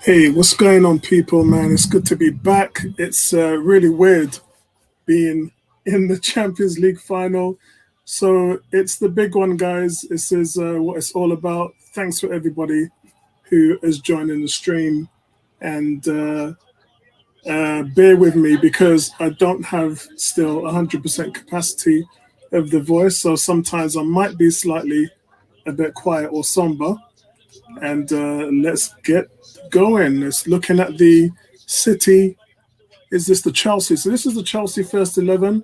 Hey, what's going on, people, man? It's good to be back. It's really weird being in the Champions League final. So it's the big one, guys. This is what it's all about. Thanks for everybody who is joining the stream. And bear with me because I don't have still 100% capacity of the voice. So sometimes I might be slightly a bit quiet or somber. And let's get going. It's looking at the City. Is this the Chelsea? So this is the Chelsea first 11,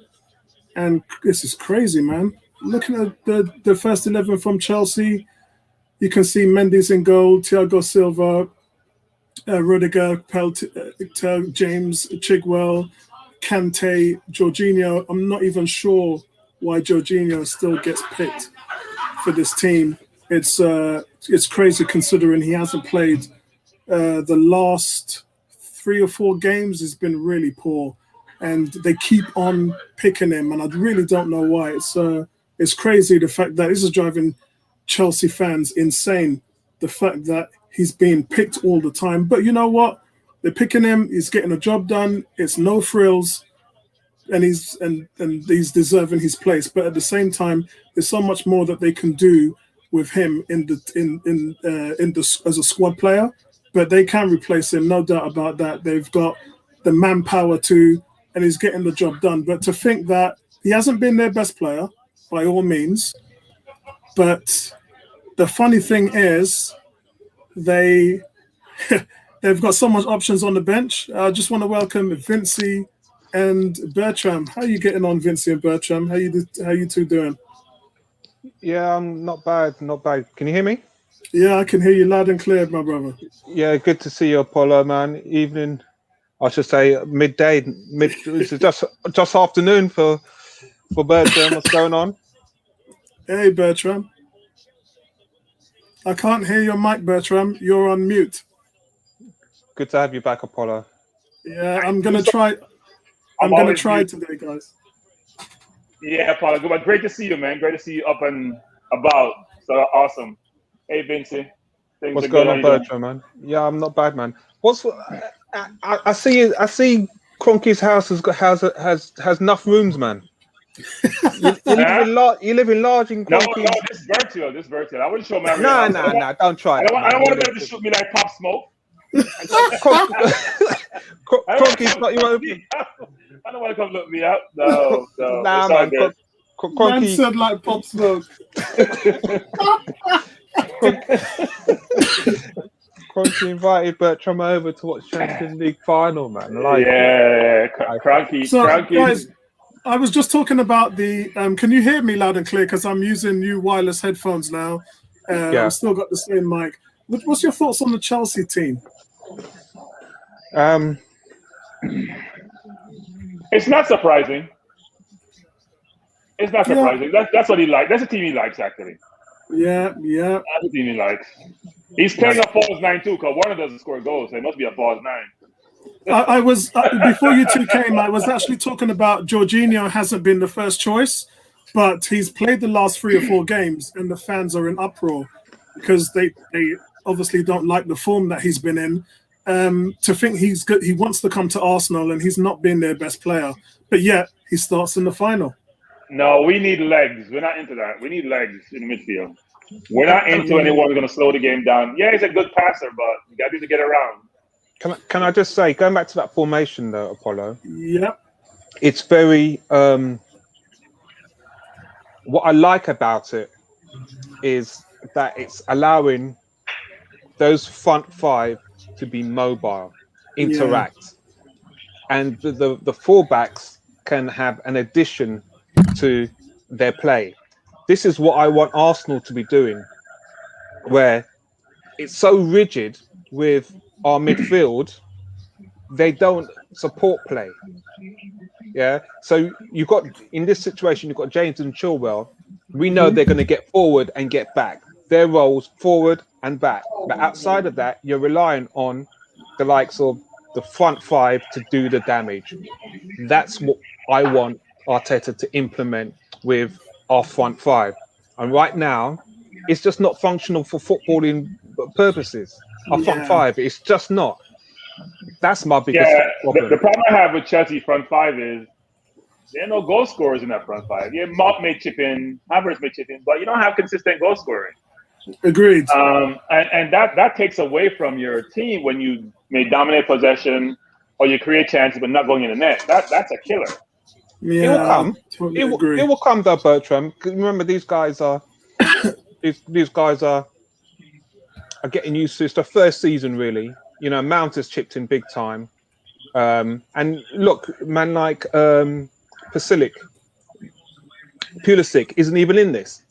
and this is crazy, man. Looking at the first 11 from Chelsea, you can see Mendes in goal, Thiago Silva, Rudiger, James, Chigwell, Kante, Jorginho. I'm not even sure why Jorginho still gets picked for this team. It's crazy considering he hasn't played the last 3 or 4 games. Has been really poor, and they keep on picking him, and I really don't know why. It's crazy the fact that this is driving Chelsea fans insane. The fact that he's being picked all the time, but you know what? They're picking him. He's getting a job done. It's no frills, and he's deserving his place. But at the same time, there's so much more that they can do with him as a squad player. But they can replace him, no doubt about that. They've got the manpower to, and he's getting the job done. But to think that he hasn't been their best player by all means, but the funny thing is they they've got so much options on the bench. I just want to welcome Vinci and Bertram. How are you getting on, Vinci and Bertram? How you two doing? Yeah, I'm not bad, not bad. Can you hear me? Yeah, I can hear you loud and clear, my brother. Yeah, good to see you, Apollo, man. Evening, I should say midday, it's just afternoon for Bertram. What's going on? Hey, Bertram. I can't hear your mic, Bertram. You're on mute. Good to have you back, Apollo. Yeah, I'm gonna try. I'm gonna always try mute. today, guys. Yeah, Paula, good. But great to see you, man. Great to see you up and about. So awesome. Hey, Vincent. Things What's are good. going How on, you doing? Bertram, man? Yeah, I'm not bad, man. I see? I see. Cronky's house has enough rooms, man. You live Huh? in large. You live in large in No, Cronky. this is virtual. This is virtual. I wouldn't show my real Nah, house. nah, nah. Don't try that, I man. don't want them to shoot me like Pop Smoke. I don't want Cronky's to not your look own. me up. I don't want to come look me up. No, no. Nah, It's all man. good. Man Cronky, said like Pop Smoke. Cronky invited Bertram over to watch Champions League final, man. I like it. Yeah, Like it. So, Cranky. guys, I was just talking about the. Can you hear me loud and clear? Because I'm using new wireless headphones now. Yeah. I've still got the same mic. What's your thoughts on the Chelsea team? Um. It's not surprising. It's not Yeah, surprising. That's what he likes. That's the team he likes, actually. yeah. That's the team he likes. He's playing a false nine too, because Warner doesn't score goals, so it must be a false nine. I was before you two came. I was actually talking about Jorginho hasn't been the first choice, but he's played the last 3 or 4 games, and the fans are in uproar because they obviously don't like the form that he's been in. To think he's good, he wants to come to Arsenal, and he's not been their best player, but yet he starts in the final. No, we need legs. We're not into that. We need legs in the midfield. We're not into anyone who's going to slow the game down. Yeah, he's a good passer, but you got to get around. Can I just say, going back to that formation though, Apollo, Yep. it's very. What I like about it is that it's allowing those front five to be mobile, interact, and the fullbacks can have an addition to their play. This is what I want Arsenal to be doing, where it's so rigid with our midfield, they don't support play. Yeah. So you've got in this situation, you've got James and Chilwell. We know they're going to get forward and get back. Their roles forward and back. But outside of that, you're relying on the likes of the front five to do the damage. That's what I want Arteta to implement with our front five. And right now, it's just not functional for footballing purposes. A front Yeah. five, it's just not. That's my biggest Yeah, problem. the problem I have with Chelsea front five is there are no goal scorers in that front five. Yeah, Mount may chip in, Havertz may chip in, but you don't have consistent goal scoring. Agreed. And that takes away from your team when you may dominate possession or you create chances but not going in the net. That's a killer. It will come. Totally It agree. will come, though, Bertram. 'Cause remember, these guys are these guys are getting used to. It's the first season, really. You know, Mount has chipped in big time. And look, man, like Pulisic isn't even in this.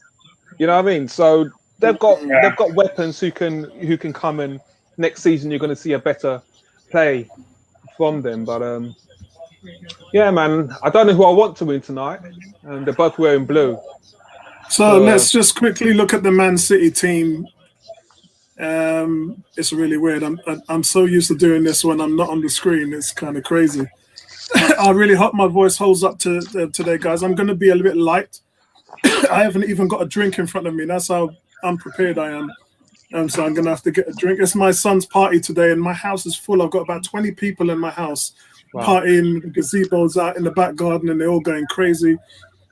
You know what I mean? So they've got weapons who can come, and next season you're going to see a better play from them. But yeah, man, I don't know who I want to win tonight, and they're both wearing blue. So let's just quickly look at the Man City team. It's really weird. I'm so used to doing this when I'm not on the screen. It's kind of crazy. I really hope my voice holds up to today, guys. I'm going to be a little bit light. I haven't even got a drink in front of me. That's how unprepared I am. So I'm going to have to get a drink. It's my son's party today, and my house is full. I've got about 20 people in my house partying. The gazebo's out in the back garden, and they're all going crazy.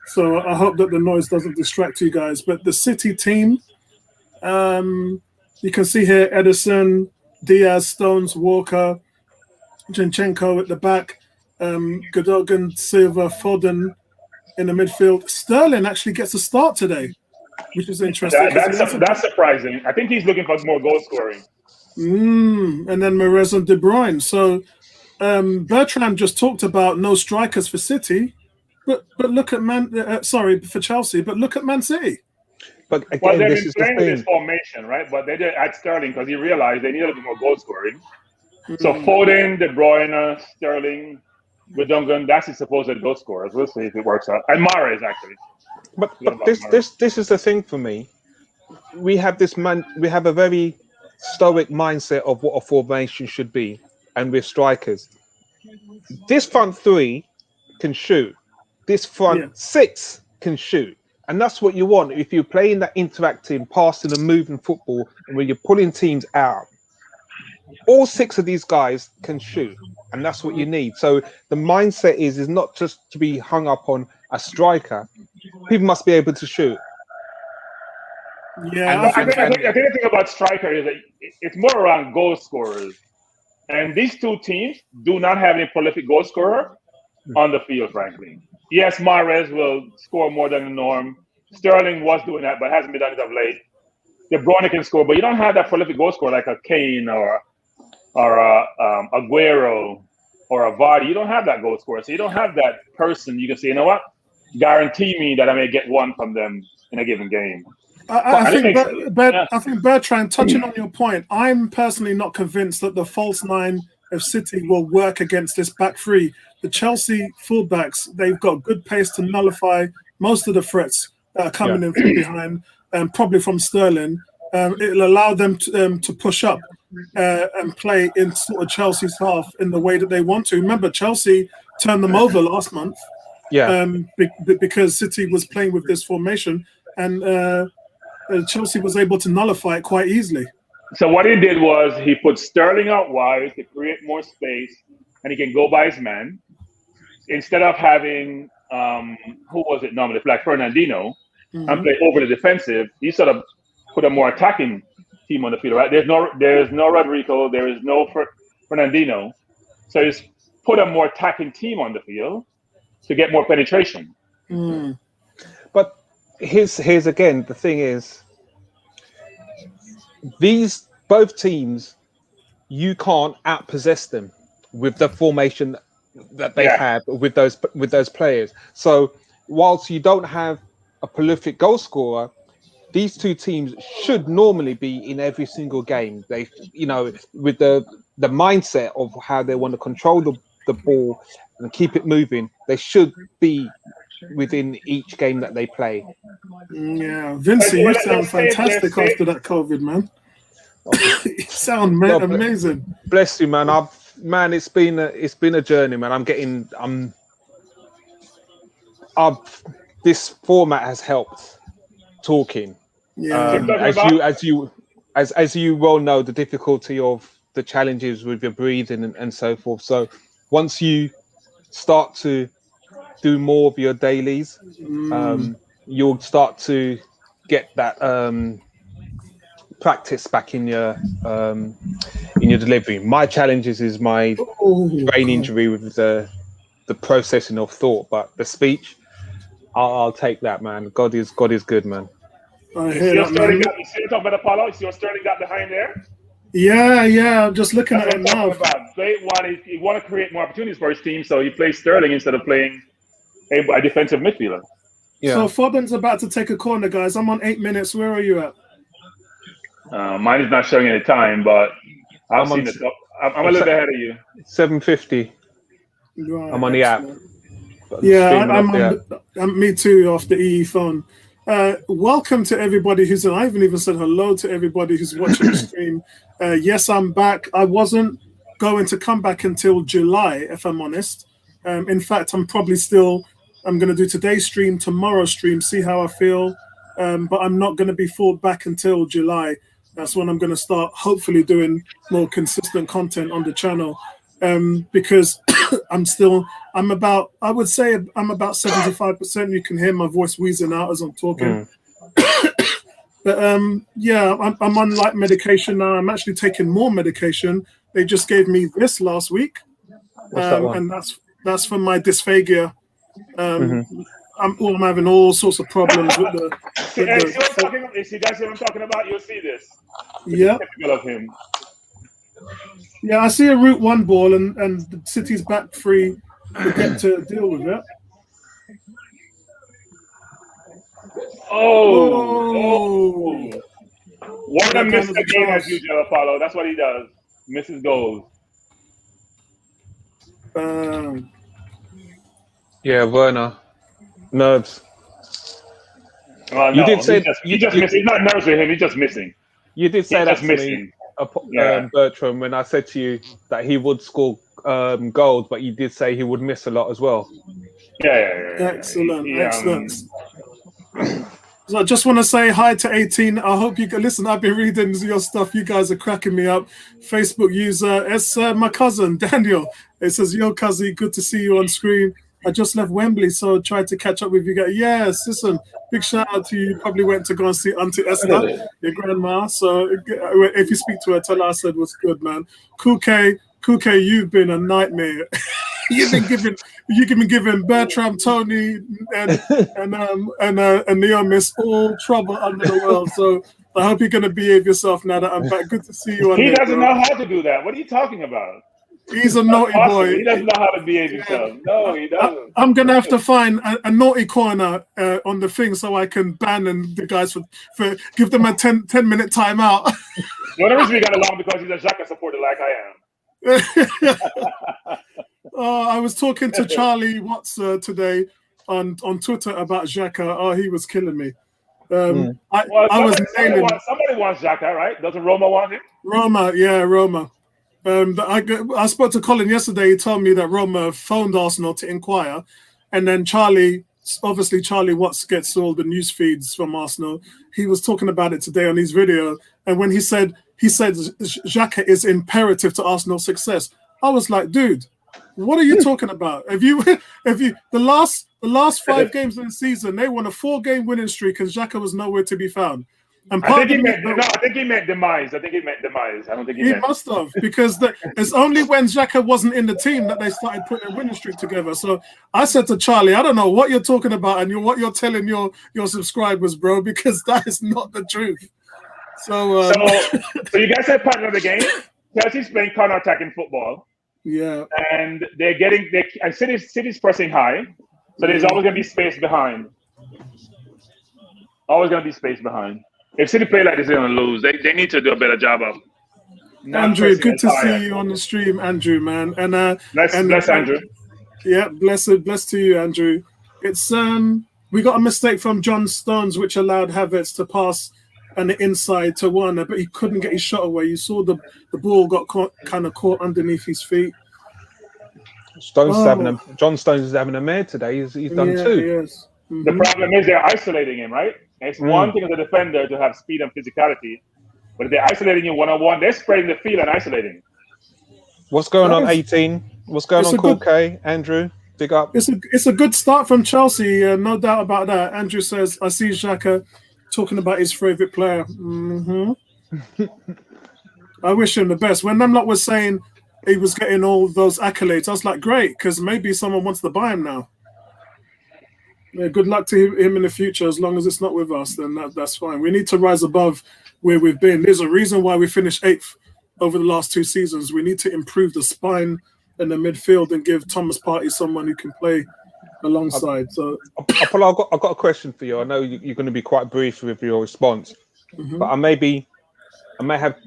So I hope that the noise doesn't distract you guys. But the City team, you can see here Edison, Diaz, Stones, Walker, Zinchenko at the back, Gundogan, Silva, Foden in the midfield. Sterling actually gets a start today, which is interesting. That's surprising. I think he's looking for more goal scoring. And then Mahrez and De Bruyne. So Bertrand just talked about no strikers for City, but look at for Chelsea. But look at Man City. But again, they've this been is playing the with thing. this formation, right? But they did add Sterling because he realized they needed a bit more goal scoring. So Foden, De Bruyne, Sterling, Gundogan, that's his supposed goal scorers. We'll see if it works out. And Mahrez, actually. But this is the thing for me. We have a very stoic mindset of what a formation should be, and we're strikers. This front three can shoot. This front six can shoot. And that's what you want. If you're playing that interacting, passing and moving football, and when you're pulling teams out, all six of these guys can shoot. And that's what you need. So the mindset is not just to be hung up on a striker. People must be able to shoot. Yeah, I think the thing about striker is that it's more around goal scorers. And these two teams do not have any prolific goal scorer on the field, frankly. Yes, Mahrez will score more than the norm. Sterling was doing that, but hasn't been done it of late. De Bruyne can score, but you don't have that prolific goal scorer like a Kane or a Aguero or a Vardy. You don't have that goal scorer. So you don't have that person you can say, you know what? Guarantee me that I may get one from them in a given game. I think Bertrand, touching on your point, I'm personally not convinced that the false nine of City will work against this back three. The Chelsea fullbacks, they've got good pace to nullify most of the threats that are coming in from behind, probably from Sterling. It'll allow them to push up and play in sort of Chelsea's half in the way that they want to. Remember, Chelsea turned them over last month because City was playing with this formation, and Chelsea was able to nullify it quite easily. So what he did was he put Sterling out wide to create more space, and he can go by his man. Instead of having, who was it normally, like Fernandinho, and play over the defensive, he sort of put a more attacking team on the field, right? There's no Rodrigo, there is no Fernandinho. So he's put a more attacking team on the field to get more penetration. But here's again, the thing is, these both teams, you can't outpossess them with the formation that they have with those players. So whilst you don't have a prolific goal scorer, these two teams should normally be in every single game. They, with the mindset of how they want to control the ball and keep it moving, they should be within each game that they play. Yeah, Vincent, you sound fantastic after that COVID, man. You sound amazing. Bless you, man. It's been a journey, man. This format has helped talking. Yeah. as you well know, the difficulty of the challenges with your breathing and so forth. So once you start to do more of your dailies, you'll start to get that practice back in your delivery. My challenges is my brain injury with the processing of thought, but the speech, I'll take that, man. God is good, man. I hear that, man. You see talking about Apollo? You see what Sterling got behind there? Yeah. I'm just looking at it now. He want to create more opportunities for his team, so he plays Sterling instead of playing a defensive midfielder. Yeah. So Foden's about to take a corner, guys. I'm on 8 minutes. Where are you at? Mine is not showing any time, but I'm a little bit ahead of you. 7:50. Right, I'm on the app. Yeah, I'm me too off the EE phone. Welcome to everybody who's I haven't even said hello to everybody who's watching the stream. Yes, I'm back. I wasn't going to come back until July, if I'm honest. In fact, I'm going to do today's stream, tomorrow's stream, see how I feel. But I'm not going to be full back until July. That's when I'm going to start hopefully doing more consistent content on the channel. Because I'm about 75%. You can hear my voice wheezing out as I'm talking. But I'm on light medication now. I'm actually taking more medication. They just gave me this last week. And that's for my dysphagia. I'm having all sorts of problems with the. If you guys see what I'm talking about, you'll see this. Yeah. Typical of him. Yeah, I see a Route 1 ball and the City's back free to get to deal with it. Warner missed the game as usual, Apollo. That's what he does. Misses goals. Yeah, Werner. Nerves. You did say he just missing. He's not nerves with him. He's just missing. You did say that to me, Bertram, when I said to you that he would score goals, but you did say he would miss a lot as well. Yeah. Excellent. So I just want to say hi to 18. I hope you can listen. I've been reading your stuff. You guys are cracking me up. Facebook user, it's my cousin, Daniel. It says, yo, cousin, good to see you on screen. I just left Wembley, so tried to catch up with you guys. Yes, listen, big shout out to you. You probably went to go and see Auntie Esther, your grandma. So if you speak to her, tell her I said what's good, man. Kuke, you've been a nightmare. You've been giving Bertram, Tony, and Neomis all trouble under the world. So I hope you're going to behave yourself now that I'm back. Good to see you. He doesn't know how to do that. What are you talking about? He's a naughty boy. He doesn't know how to behave himself. No, he doesn't. I'm going to have to find a naughty corner on the thing so I can ban the guys for give them a 10-minute timeout. One of the reasons we got along because he's a Xhaka supporter like I am. I was talking to Charlie Watts today on Twitter about Xhaka. Oh, he was killing me. Somebody wants Xhaka, right? Doesn't Roma want him? Roma. I spoke to Colin yesterday. He told me that Roma phoned Arsenal to inquire, and then Charlie Watts gets all the news feeds from Arsenal. He was talking about it today on his video, and when he said Xhaka is imperative to Arsenal's success, I was like, dude, what are you talking about? The last 5 games of the season, they won a 4-game winning streak, and Xhaka was nowhere to be found. And I think he meant demise. I don't think he must have, because it's only when Xhaka wasn't in the team that they started putting a winning streak together. So I said to Charlie, I don't know what you're talking about and what you're telling your subscribers, bro, because that is not the truth. So you guys had partner of the game. Chelsea's playing counter-attacking football. Yeah. And City's pressing high. So there's always going to be space behind. If City play like this, they're going to lose. They need to do a better job of. Andrew, good to see you on the stream, Andrew, man. And bless Andrew. Yeah, blessed to you, Andrew. It's we got a mistake from John Stones, which allowed Havertz to pass and the inside to Werner, but he couldn't get his shot away. You saw the ball got kind of caught underneath his feet. John Stones is having a mare today. He's done 2. Yes. The problem is they're isolating him, right? It's one thing as a defender to have speed and physicality, but But if they're isolating you one-on-one, they're spreading the field and isolating. What's going on, 18? What's going on, Cool K? Andrew, big up. It's a good start from Chelsea, no doubt about that. Andrew says, I see Xhaka talking about his favourite player. I wish him the best. When Namlot was saying he was getting all those accolades, I was like, great, because maybe someone wants to buy him now. Yeah, good luck to him in the future. As long as it's not with us, then that's fine. We need to rise above where we've been. There's a reason why we finished 8th over the last 2 seasons. We need to improve the spine and the midfield and give Thomas Partey someone who can play alongside. So, Apollo, I've got a question for you. I know you're going to be quite brief with your response, but I may have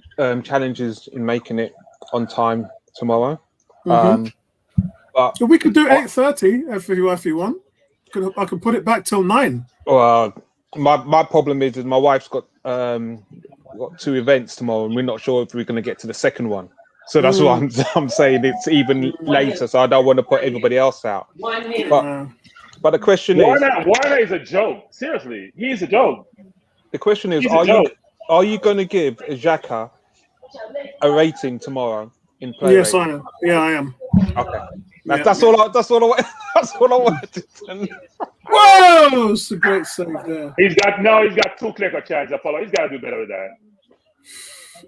challenges in making it on time tomorrow. But we could do 8:30 if you want. I could put it back till 9. Well, my problem is my wife's got 2 events tomorrow, and we're not sure if we're going to get to the second one. So that's why I'm saying it's even later. So I don't want to put everybody else out. But the question is, Warner is a joke. Seriously, he's a joke. The question is, are you going to give Xhaka a rating tomorrow in play? Yes, I am. Yeah, I am. Okay. That's all I wanted to know. Whoa! It's a great save there. He's got 2 clicker chances, Apollo. He's got to do better with that.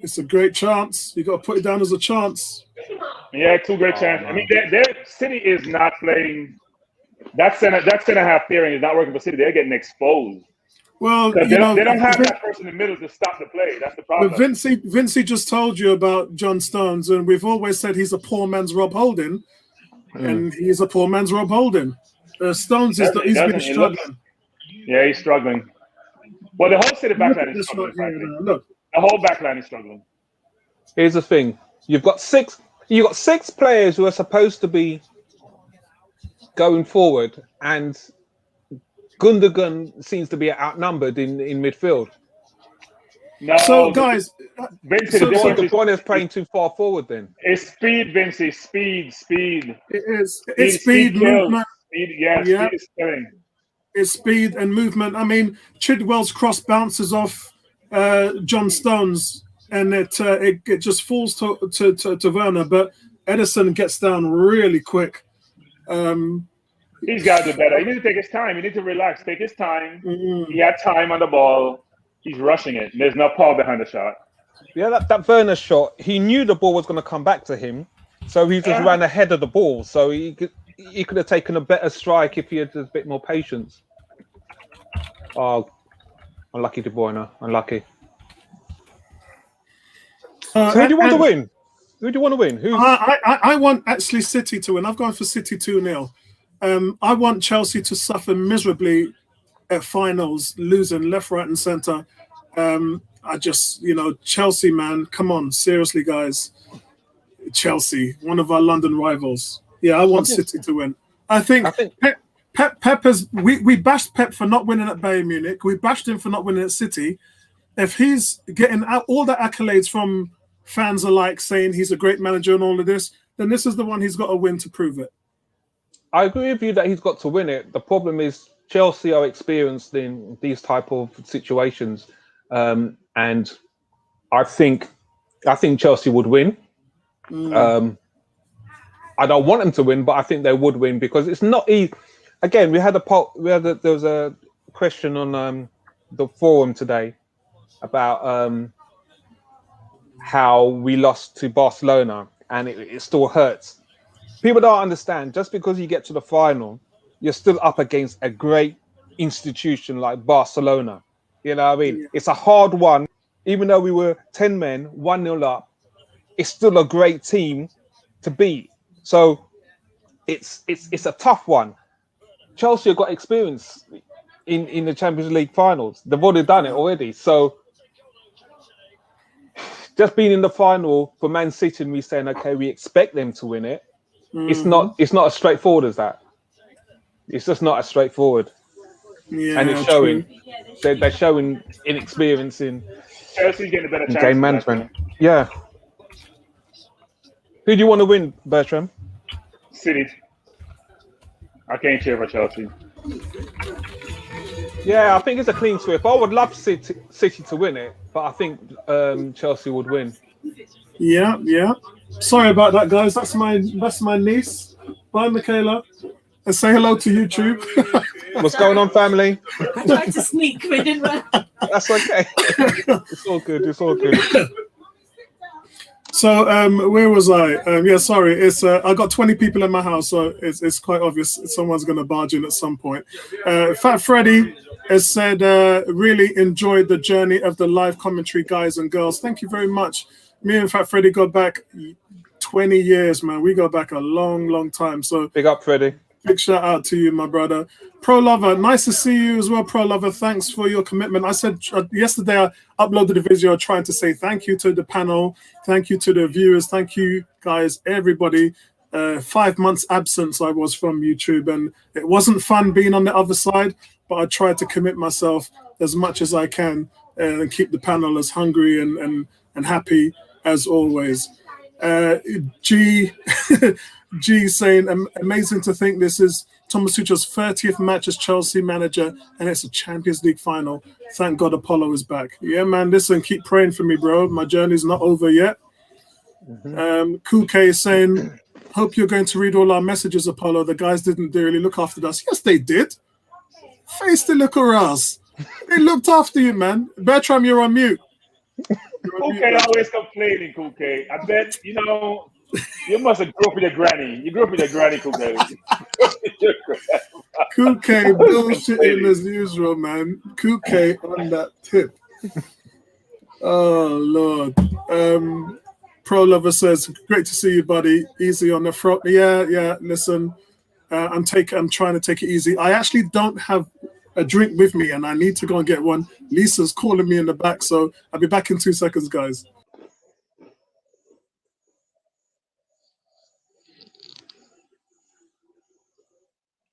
It's a great chance. You got to put it down as a chance. Yeah, 2 great chances. I mean, their City is not playing. That center half pairing is not working for City. They're getting exposed. Well, they don't have that person in the middle to stop the play. That's the problem. But Vincey just told you about John Stones, and we've always said he's a poor man's Rob Holding, and he's a poor man's Rob Holding. Stones he's been struggling. He's struggling. Well, the whole City backline is struggling. Look, the whole backline is struggling. Here's the thing: you've got 6 players who are supposed to be going forward, and Gundogan seems to be outnumbered in midfield. No, so guys, Vincey, the point is playing too far forward. Then it's speed, Vincey. Speed. It is. It's speed, movement. Speed is killing. It's speed and movement. I mean, Chidwell's cross bounces off John Stones, and it just falls to Werner. But Edison gets down really quick. He's got to do better. He needs to take his time. He needs to relax. Take his time. He had time on the ball. He's rushing it. There's no power behind the shot. Yeah, that Werner shot, he knew the ball was going to come back to him, so he just ran ahead of the ball. So he could have taken a better strike if he had a bit more patience. Oh, unlucky De Bruyne. Unlucky. So who do you want to win? Who do you want to win? I want actually City to win. I've gone for City 2-0. I want Chelsea to suffer miserably at finals, losing left, right, and centre. I just, Chelsea, man, come on, seriously, guys. Chelsea, one of our London rivals. Yeah, I want City to win. I think Pep has. We bashed Pep for not winning at Bayern Munich. We bashed him for not winning at City. If he's getting all the accolades from fans alike, saying he's a great manager and all of this, then this is the one he's got to win to prove it. I agree with you that he's got to win it. The problem is Chelsea are experienced in these type of situations, and I think Chelsea would win. I don't want them to win, but I think they would win because it's not easy. Again, there was a question on the forum today about how we lost to Barcelona, and it still hurts. People don't understand. Just because you get to the final, you're still up against a great institution like Barcelona. You know what I mean? Yeah. It's a hard one. Even though we were 10 men, 1-0 up, it's still a great team to beat. So it's a tough one. Chelsea have got experience in the Champions League finals. They've already done it already. So just being in the final for Man City and we saying, okay, we expect them to win it. It's not as straightforward as that. It's just not as straightforward. Yeah, and it's showing. They're showing inexperience in Chelsea's getting a better chance game management. Yeah. Who do you want to win, Bertram? City. I can't cheer for Chelsea. Yeah, I think it's a clean sweep. I would love City to win it, but I think Chelsea would win. Yeah. Sorry about that, guys. That's my niece. Bye, Michaela. And say hello to YouTube. What's going on, family? I tried to sneak, but it didn't work. That's okay. It's all good. It's all good. So where was I? Yeah, sorry. It's I got 20 people in my house, so it's quite obvious someone's going to barge in at some point. Fat Freddy has said, really enjoyed the journey of the live commentary, guys and girls. Thank you very much. Me and Fat Freddy got back 20 years, man. We go back a long time. So big up, Freddy. Big shout out to you, my brother. Pro Lover, nice to see you as well, Pro Lover. Thanks for your commitment. I said yesterday I uploaded a video trying to say thank you to the panel, thank you to the viewers, thank you guys, everybody. 5 months absence I was from YouTube, and it wasn't fun being on the other side, but I tried to commit myself as much as I can and keep the panel as hungry and happy as always. G saying, amazing to think this is Thomas Tuchel's 30th match as Chelsea manager, and it's a Champions League final. Thank God Apollo is back. Yeah, man, listen, keep praying for me, bro. My journey's not over yet. Cool K is saying, hope you're going to read all our messages, Apollo. The guys didn't really look after us. Yes, they did. Face the little ass. They looked after you, man. Bertram, you're on mute. Cool K always complaining, Cool K. I bet, you must have grew up with your granny. You grew up with your granny, Cool K. Cool K bullshitting as usual, man. Cool K on that tip. Oh, Lord. Pro Lover says, great to see you, buddy. Easy on the front. Yeah. Listen, I'm trying to take it easy. I actually don't have a drink with me, and I need to go and get one. Lisa's calling me in the back, so I'll be back in 2 seconds, guys.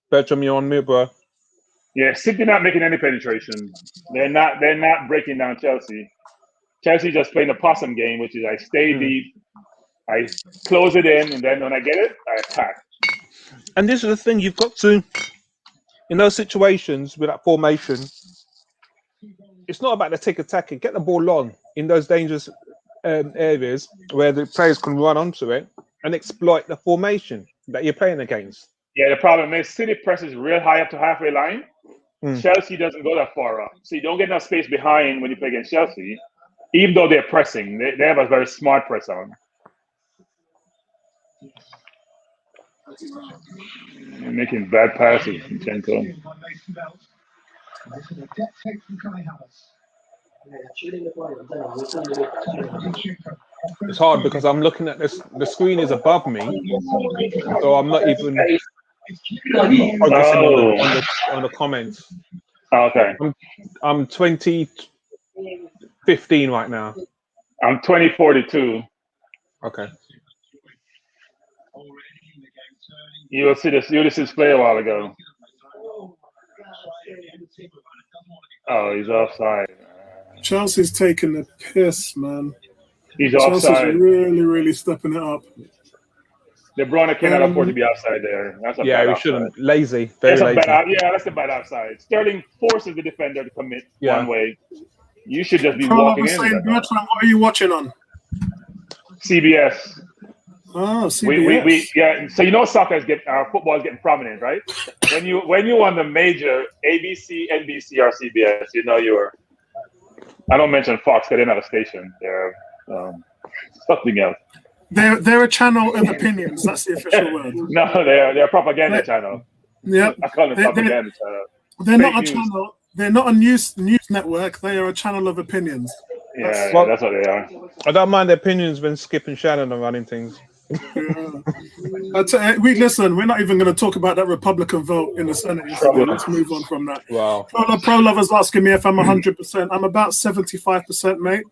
Bertram, you're on mute, bro. Yeah, City not making any penetration. They're not breaking down Chelsea. Chelsea just playing a possum game, which is I stay deep, I close it in, and then when I get it, I attack. And this is the thing, you've got to, in those situations with that formation, it's not about the tick-attack and get the ball on in those dangerous areas where the players can run onto it and exploit the formation that you're playing against. Yeah, the problem is City presses real high up to halfway line. Chelsea doesn't go that far up. So you don't get enough space behind when you play against Chelsea, even though they're pressing. They have a very smart press on. They're making bad passes from Chenko. It's hard because I'm looking at this. The screen is above me, so I'm not even focusing on the comments. Okay. I'm 2015 right now. I'm 2042. Okay. You will see this. Ulysses play a while ago. Oh, he's offside. Chelsea's taking the piss, man. He's Chelsea's offside. really stepping it up. De Bruyne cannot afford to be outside there. That's a bad we shouldn't. offside. Lazy, very lazy. That's a bad outside. Sterling forces the defender to commit one way. You should just be walking in. What are you watching on? CBS. Oh, CBS. So soccer is football is getting prominent, right? when you on the major ABC, NBC, or CBS, you're. I don't mention Fox because they're not a station. They're something else. They're a channel of opinions. That's the official word. No, they're a propaganda channel. Yeah, I call it propaganda channel. They're not a channel. They're not a news network. They are a channel of opinions. That's what they are. I don't mind the opinions when Skip and Shannon are running things. Listen, we're not even going to talk about that Republican vote in the Senate. Let's move on from that. Wow. Pro Lover's asking me if I'm 100%. I'm about 75%, mate.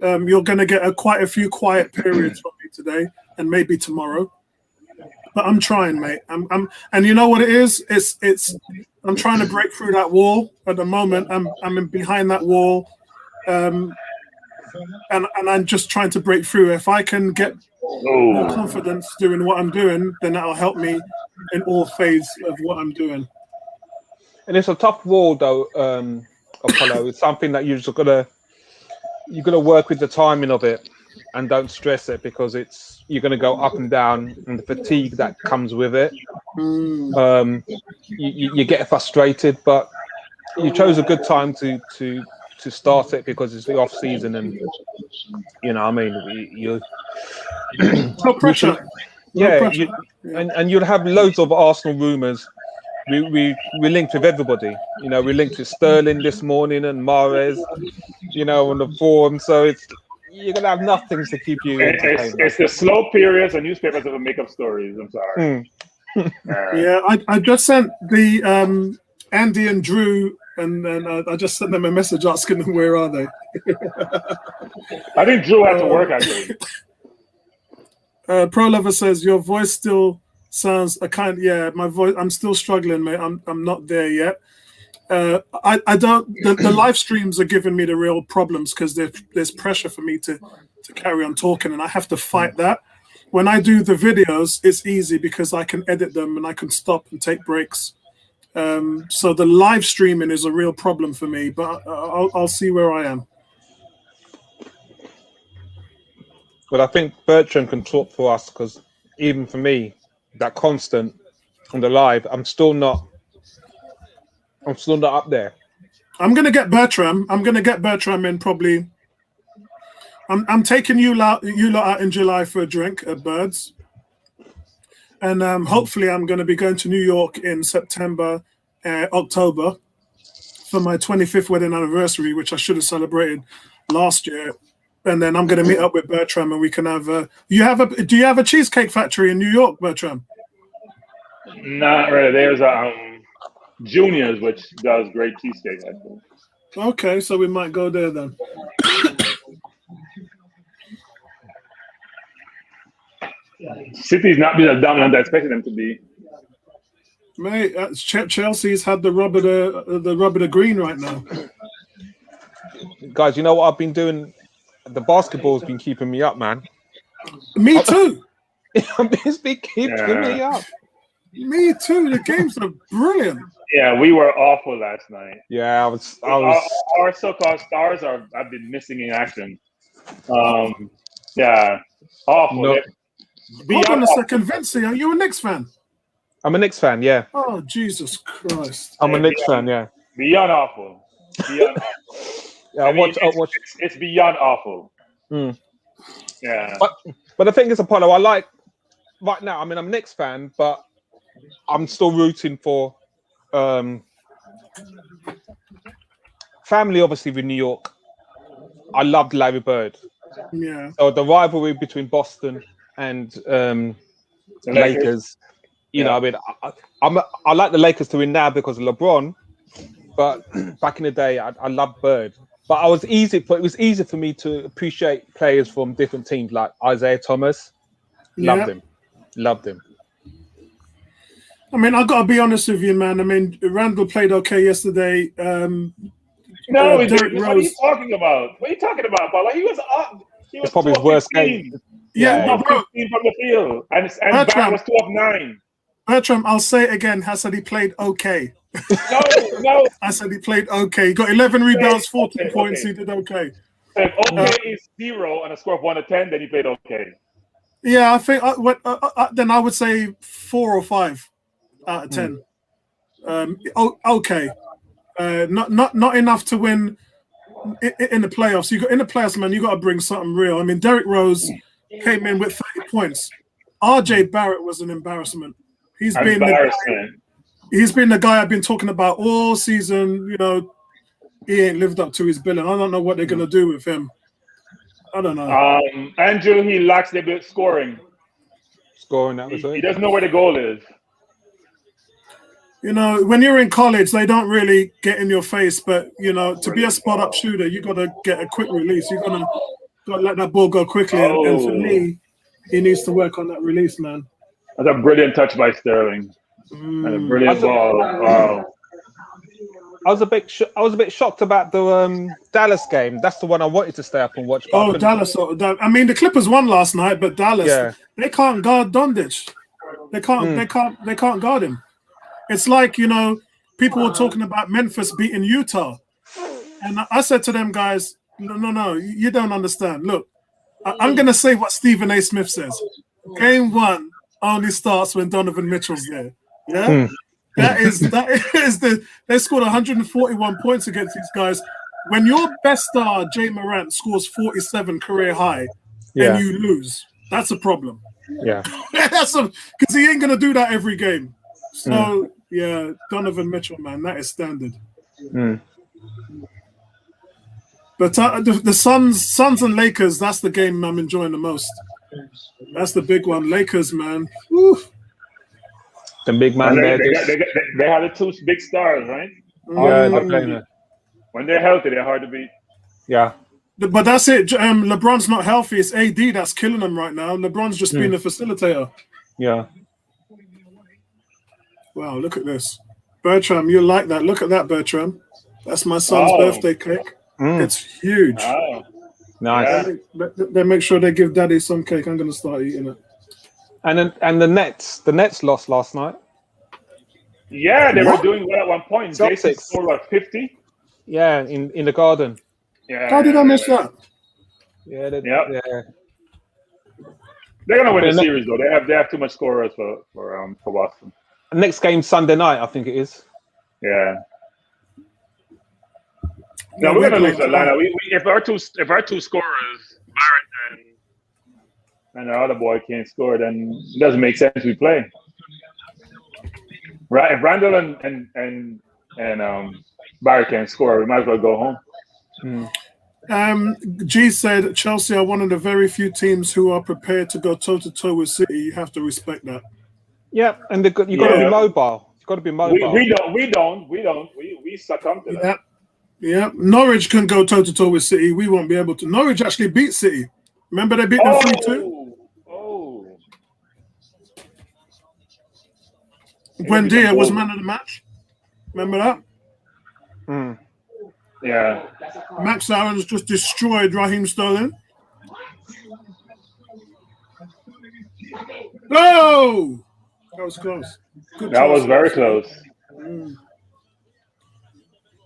You're going to get quite a few quiet periods from me today and maybe tomorrow. But I'm trying, mate. And you know what it is? It's I'm trying to break through that wall at the moment. I'm behind that wall, and I'm just trying to break through. If I can get more confidence doing what I'm doing, then that'll help me in all phases of what I'm doing. And it's a tough wall, though, Apollo. It's something that you're just gotta work with the timing of it, and don't stress it because you're gonna go up and down, and the fatigue that comes with it. You get frustrated, but you chose a good time to start it because it's the off season, and I mean, No pressure. And you'll have loads of Arsenal rumours. We linked with everybody. We linked with Sterling this morning and Mahrez, on the forum. So you're gonna have nothing to keep you entertained. It's the slow periods and newspapers that make up stories. I'm sorry. Yeah, I just sent the Andy and Drew, and then I just sent them a message asking them where are they. I think Drew had to work actually. Pro Lover says your voice still sounds my voice. I'm still struggling, mate. I'm not there yet. I don't. The live streams are giving me the real problems because there's pressure for me to carry on talking, and I have to fight that. When I do the videos, it's easy because I can edit them and I can stop and take breaks. So the live streaming is a real problem for me, but I'll see where I am. But I think Bertrand can talk for us because even for me, that constant on the live, I'm still not up there. I'm gonna get Bertram. In probably. I'm taking you lot out in July for a drink at Birds, and hopefully I'm going to be going to New York in September, October, for my 25th wedding anniversary, which I should have celebrated last year. And then I'm going to meet up with Bertram, and we can have. Do you have a cheesecake factory in New York, Bertram? Not really. There's Junior's, which does great cheesecake. I think. Okay, so we might go there then. City's not been as dominant as I expected them to be. Mate, Chelsea's had the rub of the green right now. Guys, you know what I've been doing? The basketball's been keeping me up, man. Me too. It's been keeping me up. Me too. The games are brilliant. Yeah, we were awful last night. Yeah, I was. Our so-called stars have been missing in action. Yeah, awful. No. Hold on a second, Vincey. Are you a Knicks fan? I'm a Knicks fan. Yeah. Oh Jesus Christ! I'm a Knicks fan. Yeah. Beyond awful. Beyond awful. Yeah, I watch. It's beyond awful. Yeah. But the thing is, Apollo, I like right now. I mean, I'm a Knicks fan, but I'm still rooting for family. Obviously, with New York, I loved Larry Bird. Yeah. So the rivalry between Boston and the Lakers. You know, I mean, I like the Lakers to win now because of LeBron. But back in the day, I loved Bird. But it was easy for me to appreciate players from different teams, like Isaiah Thomas. Loved him. I mean, I've got to be honest with you, man. I mean, Randall played okay yesterday. No, Derrick Rose. What are you talking about? What are you talking about, Paul? He was up. He was probably his worst game. Yeah, but bro, 15 from the field, and Barrett was 2 of 9. Bertram, I'll say it again. I said he played okay. No. I said he played okay. He got 11 rebounds, 14 points. He did okay. If okay is 0 on a score of 1 to 10, then he played okay. Yeah, I think then I would say 4 or 5 out of 10. Okay, not enough to win in the playoffs. In the playoffs, man. You got to bring something real. I mean, Derrick Rose came in with 30 points. RJ Barrett was an embarrassment. He's been the guy I've been talking about all season. You know, he ain't lived up to his billing. I don't know what they're gonna do with him. I don't know. Andrew, he lacks the ability scoring. That was it. He doesn't know where the goal is. You know, when you're in college, they don't really get in your face. But you know, to be a spot-up shooter, you got to get a quick release. You got to let that ball go quickly. And for me, he needs to work on that release, man. That's a brilliant touch by Sterling. And a brilliant ball. Wow. I was a bit shocked about the Dallas game. That's the one I wanted to stay up and watch. Oh, Dallas! I mean, the Clippers won last night, but Dallas, they can't guard Doncic. They can't guard him. It's like, you know, people were talking about Memphis beating Utah. And I said to them guys, no, you don't understand. Look, I'm going to say what Stephen A. Smith says. Game 1 only starts when Donovan Mitchell's there. Yeah? That is they scored 141 points against these guys. When your best star, Jay Morant, scores 47 career high and you lose, that's a problem. Yeah. Because he ain't going to do that every game. So, Donovan Mitchell, man, that is standard. But the Suns and Lakers, that's the game I'm enjoying the most. That's the big one. Lakers, man. Woo. The big man they there. have the 2 big stars, right? Yeah, they're playing it. When they're healthy, they're hard to beat. Yeah. But that's it. LeBron's not healthy. It's AD that's killing them right now. LeBron's just being a facilitator. Yeah. Wow, look at this. Bertram, you like that. Look at that, Bertram. That's my son's birthday cake. It's huge. Oh. Nice. They make sure they give Daddy some cake. I'm going to start eating it. And the Nets lost last night. Yeah, they were doing well at one point. Jason scored 50. Yeah, in the Garden. Yeah. How did I miss that? Yeah, they're gonna win the series though. They have too much scorers for Boston. Next game Sunday night, I think it is. Yeah. No, we're gonna lose Atlanta. If our two scorers, Barrett and the other boy can't score, then it doesn't make sense we play. Right? If Randall and Barrett can't score, we might as well go home. G said Chelsea are one of the very few teams who are prepared to go toe to toe with City. You have to respect that. Yeah, and you've got to be mobile. You've got to be mobile. We don't. We succumb to that. Yeah. Norwich can go toe to toe with City. We won't be able to. Norwich actually beat City. Remember they beat them 3-2? Oh. Buendia was man of the match. Remember that? Yeah. Max Aaron's just destroyed Raheem Sterling. No! That was close. That was very close.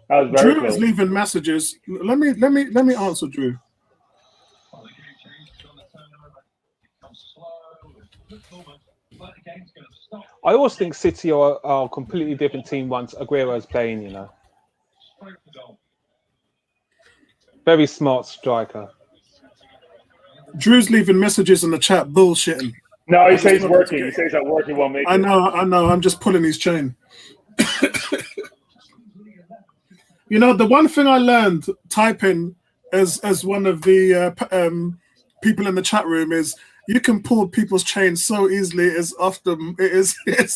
That was very Drew close. is leaving messages. Let me answer Drew. I always think City are a completely different team once Aguero's playing, you know. Very smart striker. Drew's leaving messages in the chat bullshitting. No, he says working. He says at work he won't make it. I know. I'm just pulling his chain. You know, the one thing I learned typing as one of the people in the chat room is you can pull people's chains so easily. It's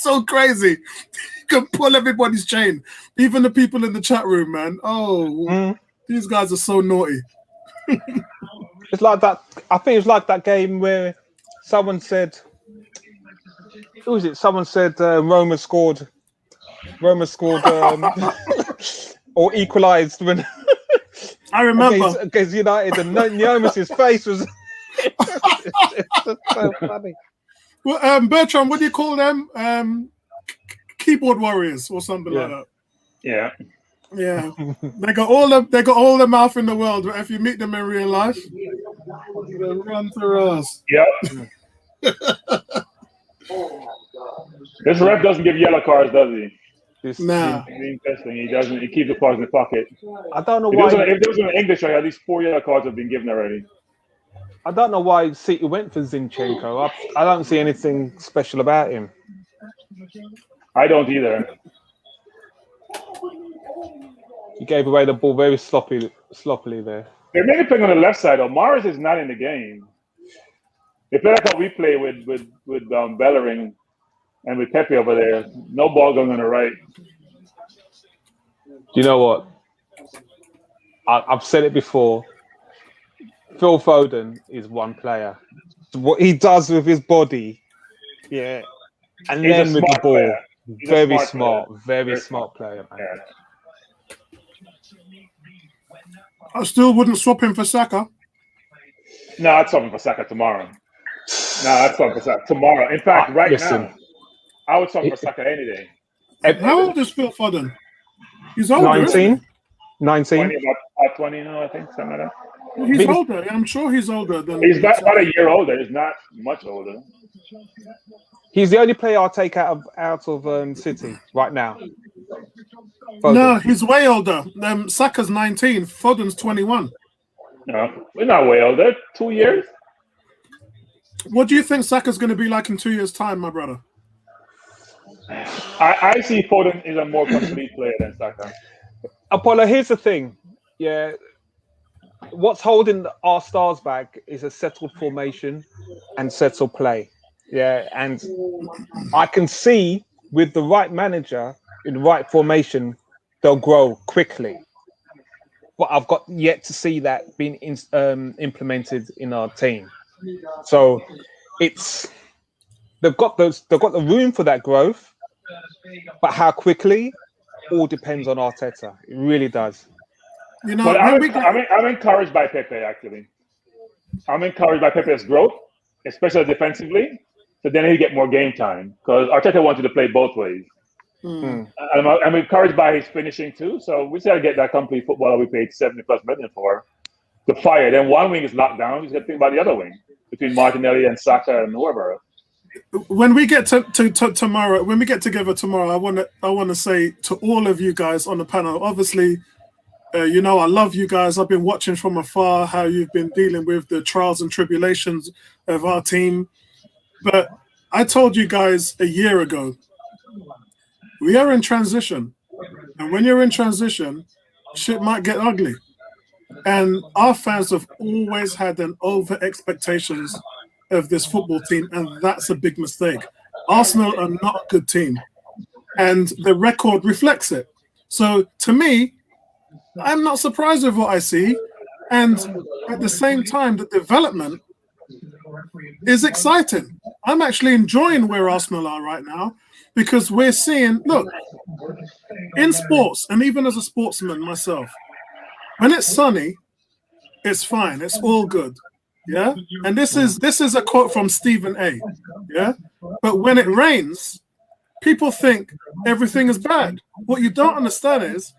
so crazy. You can pull everybody's chain, even the people in the chat room, man. Oh, these guys are so naughty. It's like that. I think it was like that game where someone said, "Who was it?" Someone said Roma scored, or equalised when I remember against United, and Neomis's face was it's just so funny. Well, Bertram, what do you call them? Keyboard warriors or something like that. Yeah. Yeah, they got all the mouth in the world, but if you meet them in real life, they run through us. Yep. This ref doesn't give yellow cards, does he? Nah. Interesting. He doesn't. He keeps the cards in the pocket. I don't know why. If there was an English, at least 4 yellow cards have been given already. I don't know why City went for Zinchenko. I don't see anything special about him. I don't either. He gave away the ball very sloppily there. They're mainly playing on the left side, though. Morris is not in the game. They play like how we play with Bellerin and with Pepe over there. No ball going on the right. Do you know what? I've said it before. Phil Foden is one player. What he does with his body, and then with the ball, very smart player, man. Yeah. I still wouldn't swap him for Saka. No, I'd swap him for Saka tomorrow. Tomorrow. In fact, now, I would swap him for Saka any day. How old is Phil Foden? He's older, isn't 19. 19. 20, about 20 now, I think, something like that. he? He's older. I'm sure he's older than. He's about a year older. He's not much older. He's the only player I'll take out of City right now. Foden. No, he's way older. Saka's 19. Foden's 21. No, we're not way older. 2 years. What do you think Saka's going to be like in 2 years' time, my brother? I see Foden is a more complete player than Saka. Apollo, here's the thing. Yeah. What's holding our stars back is a settled formation and settled play. Yeah. And I can see with the right manager in the right formation, they'll grow quickly. But I've got yet to see that being implemented in our team. So they've got the room for that growth, but how quickly all depends on Arteta. It really does. You know, But I'm encouraged by Pepe, actually. I'm encouraged by Pepe's growth, especially defensively. So then he'll get more game time because Arteta wanted to play both ways. I'm encouraged by his finishing too. So we still get that complete footballer we paid 70+ million for to fire. Then one wing is locked down. You just got to think about the other wing between Martinelli and Saka and whoever. when we get to tomorrow, when we get together tomorrow, I want to say to all of you guys on the panel, obviously, you know, I love you guys. I've been watching from afar how you've been dealing with the trials and tribulations of our team. But I told you guys a year ago, we are in transition. And when you're in transition, shit might get ugly. And our fans have always had an over expectations of this football team, and that's a big mistake. Arsenal are not a good team, and the record reflects it. So to me, I'm not surprised with what I see, and at the same time, the development is exciting. I'm actually enjoying where Arsenal are right now because we're seeing, look, in sports, and even as a sportsman myself, when it's sunny, it's fine. It's all good. Yeah. And this is a quote from Stephen A. Yeah. But when it rains, people think everything is bad. What you don't understand is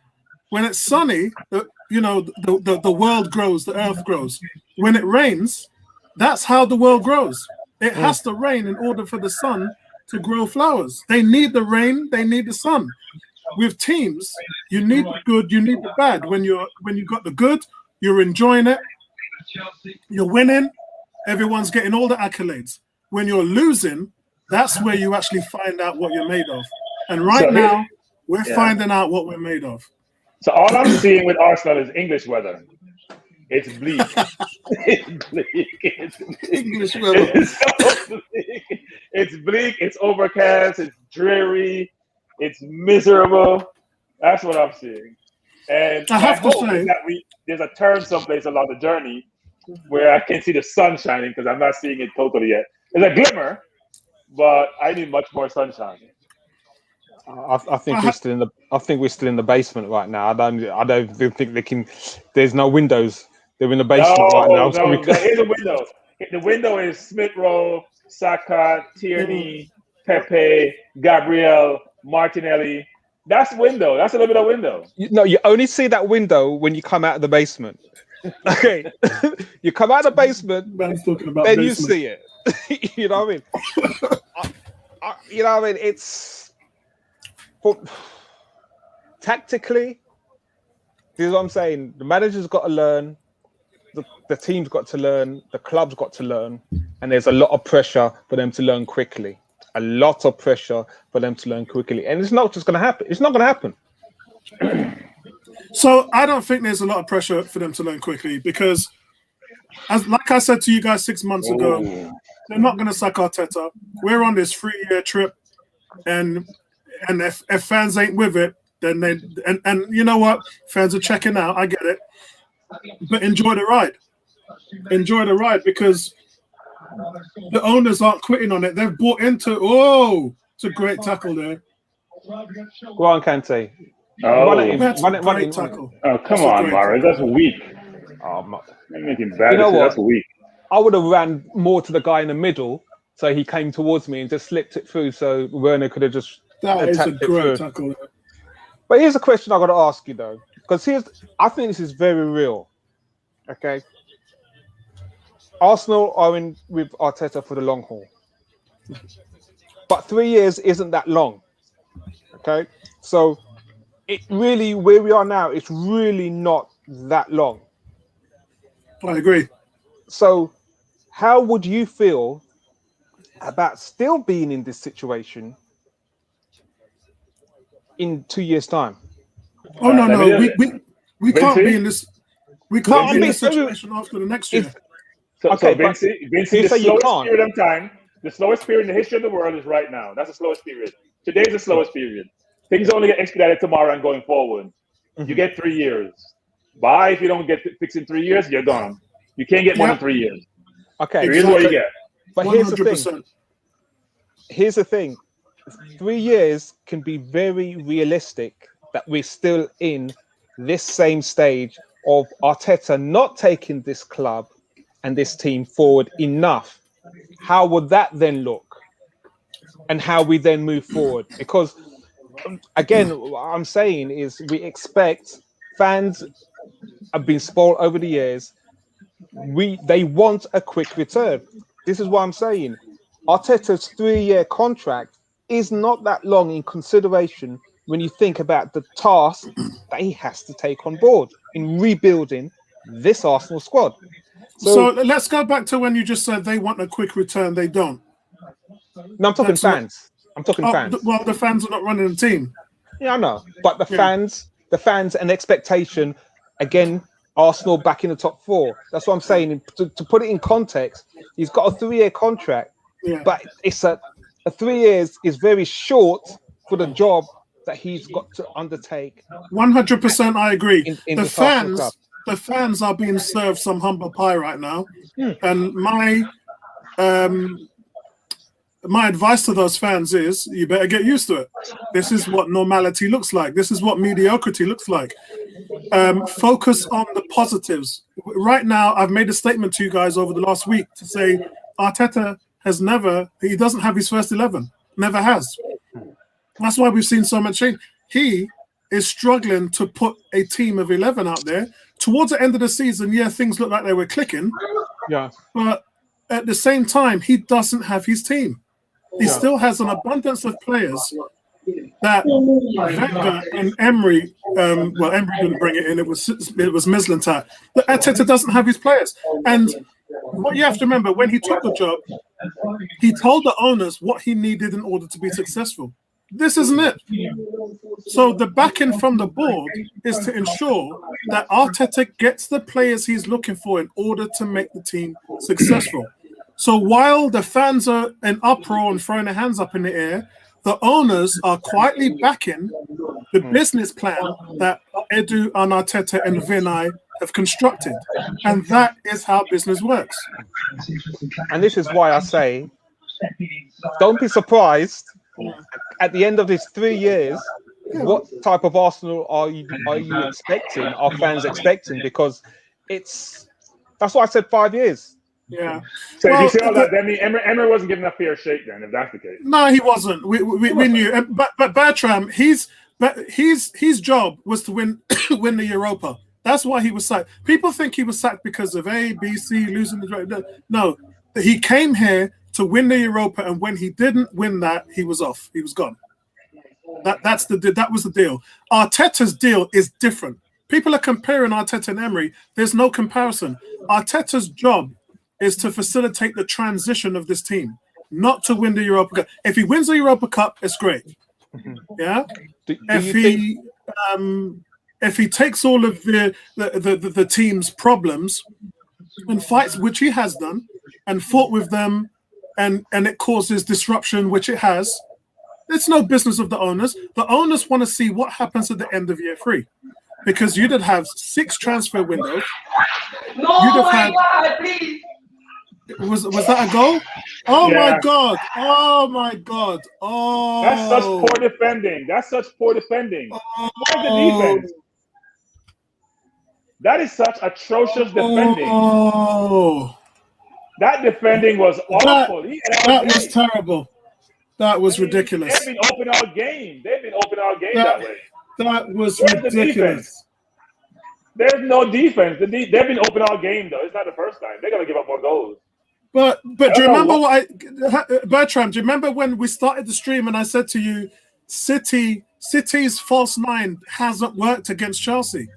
when it's sunny, the world grows, the earth grows. When it rains, that's how the world grows. It has to rain in order for the sun to grow flowers. They need the rain, they need the sun. With teams, you need the good, you need the bad. When you got the good, you're enjoying it, you're winning, everyone's getting all the accolades. When you're losing, that's where you actually find out what you're made of. And now, we're finding out what we're made of. So all I'm seeing with Arsenal is English weather. It's bleak. It's bleak. It's bleak. English weather. It's so bleak. It's bleak. It's overcast. It's dreary. It's miserable. That's what I'm seeing. And I have to say that there's a turn someplace along the journey where I can see the sun shining because I'm not seeing it totally yet. There's a glimmer, but I need much more sunshine. I think we're still in the basement right now. I don't think they can. There's no windows. They're in the basement right now. No, there is a window. The window is Smith Rowe, Saka, Tierney, Pepe, Gabriel, Martinelli. That's the window. That's a little bit of window. You only see that window when you come out of the basement. Okay, you come out of the basement, Man's talking about then basement. you see it. You know what I mean? You know what I mean? It's tactically. This is what I'm saying. The manager's got to learn. The team's got to learn. The club's got to learn, and there's a lot of pressure for them to learn quickly. A lot of pressure for them to learn quickly. And it's not just going to happen. It's not going to happen. So I don't think there's a lot of pressure for them to learn quickly because, like I said to you guys 6 months ago, they're not going to sack Arteta. We're on this 3-year trip, and if fans ain't with it, then they and you know what? Fans are checking out. I get it. But enjoy the ride. Enjoy the ride because the owners aren't quitting on it. They've bought into. Oh, it's a great tackle there. Go on, Kante. Great tackle. Oh, come on, Mario. That's weak. I'm not. You're making bad. You know what? That's weak. I would have ran more to the guy in the middle, so he came towards me and just slipped it through, so Werner could have just That is a attacked it great through. tackle. But here's a question I got to ask you though, because I think this is very real. Okay, Arsenal are in with Arteta for the long haul, but 3 years isn't that long. Okay, so it really where we are now, it's really not that long. I agree. So, how would you feel about still being in this situation in 2 years' time? Oh no, Let me no, just- we can't Vincey? be in this. We No, can't I be in mean, this situation after the next year. So Okay, Vincey, you the say you slowest can't. period of time, the slowest period in the history of the world is right now. That's the slowest period. Today's the slowest period. Things only get expedited tomorrow and going forward. You get 3 years. Bye. If you don't get fixed in 3 years, you're gone. You can't get more than 3 years. Okay, 3 years is what you get. but here's the thing. 100%. Here's the thing. 3 years can be very realistic that we're still in this same stage of Arteta not taking this club and this team forward enough. How would that then look? And how we then move forward? Because again, what I'm saying is we expect fans have been spoiled over the years. They want a quick return. This is what I'm saying. Arteta's 3-year contract is not that long in consideration when you think about the task that he has to take on board in rebuilding this Arsenal squad. So let's go back to when you just said they want a quick return. They don't. No, I'm talking That's not- fans. I'm talking fans. Well, the fans are not running the team. Yeah, I know. But the fans and expectation, again, Arsenal back in the top 4. That's what I'm saying. To put it in context, he's got a 3-year contract, but it's a 3 years is very short for the job that he's got to undertake. 100%, I agree. In The this Arsenal club. fans are being served some humble pie right now, and my advice to those fans is you better get used to it. This is what normality looks like. This is what mediocrity looks like. Focus on the positives. Right now, I've made a statement to you guys over the last week to say Arteta he doesn't have his first 11. Never has. That's why we've seen so much change. He is struggling to put a team of 11 out there. Towards the end of the season, things looked like they were clicking. Yeah. But at the same time, he doesn't have his team. He still has an abundance of players that Wenger and Emery, Emery didn't bring it in. It was Mislintat. But Arteta doesn't have his players. And what you have to remember, when he took the job, he told the owners what he needed in order to be successful. This isn't it. So the backing from the board is to ensure that Arteta gets the players he's looking for in order to make the team successful. So while the fans are in uproar and throwing their hands up in the air, the owners are quietly backing the business plan that Edu and Arteta and Vinay have constructed. And that is how business works. And this is why I say, don't be surprised at the end of this 3 years, what type of Arsenal are you expecting, are fans expecting? Because that's why I said 5 years. Yeah. So if you say all that, then Emery wasn't given a fair shake then, if that's the case. No, he wasn't. We knew. But Bertram, his job was to win the Europa. That's why he was sacked. People think he was sacked because of A, B, C, losing the... No, he came here to win the Europa, and when he didn't win that, he was off. He was gone. That was the deal. Arteta's deal is different. People are comparing Arteta and Emery. There's no comparison. Arteta's job is to facilitate the transition of this team, not to win the Europa Cup. If he wins the Europa Cup, it's great. Yeah. If he takes all of the team's problems and fights, which he has done, and fought with them, and it causes disruption, which it has, it's no business of the owners. The owners want to see what happens at the end of year 3, because you'd have 6 transfer windows. God, please. Was that a goal? Oh my god! Oh my god! Oh, that's such poor defending. Where's the defense? That is such atrocious defending. Oh, that defending was awful. That was terrible. That was ridiculous. They've been open all game. That way. That was Where's the ridiculous. defense? There's no defense. They've been open all game though. It's not the first time. They're gonna give up more goals. But do you don't know remember Bertram? Do you remember when we started the stream and I said to you, City's false nine hasn't worked against Chelsea.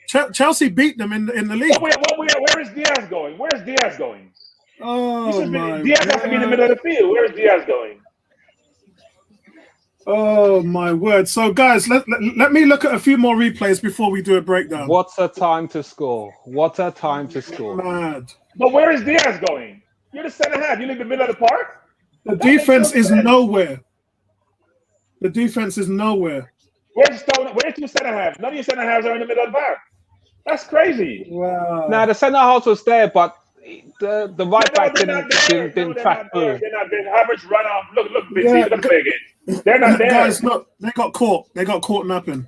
Chelsea beat them in the league. Where is Diaz going? Where's Diaz going? Oh my! Diaz has to be in the middle of the field. Where's Diaz going? Oh my word! So guys, let me look at a few more replays before we do a breakdown. What a time to score! What a time to score! Mad. But where is Diaz going? You're the center half. You live in the middle of the park. The defense is nowhere. The defense is nowhere. Where's Stone? Where's two center halves? None of your center halves are in the middle of the park. That's crazy. Wow. Now the centre half was there, but the right back didn't track through. They're not there. Average run off. Look, Vinci, look at the play again. They're not there. Guys, look, they got caught. They got caught napping.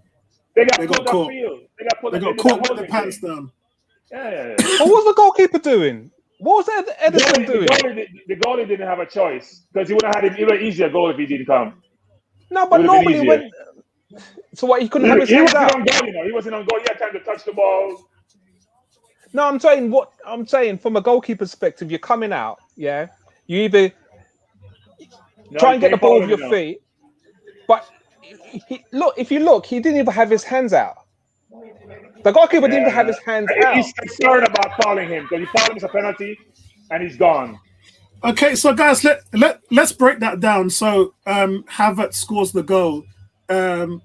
They got caught. Field. They got caught with the pants down. Yeah. What was the goalkeeper doing? What was Edison doing? The goalie didn't have a choice because he would have had an even easier goal if he didn't come. No, but normally when. So what? He couldn't have his hands out. He wasn't on goal. He had time to touch the ball. No, I'm saying from a goalkeeper perspective, you're coming out. Yeah, you either try and get the ball with your feet, but if you look, he didn't even have his hands out. The goalkeeper didn't even have his hands out. He's concerned about calling him because he called him as a penalty, and he's gone. Okay, so guys, let's break that down. So Havertz scores the goal, and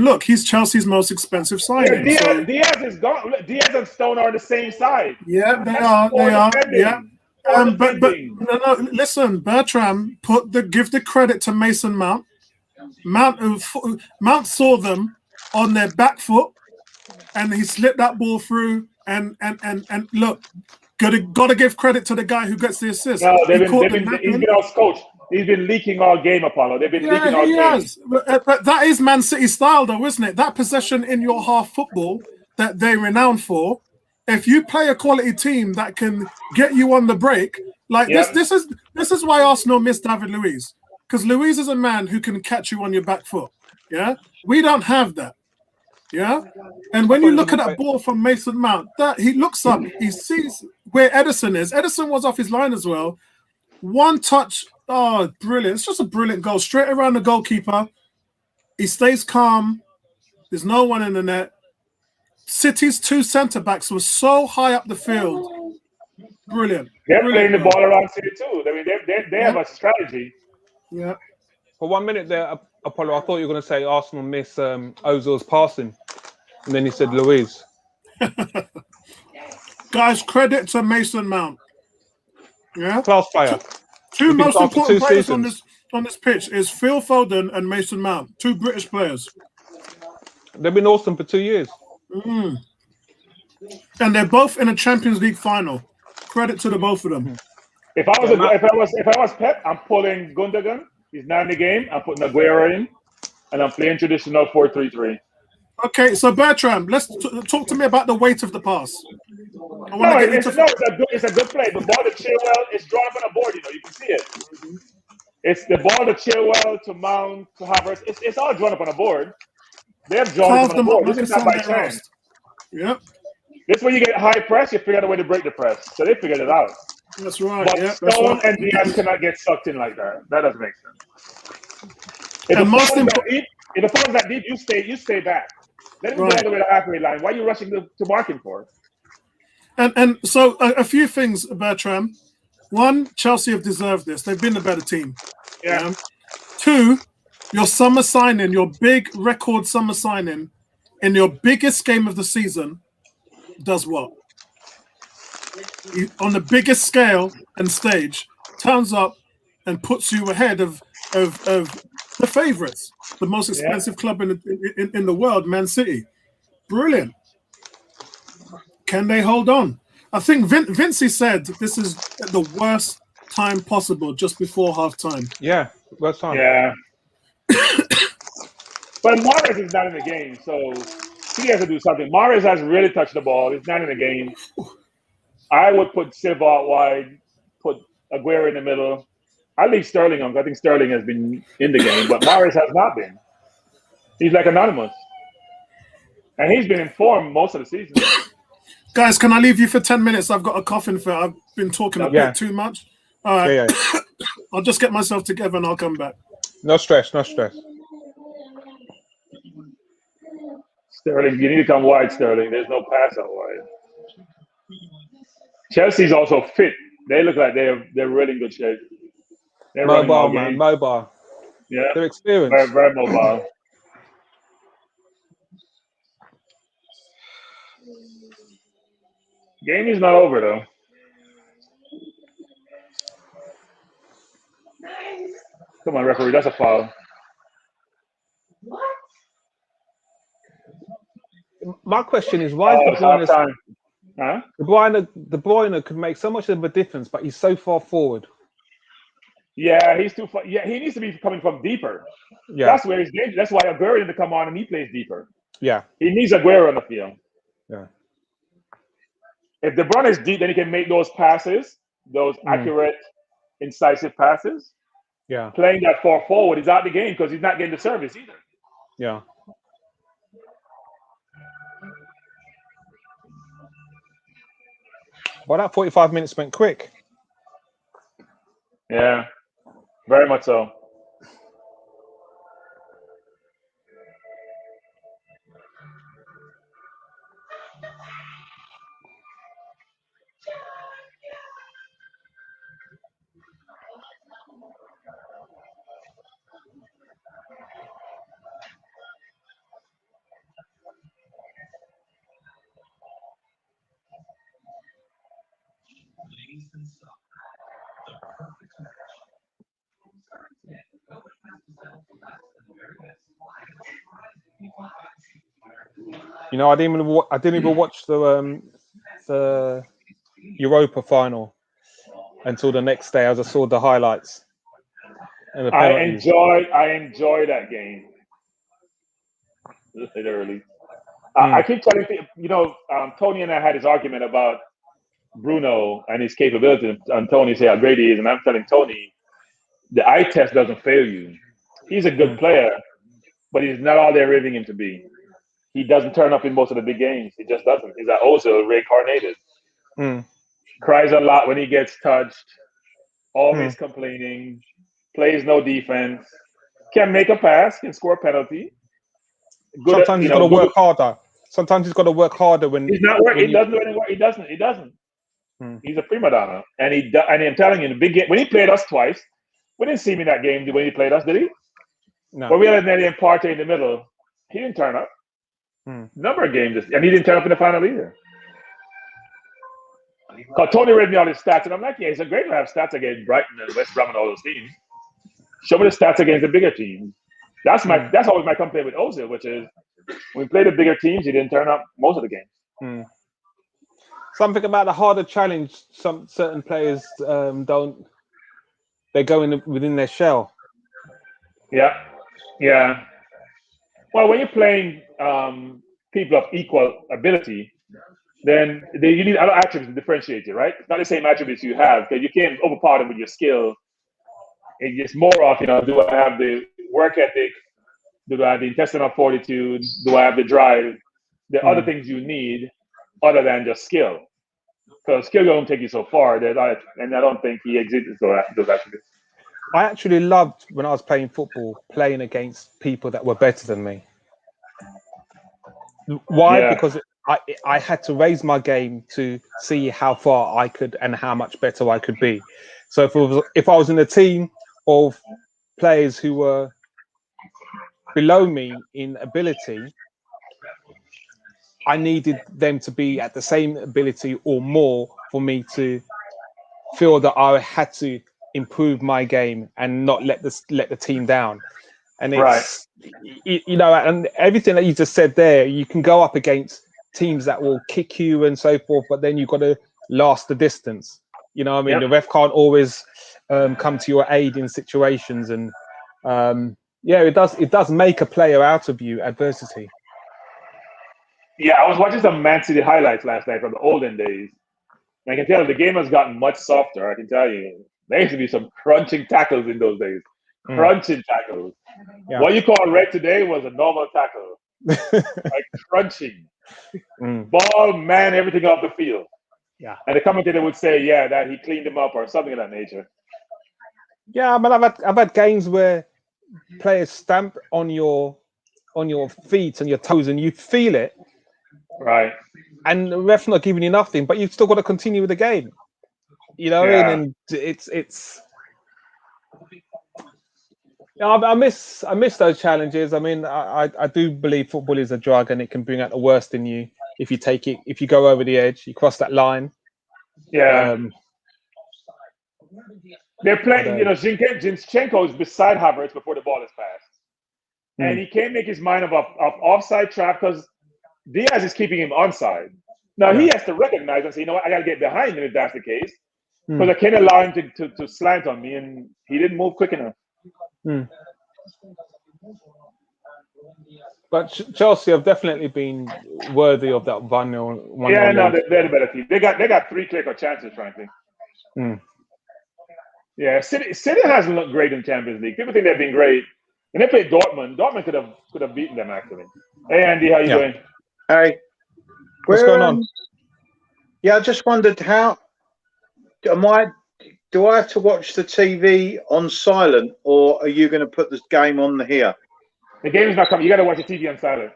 look, he's Chelsea's most expensive signing. Diaz is gone. Look, Diaz and Stone are on the same side. Yeah, they are. Yeah. But no, listen, Bertram, give the credit to Mason Mount. Mount saw them on their back foot, and he slipped that ball through. And look, gotta give credit to the guy who gets the assist. No, he's been out-coached. He's been leaking all game, Apollo. They've been leaking all game. Has. But that is Man City style, though, isn't it? That possession in your half football that they're renowned for. If you play a quality team that can get you on the break, this is why Arsenal miss David Luiz, because Luiz is a man who can catch you on your back foot. Yeah, we don't have that. Yeah, and when you look at that ball from Mason Mount, that he looks up, he sees where Edison is. Edison was off his line as well. One touch, oh, brilliant! It's just a brilliant goal, straight around the goalkeeper. He stays calm. There's no one in the net. City's two centre backs were so high up the field. Brilliant. They're playing the ball around City too. I mean, they have a strategy. Yeah. For 1 minute there, Apollo, I thought you were going to say Arsenal miss Ozil's passing, and then you said Luiz. Guys, credit to Mason Mount. Yeah. Class player. Two most important players on this pitch is Phil Foden and Mason Mount. Two British players. They've been awesome for 2 years. Mm. And they're both in a Champions League final. Credit to the both of them. If I was Pep, I'm pulling Gundogan. He's not in the game. I'm putting Aguero in, and I'm playing traditional 4-3-3. Okay, so Bertram, let's talk to me about the weight of the pass. It's a good play. The ball to Chilwell is drawn up on a board. You can see it. It's the ball to Chilwell, to Mount, to Havertz. It's all drawn up on a board. They're drawn up on a board. This is not by chance. Yep. This is when you get high press, you figure out a way to break the press. So they figured it out. That's right. But Stone and Diaz cannot get sucked in like that. That doesn't make sense. If the ball is that deep, you stay back. Let him go all the way to the halfway line. Why are you rushing to mark him for? And so a few things, Bertram. One, Chelsea have deserved this. They've been the better team. Yeah. Two, your summer signing, your big record summer signing in your biggest game of the season does what? On the biggest scale and stage, turns up and puts you ahead of the favourites, the most expensive club in the world, Man City. Brilliant. Can they hold on? I think Vinci said this is the worst time possible, just before half time. Yeah, worst time. Yeah. But Mahrez is not in the game, so he has to do something. Mahrez has really touched the ball. He's not in the game. I would put Silva out wide, put Aguero in the middle. I leave Sterling on. I think Sterling has been in the game, but Mahrez has not been. He's like anonymous. And he's been informed most of the season. Guys, can I leave you for 10 minutes? I've got a coughing fit. I've been talking a bit too much. All right. Yeah. I'll just get myself together and I'll come back. No stress, no stress. Sterling, you need to come wide, Sterling. There's no pass out wide. Chelsea's also fit. They look like they're really in good shape. They're Mobile, man, mobile. Yeah. They're experienced. Very, very mobile. Game is not over, though. Come on, referee. That's a foul. My question is, why is De Bruyne could make so much of a difference, but he's so far forward. Yeah, he's too far. Yeah, he needs to be coming from deeper. Yeah, that's where he's dangerous. That's why Aguero needs to come on and he plays deeper. Yeah, he needs Aguero on the field. Yeah. If De Bruyne is deep, then he can make those passes, those accurate, incisive passes. Yeah, playing that far forward, he's out the game because he's not getting the service either. Yeah. Well, that 45 minutes went quick. Yeah, very much so. You know, I didn't even watch the Europa final until the next day. I just saw the highlights. And the I enjoy that game. Literally. I keep telling people, Tony and I had this argument about Bruno and his capability, and Tony said how great he is, and I'm telling Tony, the eye test doesn't fail you. He's a good player, but he's not all they're rating him to be. He doesn't turn up in most of the big games. He just doesn't. He's also reincarnated. Cries a lot when he gets touched, always complaining, plays no defense, can make a pass, can score a penalty. Sometimes he's got to work harder. Sometimes he's got to work harder when he's not working. He doesn't do any work. He doesn't. He's a prima donna, and I'm telling you, in the big game when he played us twice, we didn't see him in that game when he played us, did he? No. But we had Nelly and Partey in the middle. He didn't turn up. Number of games, and he didn't turn up in the final either. Because Tony read me all his stats, and I'm like, yeah, it's a great to have stats against Brighton and West Brom and all those teams. Show me the stats against the bigger teams. That's always my complaint with Ozil, which is when we play the bigger teams, he didn't turn up most of the games. Something about the harder challenge. Some certain players don't. They go within their shell. Yeah. Well, when you're playing people of equal ability, then you need other attributes to differentiate you, right? It's not the same attributes you have, because you can't overpower them with your skill. It's more of, do I have the work ethic? Do I have the intestinal fortitude? Do I have the drive? There are other things you need other than just skill. Because skill don't take you so far, and I don't think he exhibits those attributes. I actually loved, when I was playing football, playing against people that were better than me. Why? Yeah. Because I had to raise my game to see how far I could and how much better I could be. So if I was in a team of players who were below me in ability, I needed them to be at the same ability or more for me to feel that I had to improve my game and not let the team down. And it's and everything that you just said there, you can go up against teams that will kick you and so forth, but then you've got to last the distance. You know what I mean? The ref can't always come to your aid in situations, and it does make a player out of you, adversity. Yeah, I was watching some Man City highlights last night from the olden days. And I can tell you, the game has gotten much softer. I can tell you, there used to be some crunching tackles in those days. Crunching tackles. Yeah. What you call red today was a normal tackle. like crunching. Ball, man, everything off the field. Yeah. And the commentator would say, yeah, that he cleaned him up or something of that nature. Yeah, but I've had games where players stamp on your feet and your toes, and you feel it, Right. and the ref's not giving you nothing, but you've still got to continue with the game. You know, Yeah. and it's. I miss those challenges. I mean, I do believe football is a drug, and it can bring out the worst in you if you take it. If you go over the edge, you cross that line. Yeah. They're playing, Zinchenko is beside Havertz before the ball is passed. And he can't make his mind of offside trap because Diaz is keeping him onside. Now he has to recognize and say, you know what, I got to get behind him if that's the case. Because I can't allow him to slant on me, and he didn't move quick enough. But Chelsea have definitely been worthy of that 1-0. Yeah, no, they're the better team. They got 3 clear-cut chances, frankly. Yeah, City hasn't looked great in Champions League. People think they've been great. When they played Dortmund, Dortmund could have beaten them actually. Hey Andy, how you doing? Hey, what's going on? Yeah, I just wondered do I have to watch the TV on silent, or are you going to put this game on here? The game is not coming. You got to watch the TV on silent.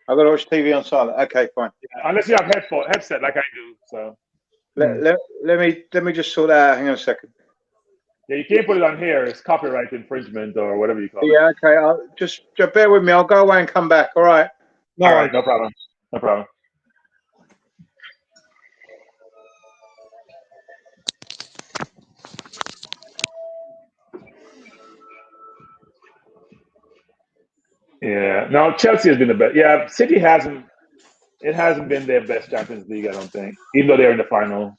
I've got to watch TV on silent. Okay, fine. Yeah, unless you have headset like I do. So let me just sort that out. Hang on a second. Yeah, you can't put it on here. It's copyright infringement or whatever you call it. Yeah, okay. I'll just bear with me. I'll go away and come back. All right. All right, no problem. No problem. Yeah. No, Chelsea has been the best. Yeah, City hasn't. It hasn't been their best Champions League, I don't think, even though they're in the final.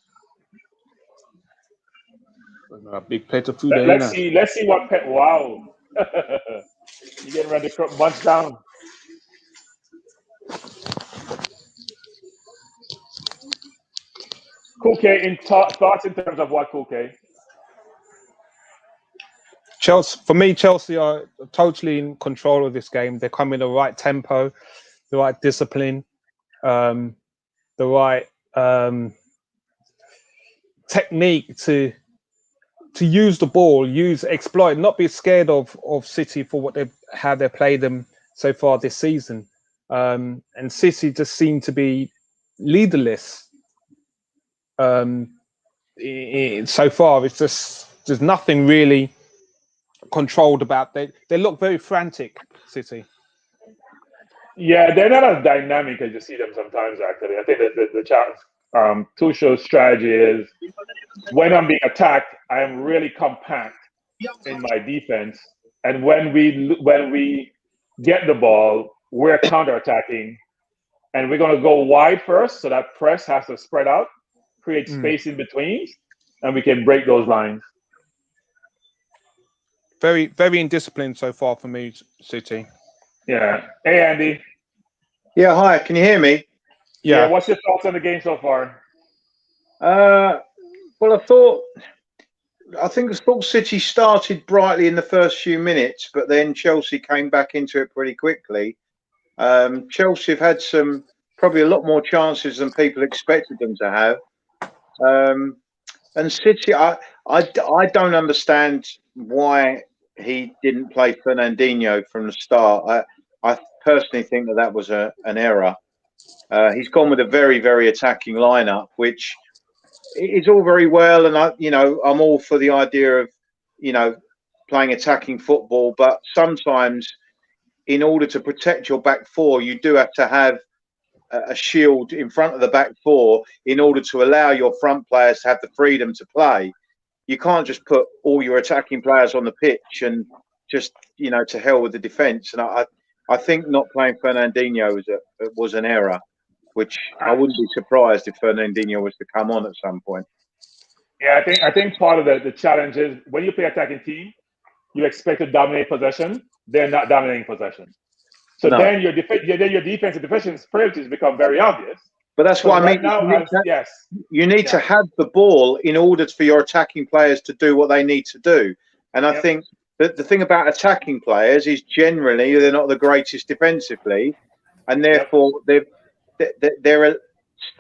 A big plate of food. Let's see what Pep. Wow, you getting ready to munch down. Kuke, thoughts in terms of what, Kuke? Chelsea are totally in control of this game. They're coming the right tempo, the right discipline, the right technique to use the ball, exploit, not be scared of City for how they played them so far this season. And City just seem to be leaderless. So far, it's just there's nothing really controlled about. They look very frantic, City. Yeah, they're not as dynamic as you see them sometimes. Actually, I think that the challenge, Tuchel's strategy is when I'm being attacked, I am really compact in my defense, and when we get the ball, we're counterattacking, and we're going to go wide first, so that press has to spread out, create space in between, and we can break those lines. Very, very indisciplined so far for me, City. Yeah. Hey, Andy. Yeah, hi. Can you hear me? Yeah. What's your thoughts on the game so far? Well, I think City started brightly in the first few minutes, but then Chelsea came back into it pretty quickly. Chelsea have had probably a lot more chances than people expected them to have. And City, I don't understand why he didn't play Fernandinho from the start. I personally think that was an error. He's gone with a very, very attacking lineup, which is all very well, and I'm all for the idea of playing attacking football, but sometimes in order to protect your back four, you do have to have a shield in front of the back four in order to allow your front players to have the freedom to play. You can't just put all your attacking players on the pitch and just to hell with the defence. And I think not playing Fernandinho was an error, which I wouldn't be surprised if Fernandinho was to come on at some point. Yeah, I think part of the challenge is when you play attacking team, you expect to dominate possession. They're not dominating possession. So then your defensive deficiencies become very obvious. But that's what I mean. You need to have the ball in order for your attacking players to do what they need to do. And I think that the thing about attacking players is generally they're not the greatest defensively, and therefore they're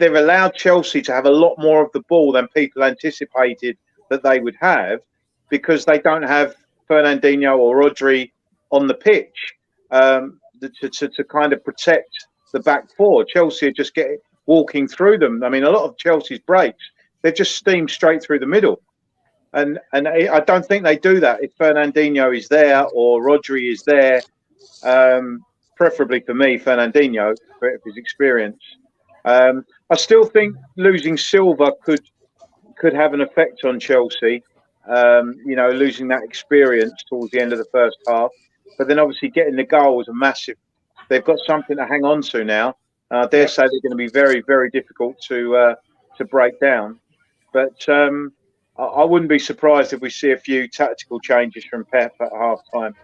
allowed Chelsea to have a lot more of the ball than people anticipated that they would have, because they don't have Fernandinho or Rodri on the pitch to kind of protect the back four. Chelsea are just walking through them. I mean, a lot of Chelsea's breaks, they've just steamed straight through the middle. And I don't think they do that if Fernandinho is there or Rodri is there. Preferably for me, Fernandinho, for his experience. I still think losing Silva could have an effect on Chelsea. Losing that experience towards the end of the first half. But then obviously getting the goal was a massive. They've got something to hang on to now. I dare say they're going to be very, very difficult to break down. But I wouldn't be surprised if we see a few tactical changes from Pep at half time.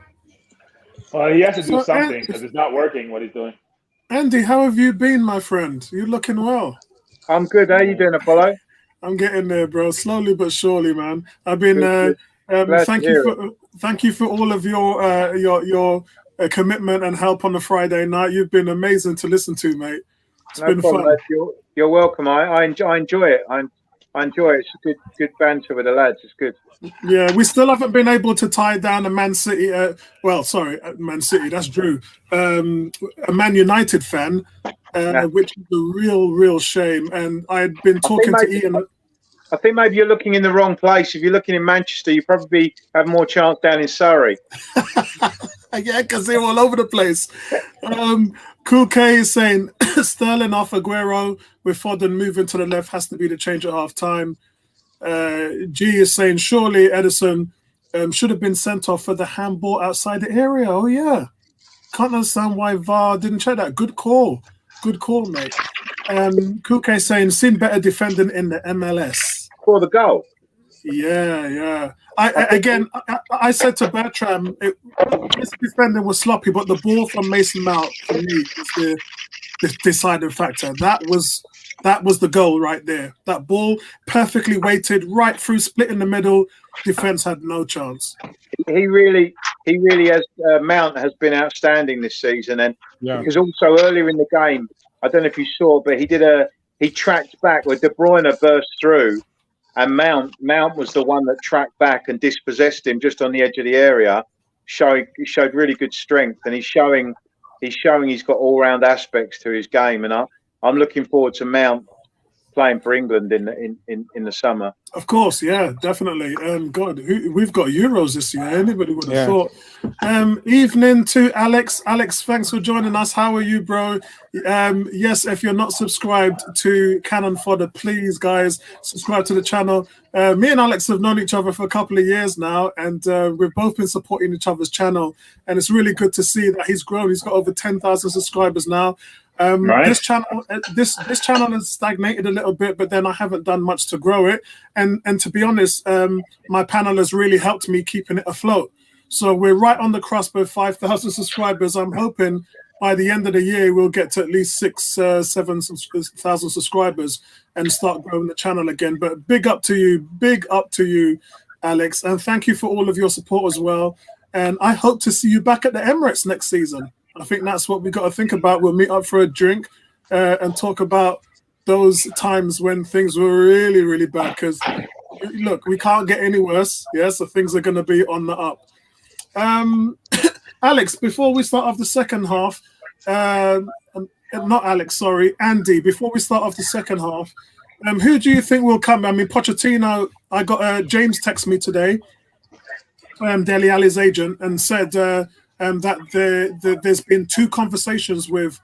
He has to do something because it's not working what he's doing. Andy, how have you been, my friend? You looking well? I'm good. How you doing, Apollo? I'm getting there, bro. Slowly but surely, man. I've been. Thank you for all of your commitment and help on the Friday night. You've been amazing to listen to, mate. It's been fun. You're welcome. I enjoy it. I enjoy it. It's good banter with the lads. It's good. Yeah, we still haven't been able to tie down a Man City. Man City. That's Drew. A Man United fan, which is a real shame. And I had been talking to Ian. I think maybe you're looking in the wrong place. If you're looking in Manchester, you probably have more chance down in Surrey. Yeah, because they're all over the place. Cool K is saying Sterling off Aguero with Foden moving to the left has to be the change at half time. G is saying surely Edison should have been sent off for the handball outside the area. Oh yeah, can't understand why VAR didn't check that. Good call, mate. Cool K is saying seen better defending in the MLS. For the goal. Yeah. I said to Bertram, this defending was sloppy, but the ball from Mason Mount for me was the deciding factor. That was the goal right there. That ball perfectly weighted right through, split in the middle. Defense had no chance. He really has. Mount has been outstanding this season, and because also earlier in the game, I don't know if you saw, but he tracked back where De Bruyne burst through. And Mount was the one that tracked back and dispossessed him just on the edge of the area. He showed really good strength, and he's showing he's got all round aspects to his game. And I'm looking forward to Mount playing for England in the summer. Of course, yeah, definitely. God, we've got Euros this year. Anybody would have thought. Evening to Alex. Alex, thanks for joining us. How are you, bro? Yes, if you're not subscribed to Cannon Fodder, please, guys, subscribe to the channel. Me and Alex have known each other for a couple of years now, and we've both been supporting each other's channel. And it's really good to see that he's grown. He's got over 10,000 subscribers now. This channel has stagnated a little bit, but then I haven't done much to grow it. And to be honest, my panel has really helped me keeping it afloat. So we're right on the cusp of 5,000 subscribers. I'm hoping by the end of the year we'll get to at least 7,000 subscribers and start growing the channel again. But big up to you, Alex, and thank you for all of your support as well. And I hope to see you back at the Emirates next season. I think that's what we got to think about. We'll meet up for a drink and talk about those times when things were really, really bad. Because, look, we can't get any worse. Yeah, so things are going to be on the up. Alex, before we start off the second half, not Alex, sorry, Andy, before we start off the second half, who do you think will come? I mean, Pochettino, I got James text me today, Dele Alli's agent, and said that there's been 2 conversations with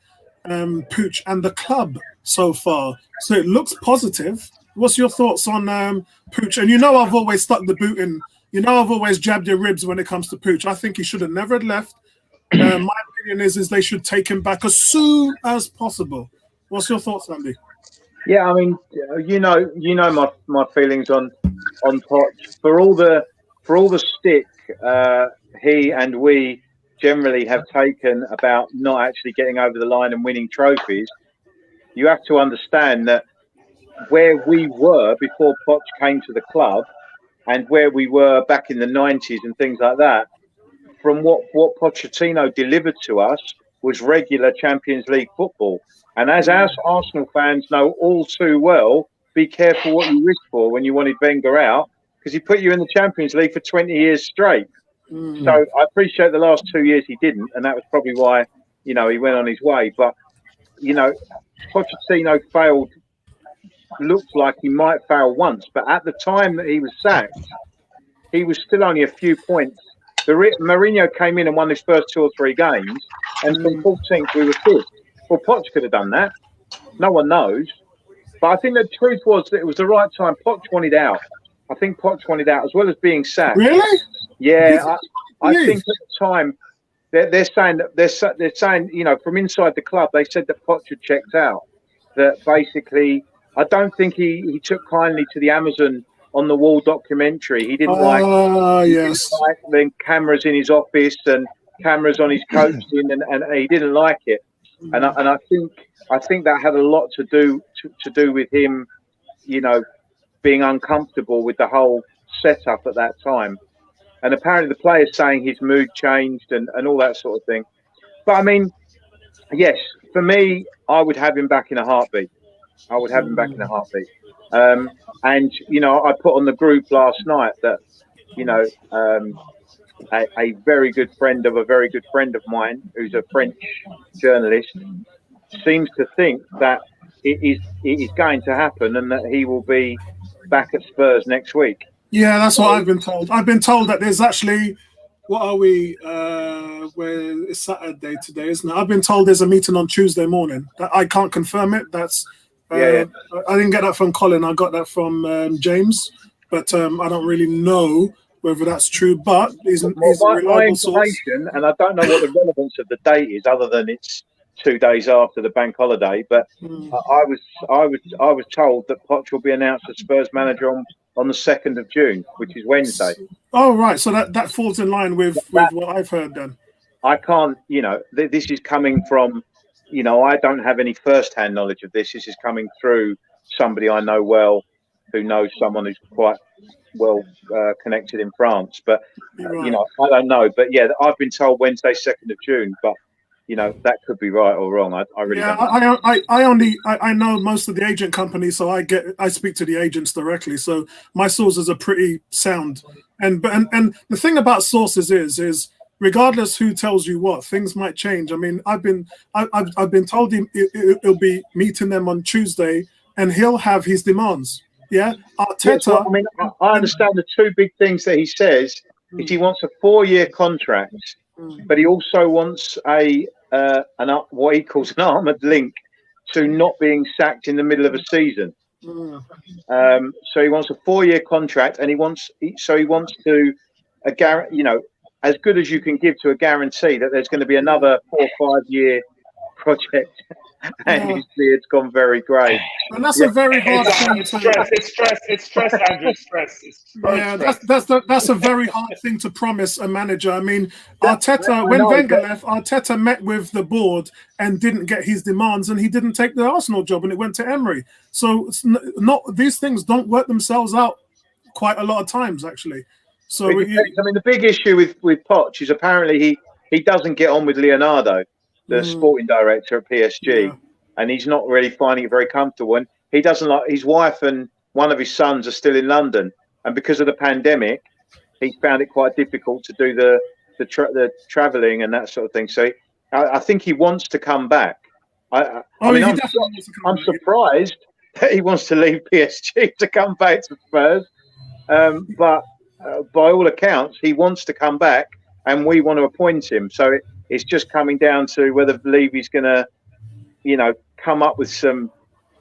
Pooch and the club so far. So it looks positive. What's your thoughts on Pooch? And I've always stuck the boot in. I've always jabbed your ribs when it comes to Pooch. I think he should have never left. My opinion is they should take him back as soon as possible. What's your thoughts, Andy? Yeah, I mean, my feelings on Poch. For all the stick he and we generally have taken about not actually getting over the line and winning trophies, you have to understand that where we were before Poch came to the club and where we were back in the 90s and things like that, from what Pochettino delivered to us was regular Champions League football. And as our Arsenal fans know all too well, be careful what you wish for when you wanted Wenger out, because he put you in the Champions League for 20 years straight. So I appreciate the last 2 years he didn't, and that was probably why, he went on his way. But, Pochettino failed, looked like he might fail once, but at the time that he was sacked, he was still only a few points. Mourinho came in and won his first 2 or 3 games, and from 14th we were 5th. Well, Poch could have done that. No one knows. But I think the truth was that it was the right time. Poch wanted out. I think Poch wanted out, as well as being sacked. Really? Yeah, I think at the time they're saying from inside the club, they said that Poch had checked out. That basically, I don't think he took kindly to the Amazon on the wall documentary. He didn't like the cameras in his office and cameras on his coaching, and he didn't like it. And I think that had a lot to do with him, being uncomfortable with the whole setup at that time. And apparently the players saying his mood changed and all that sort of thing. But I mean, yes, for me, I would have him back in a heartbeat. And, I put on the group last night that, a very good friend of a very good friend of mine, who's a French journalist, seems to think that it is going to happen and that he will be back at Spurs next week. Yeah, that's what I've been told. I've been told that there's actually, what are we? It's Saturday today, isn't it? I've been told there's a meeting on Tuesday morning. I can't confirm it. That's I didn't get that from Colin. I got that from James, but I don't really know whether that's true. But he's a reliable source. And I don't know what the relevance of the date is, other than it's 2 days after the bank holiday. But I was told that Poch will be announced as Spurs manager on the 2nd of June, which is Wednesday. Oh, right. So that falls in line with what I've heard then. I can't, this is coming from, I don't have any first-hand knowledge of this. This is coming through somebody I know well, who knows someone who's quite well connected in France. But, Right. I don't know. But, yeah, I've been told Wednesday, 2nd of June. But, that could be right or wrong. I really don't know. I know most of the agent companies, so I speak to the agents directly. So my sources are pretty sound. And the thing about sources is regardless who tells you what, things might change. I mean, I've been told he'll be meeting them on Tuesday, and he'll have his demands. Yeah, Arteta. I understand the 2 big things that he says is he wants a 4-year contract, but he also wants what he calls an armoured link to not being sacked in the middle of a season. So he wants a 4-year contract, and he wants to as good as you can give to a guarantee that there's going to be another 4 or 5 year project. And his beard's gone very grey. And that's a very hard thing to. It's stress, Andrew. Stress. That's a very hard thing to promise a manager. I mean, Arteta, when Wenger left, Arteta met with the board and didn't get his demands, and he didn't take the Arsenal job, and it went to Emery. So it's not these things don't work themselves out quite a lot of times, actually. So the big issue with Poch is apparently he doesn't get on with Leonardo, the sporting director at PSG, and he's not really finding it very comfortable. And he doesn't like his wife, and one of his sons are still in London, and because of the pandemic, he found it quite difficult to do the travelling and that sort of thing. So I think he wants to come back. I'm surprised that he wants to leave PSG to come back to Spurs, but by all accounts, he wants to come back, and we want to appoint him. So it's just coming down to whether Levy's going to, come up with some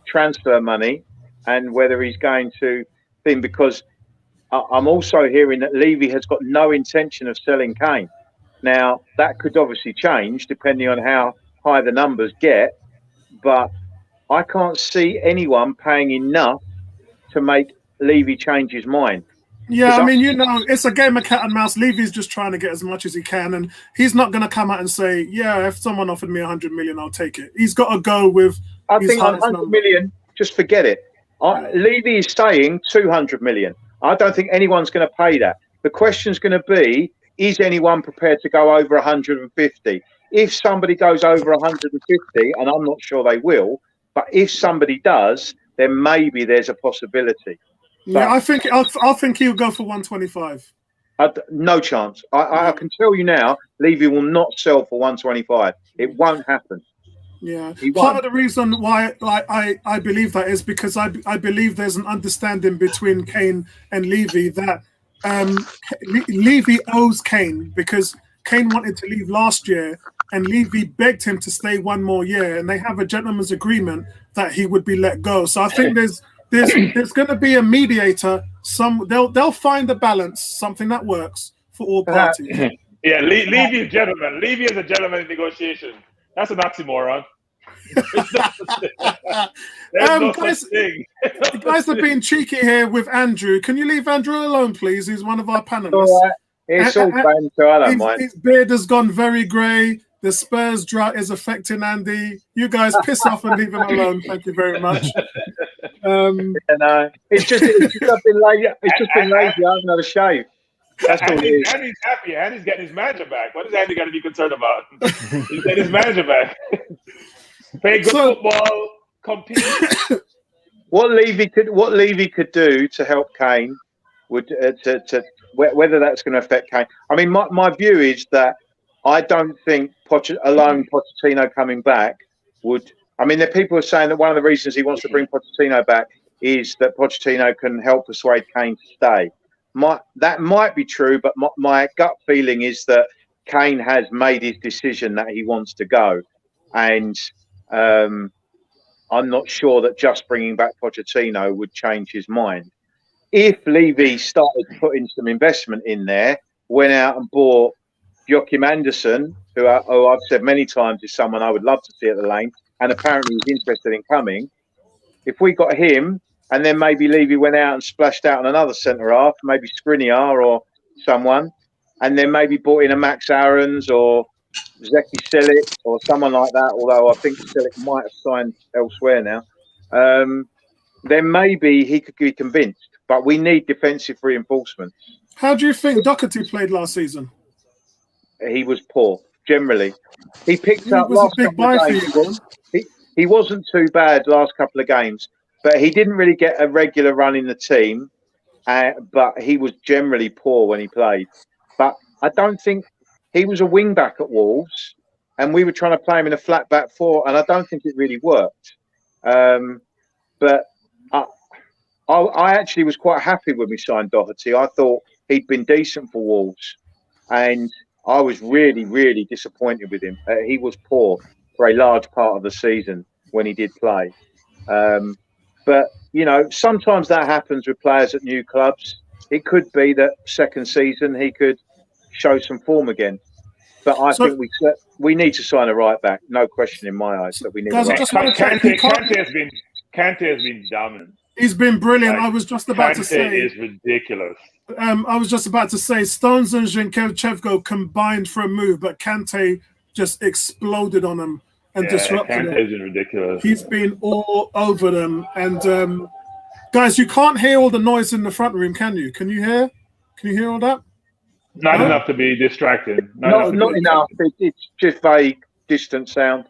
transfer money, and whether he's going to think, because I'm also hearing that Levy has got no intention of selling Kane. Now, that could obviously change depending on how high the numbers get, but I can't see anyone paying enough to make Levy change his mind. Yeah, I mean, it's a game of cat and mouse. Levy's just trying to get as much as he can, and he's not going to come out and say, "Yeah, if someone offered me 100 million, I'll take it." He's got to go with. I think 100 million, just forget it. Levy is saying 200 million. I don't think anyone's going to pay that. The question's going to be: is anyone prepared to go over 150? if somebody goes over 150, and I'm not sure they will, but if somebody does, then maybe there's a possibility. Yeah, I think he'll go for 125. No chance. I can tell you now, Levy will not sell for 125. It won't happen. Yeah, part of the reason why I believe that is because I believe there's an understanding between Kane and Levy that Levy owes Kane because Kane wanted to leave last year and Levy begged him to stay one more year, and they have a gentleman's agreement that he would be let go. So I think there's going to be a mediator. They'll find a balance, something that works for all parties. Yeah, Levy is gentleman. Levy is a gentleman in negotiation. That's an oxymoron. There's no such thing. The guys are being cheeky here with Andrew. Can you leave Andrew alone, please? He's one of our panelists. All right. It's all fun, so I don't mind. His beard has gone very grey. The Spurs drought is affecting Andy. You guys piss off and leave him alone. Thank you very much. It's just been lazy. It's just been lazy. I haven't had a shave. That's all it is. Andy's happy. Andy's getting his manager back. What is Andy got to be concerned about? He's getting his manager back. Play good football. Compete. What Levy could do to help Kane would to whether that's going to affect Kane. I mean, my view is that I don't think Pochettino coming back would. I mean, there are people who are saying that one of the reasons he wants to bring Pochettino back is that Pochettino can help persuade Kane to stay. That might be true, but my gut feeling is that Kane has made his decision that he wants to go, and I'm not sure that just bringing back Pochettino would change his mind. If Levy started putting some investment in there, went out and bought Joachim Andersen, who I've said many times is someone I would love to see at the Lane, and apparently he's interested in coming. If we got him, and then maybe Levy went out and splashed out on another centre half, maybe Skriniar or someone, and then maybe bought in a Max Aarons or Zeki Selic or someone like that, although I think Selic might have signed elsewhere now, then maybe he could be convinced. But we need defensive reinforcements. How do you think Doherty played last season? He was poor, generally. He picked up was last a big couple of buy games. for you. He wasn't too bad last couple of games, but he didn't really get a regular run in the team. But he was generally poor when he played. But I don't think he was a wing back at Wolves, and we were trying to play him in a flat back four, and I don't think it really worked. But I actually was quite happy when we signed Doherty. I thought he'd been decent for Wolves, and I was really, really disappointed with him. He was poor for a large part of the season when he did play. But, you know, sometimes that happens with players at new clubs. It could be that second season he could show some form again. But I think we need to sign a right back. No question in my eyes that we need a right back. Kante has been dominant. He's been brilliant. I was just about to say. Kante is ridiculous. I was just about to say Stones and Zinchenko combined for a move, but Kante just exploded on him and disrupted Kante has been ridiculous. He's been all over them. And guys, you can't hear all the noise in the front room, can you? Can you hear? Can you hear all that? Not enough to be distracting. Not enough. It's just vague, distant sound.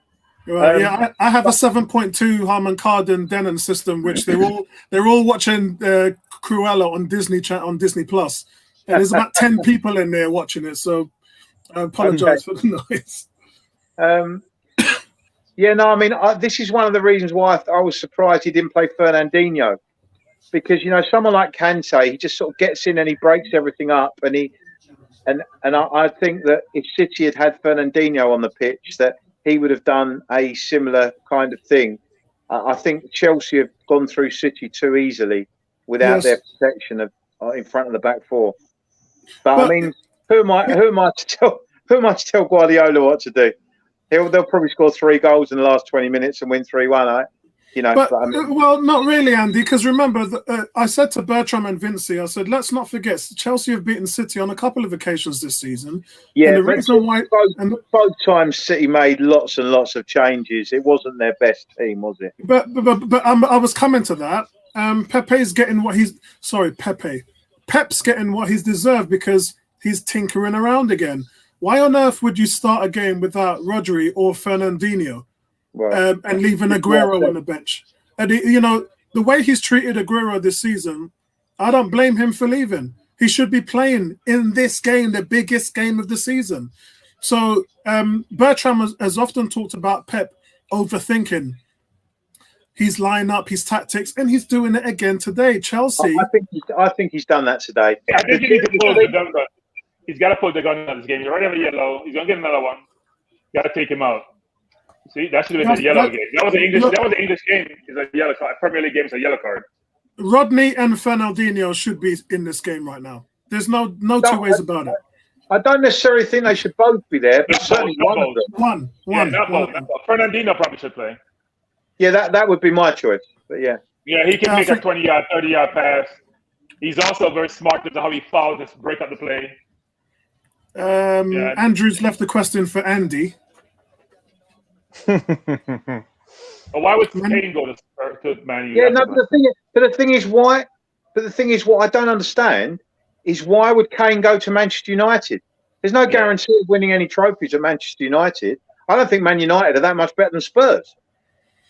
Right, I have a 7.2 Harman Kardon Denon system, which they're all watching Cruella on Disney Plus, and there's about 10 people in there watching it. So I apologize for the noise. I mean, this is one of the reasons why I was surprised he didn't play Fernandinho, because you know someone like Kante, he just sort of gets in and he breaks everything up, and I think that if City had Fernandinho on the pitch, that he would have done a similar kind of thing. I think Chelsea have gone through City too easily without their protection in front of the back four. But I mean, who am I to tell Guardiola what to do? They'll probably score 3 goals in the last 20 minutes and win 3-1. You know, well, not really, Andy, because remember, I said to Bertram and Vincey, I said, let's not forget, Chelsea have beaten City on a couple of occasions this season. Yeah, and the reason why both times City made lots and lots of changes. It wasn't their best team, was it? But I was coming to that. Pep's getting what he's deserved because he's tinkering around again. why on earth would you start a game without Rodri or Fernandinho and leaving Aguero on the bench? And the way he's treated Aguero this season, I don't blame him for leaving. He should be playing in this game, the biggest game of the season. So Bertram has often talked about Pep overthinking his lineup, his tactics, and he's doing it again today. Chelsea. I think he's done that today. I think he needs to pull the gun. He's got to pull the gun on this game. He's already have a yellow. He's gonna get another one. Got to take him out. See, that should have been a yellow game. That was an English. That was an English game. It's a yellow card. Premier League game is a yellow card. Rodney and Fernandinho should be in this game right now. There's no two ways about it. I don't necessarily think they should both be there, but certainly one of them. One. Fernandinho probably should play. Yeah, that would be my choice. But yeah. Yeah, he can make a 20-yard, 30-yard pass. He's also very smart with how he fouls to break up the play. Andrew's left the question for Andy. Why would Kane go to Man U? Yeah, no. The thing is, what I don't understand is why would Kane go to Manchester United? There's no guarantee of winning any trophies at Manchester United. I don't think Man United are that much better than Spurs.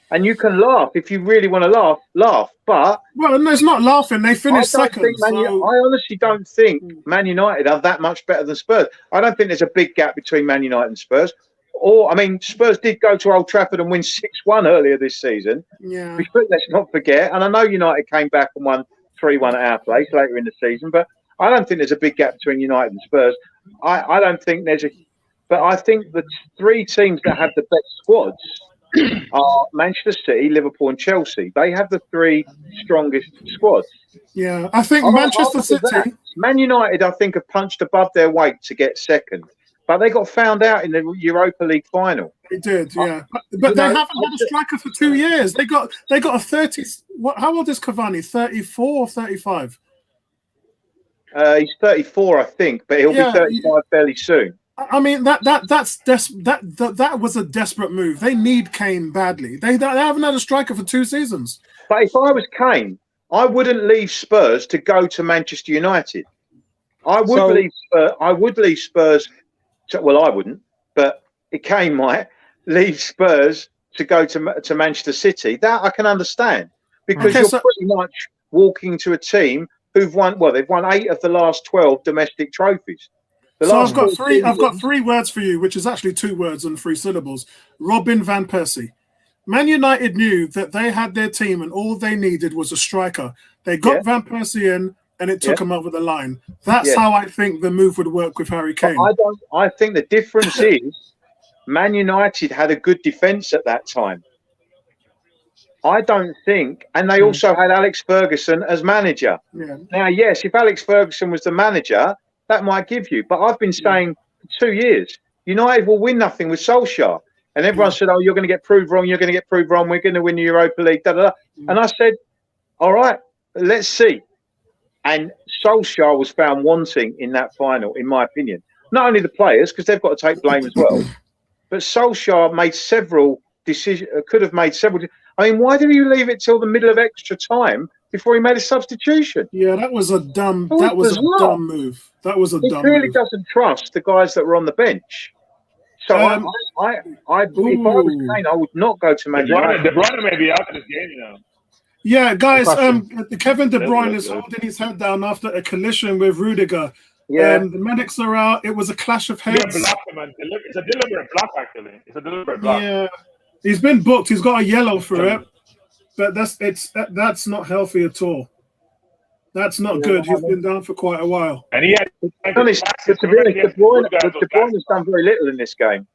And you can laugh if you really want to laugh. But there's not laughing. They finished second. I honestly don't think Man United are that much better than Spurs. I don't think there's a big gap between Man United and Spurs. Spurs did go to Old Trafford and win 6-1 earlier this season. Yeah. Let's not forget. And I know United came back and won 3-1 at our place later in the season. But I don't think there's a big gap between United and Spurs. I don't think there's a. But I think the three teams that have the best squads are Manchester City, Liverpool, and Chelsea. They have the three strongest squads. Yeah, I think Manchester City. Man United, I think, have punched above their weight to get second, but they got found out in the Europa League final. They did, yeah. But they haven't had a striker for 2 years. They got a 30. How old is Cavani? 34 or 35? He's 34, I think, but he'll be 35 fairly soon. I mean that was a desperate move. They need Kane badly. They haven't had a striker for 2 seasons. But if I was Kane, I wouldn't leave Spurs to go to Manchester United. I would leave Spurs. I wouldn't, but Kane might leave Spurs to go to Manchester City. That I can understand because you're pretty much walking to a team who've won. Well, they've won 8 of the last 12 domestic trophies. I've got 3 words for you, which is actually 2 words and 3 syllables. Robin van Persie. Man United knew that they had their team and all they needed was a striker. They got Van Persie in and it took him over the line. That's how I think the move would work with Harry Kane. I think the difference is Man United had a good defence at that time. I don't think, and they also had Alex Ferguson as manager. Yeah. Now, yes, if Alex Ferguson was the manager, that might give you. But I've been saying for 2 years, United will win nothing with Solskjaer. And everyone said, oh, you're going to get proved wrong. You're going to get proved wrong. We're going to win the Europa League. Da, da, da. And I said, all right, let's see. And Solskjaer was found wanting in that final, in my opinion. Not only the players, because they've got to take blame as well, but Solskjaer made several decisions, could have made several. I mean, why did he leave it till the middle of extra time before he made a substitution? Yeah, that was a dumb move. That was a dumb move. He clearly doesn't trust the guys that were on the bench. So if I was Kane, I would not go to Man United. De Bruyne may be out of this game now. Yeah, guys, Kevin De Bruyne is holding his head down after a collision with Rudiger. Yeah. The medics are out. It was a clash of heads. It's a deliberate block, actually. It's a deliberate block. Yeah. He's been booked. He's got a yellow for it. But that's not healthy at all. That's not good. He's been down for quite a while. And he had De Bruyne has done very little in this game.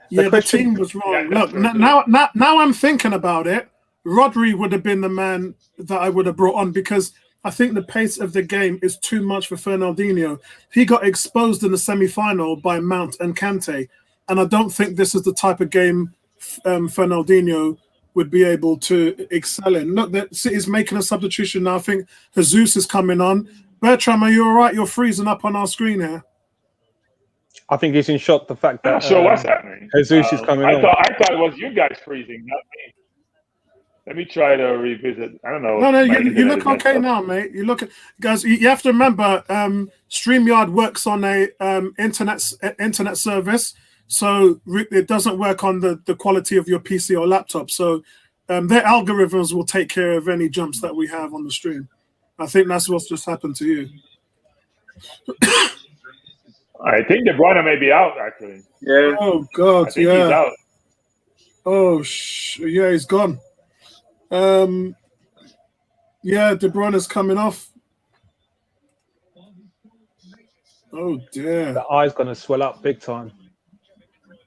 Yeah, the team was wrong. Look, now I'm thinking about it. Rodri would have been the man that I would have brought on because I think the pace of the game is too much for Fernandinho. He got exposed in the semi-final by Mount and Kante, and I don't think this is the type of game Fernandinho would be able to excel in. Look, that City's making a substitution now. I think Jesus is coming on. Bertram, are you all right? You're freezing up on our screen here. I think he's in shock the fact that I'm not sure what's happening. Jesus is coming on. I thought it was you guys freezing, not me. Let me try to revisit. I don't know. No, My you internet look is messed okay up. now, mate. You look, guys. You have to remember, StreamYard works on a internet service, so it doesn't work on the quality of your PC or laptop. So their algorithms will take care of any jumps that we have on the stream. I think that's what's just happened to you. I think De Bruyne may be out, actually. Yeah. Oh God, I think he's out. Oh yeah, he's gone. Yeah, De Bruyne's coming off. Oh dear. The eye's gonna swell up big time.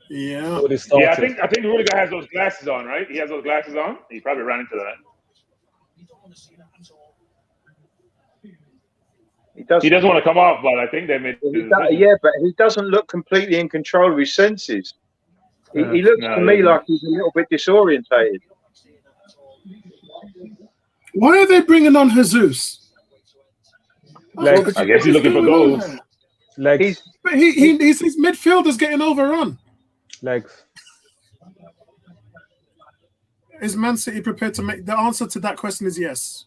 Yeah. Already Yeah, started. I think Rudiger has those glasses on, right? He has those glasses on. He probably ran into that. He doesn't want to come off, but I think they made the decision. Yeah, but he doesn't look completely in control of his senses. He looks to me like he's a little bit disorientated. Why are they bringing on Jesus? Legs. I guess he's looking for goals. Legs. But his midfielder's getting overrun. Legs. Is Man City prepared to make the answer to that question? Is yes.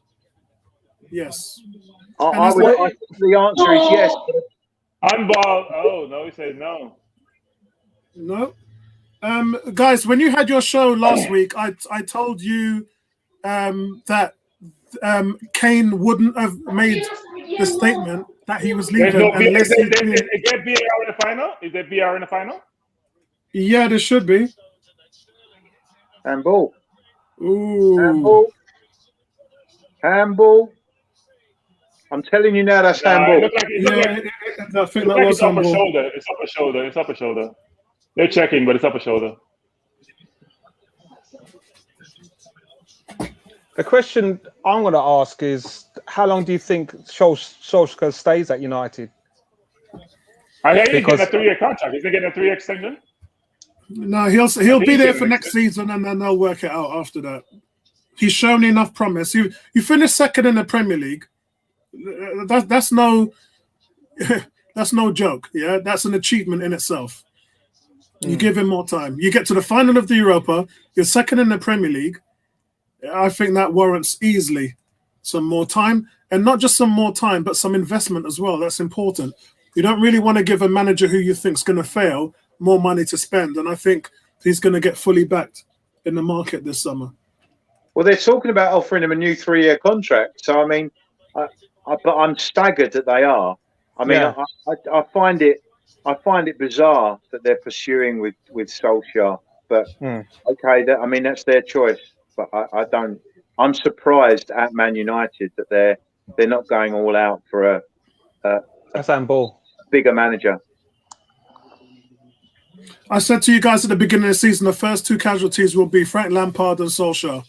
Yes. I think the answer is yes. Handball. Oh no, he said no. No. Guys, when you had your show last week, I told you that Kane wouldn't have made the statement that he was leaving. Is there BR in the final? Is there BR in the final? Yeah, there should be. Handball. Ooh. Handball. I'm telling you now, that's handball. I think that was it's upper handball. shoulder. It's upper shoulder. They're checking, but it's upper shoulder. The question I'm going to ask is, how long do you think Solskjaer stays at United? I hear he's getting a 3-year contract. Is he getting a 3-year extension? No, he'll be there for next season, and then they'll work it out after that. He's shown enough promise. You finished second in the Premier League. That's no that's no joke. Yeah, that's an achievement in itself. You give him more time. You get to the final of the Europa. You're second in the Premier League. I think that warrants easily some more time, and not just some more time, but some investment as well. That's important. You don't really want to give a manager who you think is going to fail more money to spend, and I think he's going to get fully backed in the market this summer. Well, they're talking about offering him a new 3-year contract. So I mean, but I'm staggered that they are. I mean, yeah. I find it bizarre that they're pursuing with Solskjaer. But okay, I mean that's their choice. But I don't. I'm surprised at Man United that they're not going all out for a handball bigger manager. I said to you guys at the beginning of the season, the first two casualties will be Frank Lampard and Solskjaer.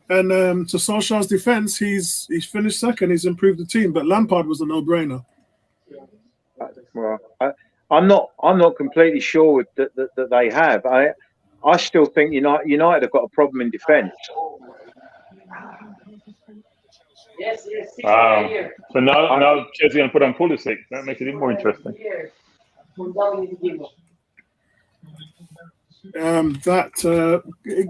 And to Solskjaer's defense, he's finished second. He's improved the team, but Lampard was a no-brainer. Well, I'm not completely sure that they have. I still think United have got a problem in defence. Yes. So now Chelsea going to put on Pulisic. That makes it even more interesting.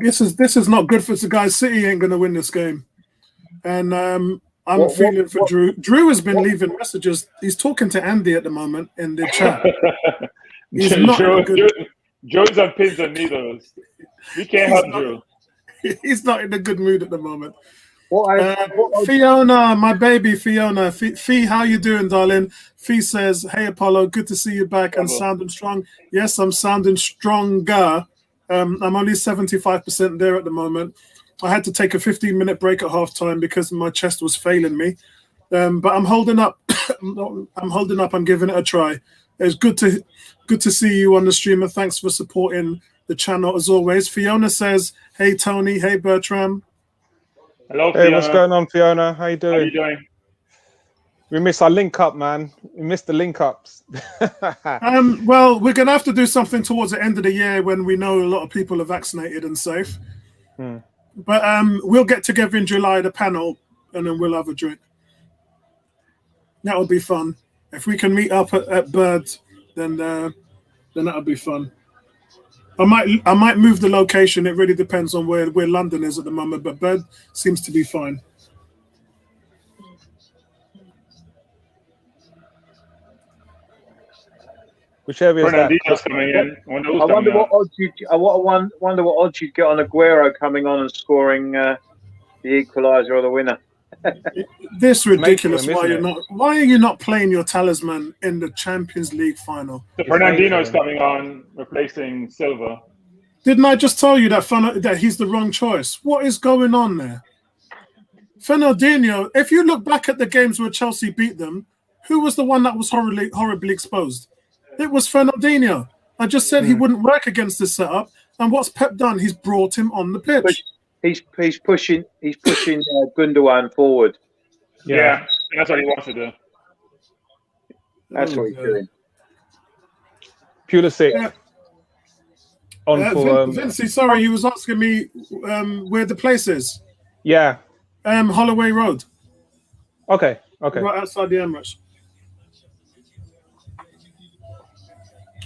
This is not good for the guys. City ain't going to win this game, and I'm feeling for Drew. Drew has been leaving messages. He's talking to Andy at the moment in the chat. He's not Drew's on pins and needles. We can't help Drew. He's not in a good mood at the moment. Fiona, my baby Fiona. Fee, how you doing, darling? Fee says, "Hey Apollo, good to see you back and sounding strong." Yes, I'm sounding stronger. I'm only 75% there at the moment. I had to take a 15-minute break at halftime because my chest was failing me. But I'm holding up. I'm giving it a try. It's good to see you on the stream, and thanks for supporting the channel as always. Fiona says, "Hey Tony, hey Bertram." Hello, Fiona. Hey, what's going on, Fiona? How you doing? How you doing? We missed our link up, man. We missed the link ups. Well, we're gonna have to do something towards the end of the year when we know a lot of people are vaccinated and safe. But we'll get together in July, the panel, and then we'll have a drink. That would be fun. If we can meet up at Bird, then that'll be fun. I might move the location. It really depends on where London is at the moment, but Bird seems to be fine. Which area is that? Fernandinho's coming in. I wonder what odds wonder what odds you'd get on Aguero coming on and scoring the equaliser or the winner. This ridiculous. Him, why are you not playing your talisman in the Champions League final? So Fernandinho's coming on, replacing Silva. Didn't I just tell you that he's the wrong choice? What is going on there? Fernandinho, if you look back at the games where Chelsea beat them, who was the one that was horribly exposed? It was Fernandinho. I just said he wouldn't work against this setup. And what's Pep done? He's brought him on the pitch. He's pushing Gundogan forward. Yeah, that's what he wants to do. That's what he's doing. Pulisic. Yeah. On for Vincey, sorry, you was asking me where the place is. Yeah. Holloway Road. Okay. Right outside the Emirates.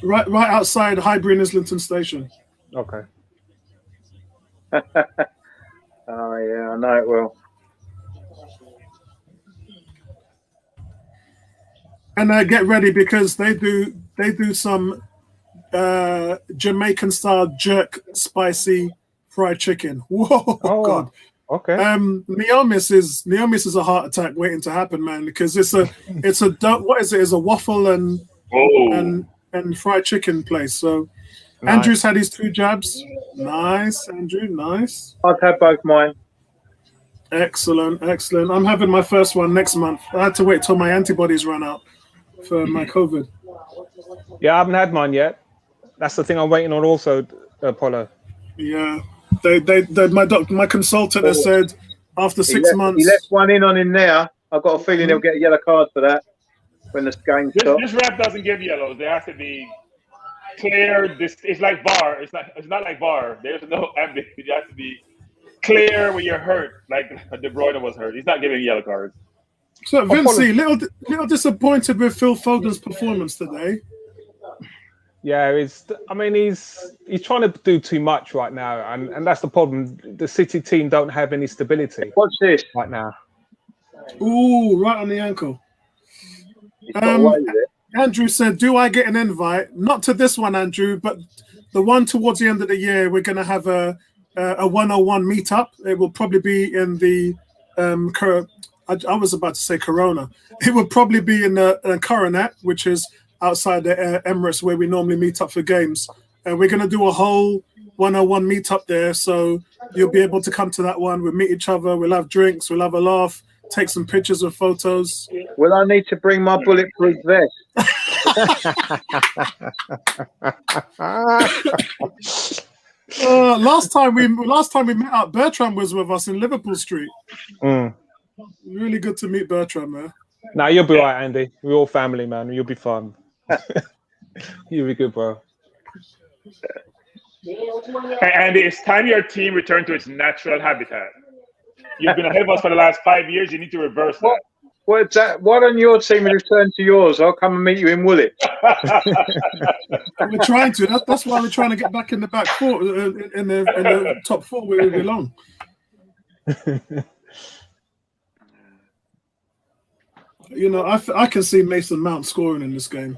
Right outside Highbury and Islington Station. Okay. Oh yeah, I know it well. And get ready because they do some Jamaican style jerk spicy fried chicken. Whoa, God. Okay. Neomis is a heart attack waiting to happen, man, because it's a what is it? It's a waffle and fried chicken place. So nice. Andrew's had his 2 jabs. Nice, Andrew, nice. I've had both mine. Excellent. I'm having my first one next month. I had to wait till my antibodies run out for my COVID. Yeah, I haven't had mine yet. That's the thing I'm waiting on also, Apollo. Yeah. My consultant has said after 6 months. He left one in on him there. I've got a feeling he'll get a yellow card for that when the game stops. This ref doesn't give yellows. They have to be clear. It's like VAR. It's not like VAR. There's no ambiguity. You have to be clear when you're hurt, like De Bruyne was hurt. He's not giving yellow cards. So Vincey, little disappointed with Phil Foden's performance today. Yeah, he's trying to do too much right now, and that's the problem. The City team don't have any stability. Watch this right now. Ooh, right on the ankle. Andrew said, "Do I get an invite? Not to this one, Andrew, but the one towards the end of the year. We're going to have a 101 meetup. It will probably be in the I was about to say Corona. It would probably be in the Coronet, which is outside the Emirates where we normally meet up for games. And we're going to do a whole 101 meetup there. So you'll be able to come to that one. We'll meet each other. We'll have drinks. We'll have a laugh. Take some pictures and photos. Will I need to bring my bulletproof vest? Last time we met up, Bertram was with us in Liverpool Street. Really good to meet Bertram, man. Nah, you'll be right, Andy. We're all family, man. You'll be fun. You'll be good, bro. Hey, Andy, it's time your team returned to its natural habitat. You've been ahead of us for the last 5 years. You need to reverse that. What's that? Why don't your team return to yours? I'll come and meet you in Woolwich. We're trying to. That's why we're trying to get back in the back 4, in the top 4 where we belong. You know, I can see Mason Mount scoring in this game.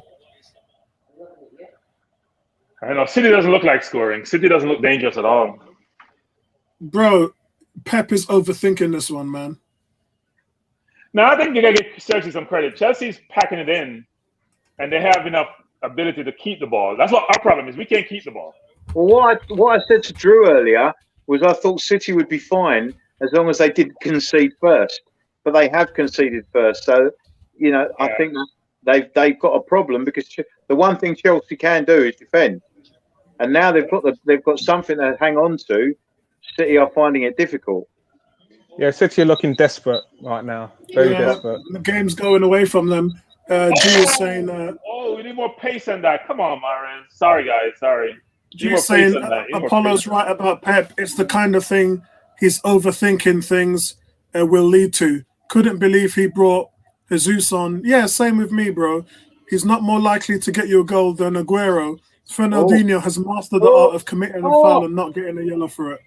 I know. City doesn't look like scoring. City doesn't look dangerous at all. Bro, Pep is overthinking this one, man. No, I think you got to give Chelsea some credit. Chelsea's packing it in, and they have enough ability to keep the ball. That's what our problem is. We can't keep the ball. Well, what I said to Drew earlier was I thought City would be fine as long as they didn't concede first. But they have conceded first. So, you know, I think they've got a problem because the one thing Chelsea can do is defend. And now they've got something to hang on to. City are finding it difficult. Yeah, City are looking desperate right now. Very desperate. The game's going away from them. G is saying... we need more pace than that. Come on, Marin. Sorry, guys. Sorry. G is saying Apollo's right about Pep. It's the kind of thing he's overthinking things will lead to. Couldn't believe he brought Jesus on. Yeah, same with me, bro. He's not more likely to get you a goal than Aguero. Fernandinho has mastered the art of committing a foul and not getting a yellow for it.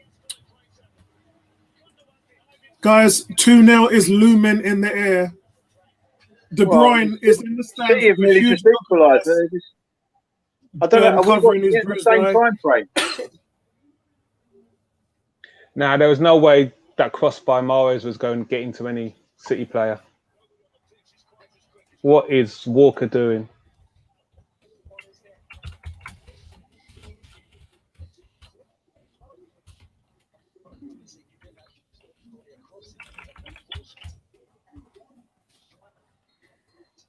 Guys, 2-0 is looming in the air. De Bruyne is in the stands. City have nearly just equalised. I don't know. Are we getting the same time frame? Nah, there was no way that cross by Mahrez was going to get into any City player. What is Walker doing?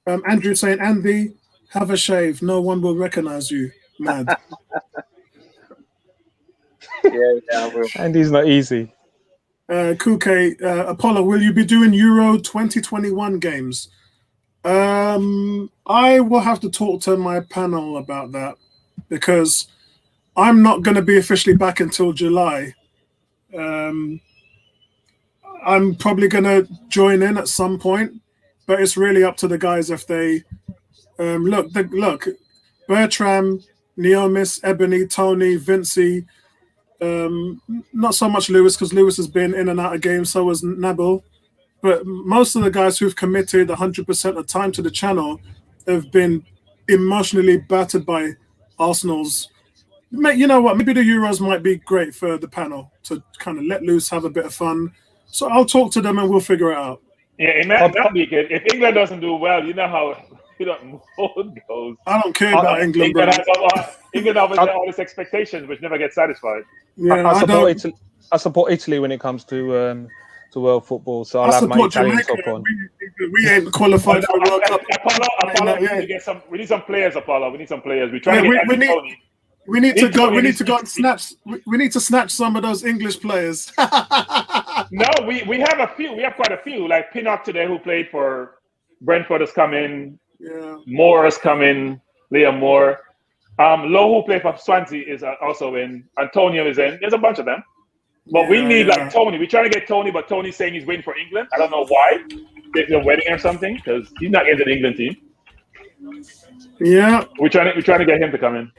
Andrew saying, Andy, have a shave. No one will recognize you. Mad. Yeah, I will. Andy's not easy. Kuke, Apollo, will you be doing Euro 2021 games? I will have to talk to my panel about that because I'm not going to be officially back until July. I'm probably going to join in at some point, but it's really up to the guys if they look. Bertram, Neomis, Ebony, Tony, Vinci. Not so much Lewis because Lewis has been in and out of games. So has Nabil. But most of the guys who've committed 100% of time to the channel have been emotionally battered by Arsenal's. You know what? Maybe the Euros might be great for the panel to kind of let loose, have a bit of fun. So I'll talk to them and we'll figure it out. Yeah, it might not be good. If England doesn't do well, you know how mode goes. I don't care about England. England has all these expectations, which never get satisfied. Yeah, I support Italy when it comes to world football, so I'll have my Italian top on. We ain't qualified for the World Cup. Apollo, we need some players, Apollo. We need some players. We need to go and snatch. We need to snatch some of those English players. No, we have a few. We have quite a few. Like Pinnock today, who played for Brentford, has come in. Yeah. Moore has come in. Liam Moore. Lowe, who played for Swansea, is also in. Antonio is in. There's a bunch of them. But we need like Tony. We're trying to get Tony, but Tony's saying he's waiting for England. I don't know why. If they're wedding or something, because he's not in the England team. Yeah. We're trying to get him to come in.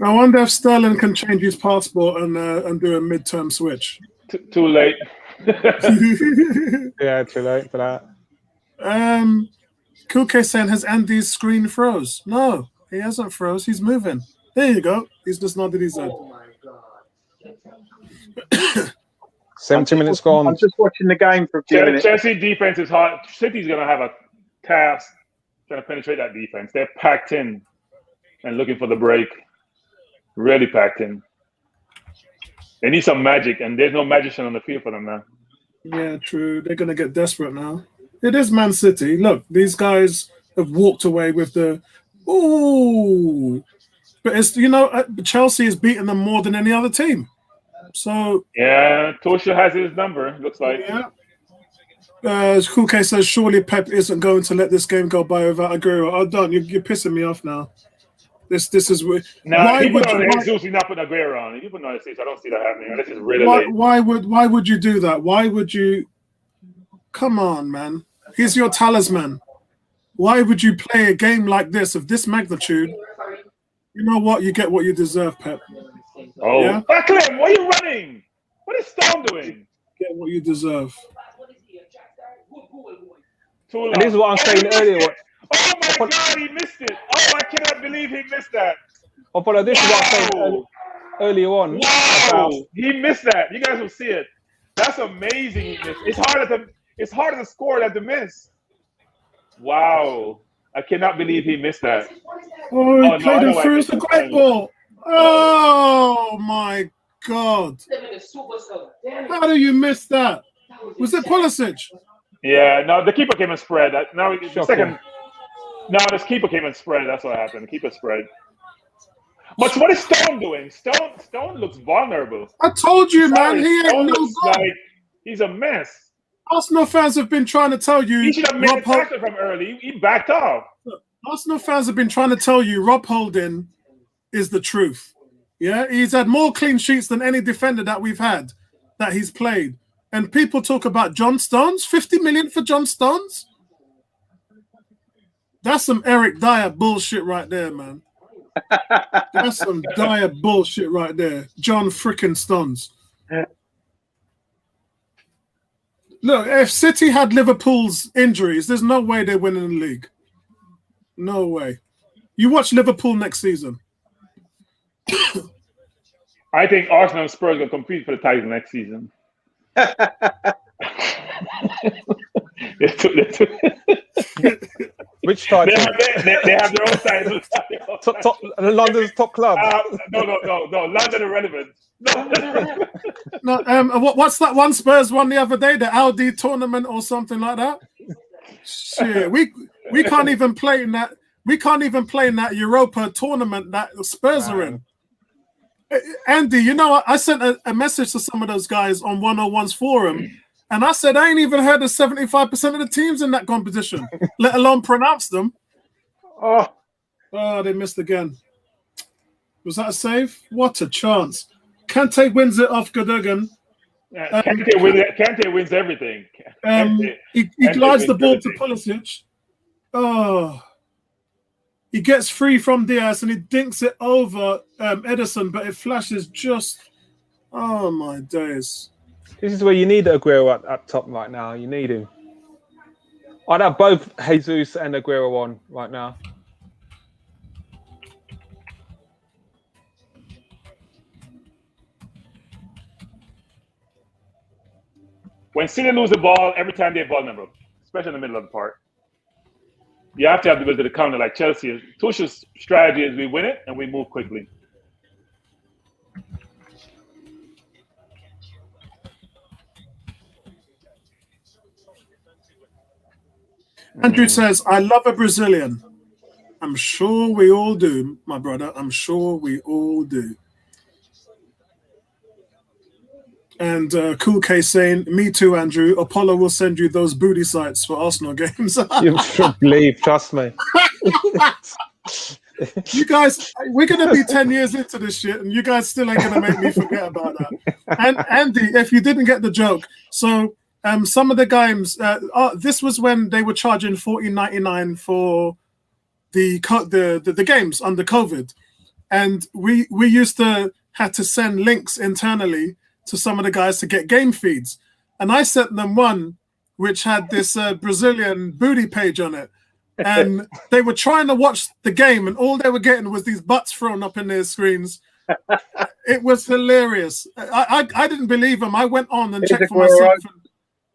I wonder if Sterling can change his passport and do a midterm switch. Too late. Yeah, too late for that. Kuke saying, has Andy's screen froze? No, he hasn't froze. He's moving. There you go. He's just nodded his head. 70 minutes gone. I'm just watching the game for a few minutes. Chelsea defense is hard. City's going to have a task trying to penetrate that defense. They're packed in and looking for the break. Really packed in. They need some magic, and there's no magician on the field for them now. Yeah, true. They're going to get desperate now. It is Man City. Look, these guys have walked away with the ooh. But it's Chelsea is beating them more than any other team. So yeah, Tuchel has his number. Looks like. Yeah. Kuke says surely Pep isn't going to let this game go by without Aguero. Oh, don't you're pissing me off now. This is why would Jesus not put Aguero on? You put on Jesus. I don't see that happening. This is really late. Why would you do that? Why would you? Come on, man. He's your talisman. Why would you play a game like this of this magnitude? You know what? You get what you deserve, Pep. Oh, yeah? Clem, why are you running? What is Stone doing? Get what you deserve. And this is what I was saying earlier. Oh my God, he missed it. Oh, I cannot believe he missed that. Apollo, this is what I was saying earlier on. Wow, he missed that. You guys will see it. That's amazing. He missed. It's harder to score than to miss. Wow. I cannot believe he missed that. Oh, he played it through. It's a great ball. Oh, my God. How do you miss that? Was it Pulisic? Yeah, no, the keeper came and spread. Now, this keeper came and spread. That's what happened. The keeper spread. But what is Stone doing? Stone looks vulnerable. I told you, man. He ain't no good. Like he's a mess. Arsenal fans have been trying to tell you. He should have made a tackle from early. He backed off. Arsenal fans have been trying to tell you Rob Holding is the truth. Yeah, he's had more clean sheets than any defender that we've had that he's played. And people talk about John Stones, 50 million for John Stones. That's some Eric Dyer bullshit right there, man. That's some dire bullshit right there. John frickin' Stones. Look, if City had Liverpool's injuries, there's no way they're winning the league. No way. You watch Liverpool next season. I think Arsenal and Spurs will compete for the title next season. Which title? They have their own title. London's top club. No. London irrelevant. No, what's that one Spurs won the other day? The Audi tournament or something like that? Shit, we can't even play in that. We can't even play in that Europa tournament that Spurs are in. Andy, you know, I sent a message to some of those guys on 101's forum, and I said I ain't even heard of 75% of the teams in that competition, let alone pronounce them. Oh, they missed again. Was that a save? What a chance. Kante wins it off Gundogan. Kante wins everything. He glides the ball to Pulisic. Oh. He gets free from Diaz and he dinks it over Edison, but it flashes just. Oh my days! This is where you need Aguero up top right now. You need him. I'd have both Jesus and Aguero on right now. When City lose the ball, every time they're vulnerable, especially in the middle of the park. You have to have the ability to counter like Chelsea. Tuchel's strategy is we win it and we move quickly. Andrew says, I love a Brazilian. I'm sure we all do, my brother. I'm sure we all do. And Cool K saying, me too, Andrew. Apollo will send you those booty sites for Arsenal games. You should believe, trust me. You guys, we're going to be 10 years into this shit, and you guys still ain't going to make me forget about that. And Andy, if you didn't get the joke, so some of the games, this was when they were charging $14.99 for the games under COVID. And we used to have to send links internally to some of the guys to get game feeds. And I sent them one which had this Brazilian booty page on it. And they were trying to watch the game and all they were getting was these butts thrown up in their screens. It was hilarious. I didn't believe them. I went on and checked for myself. And,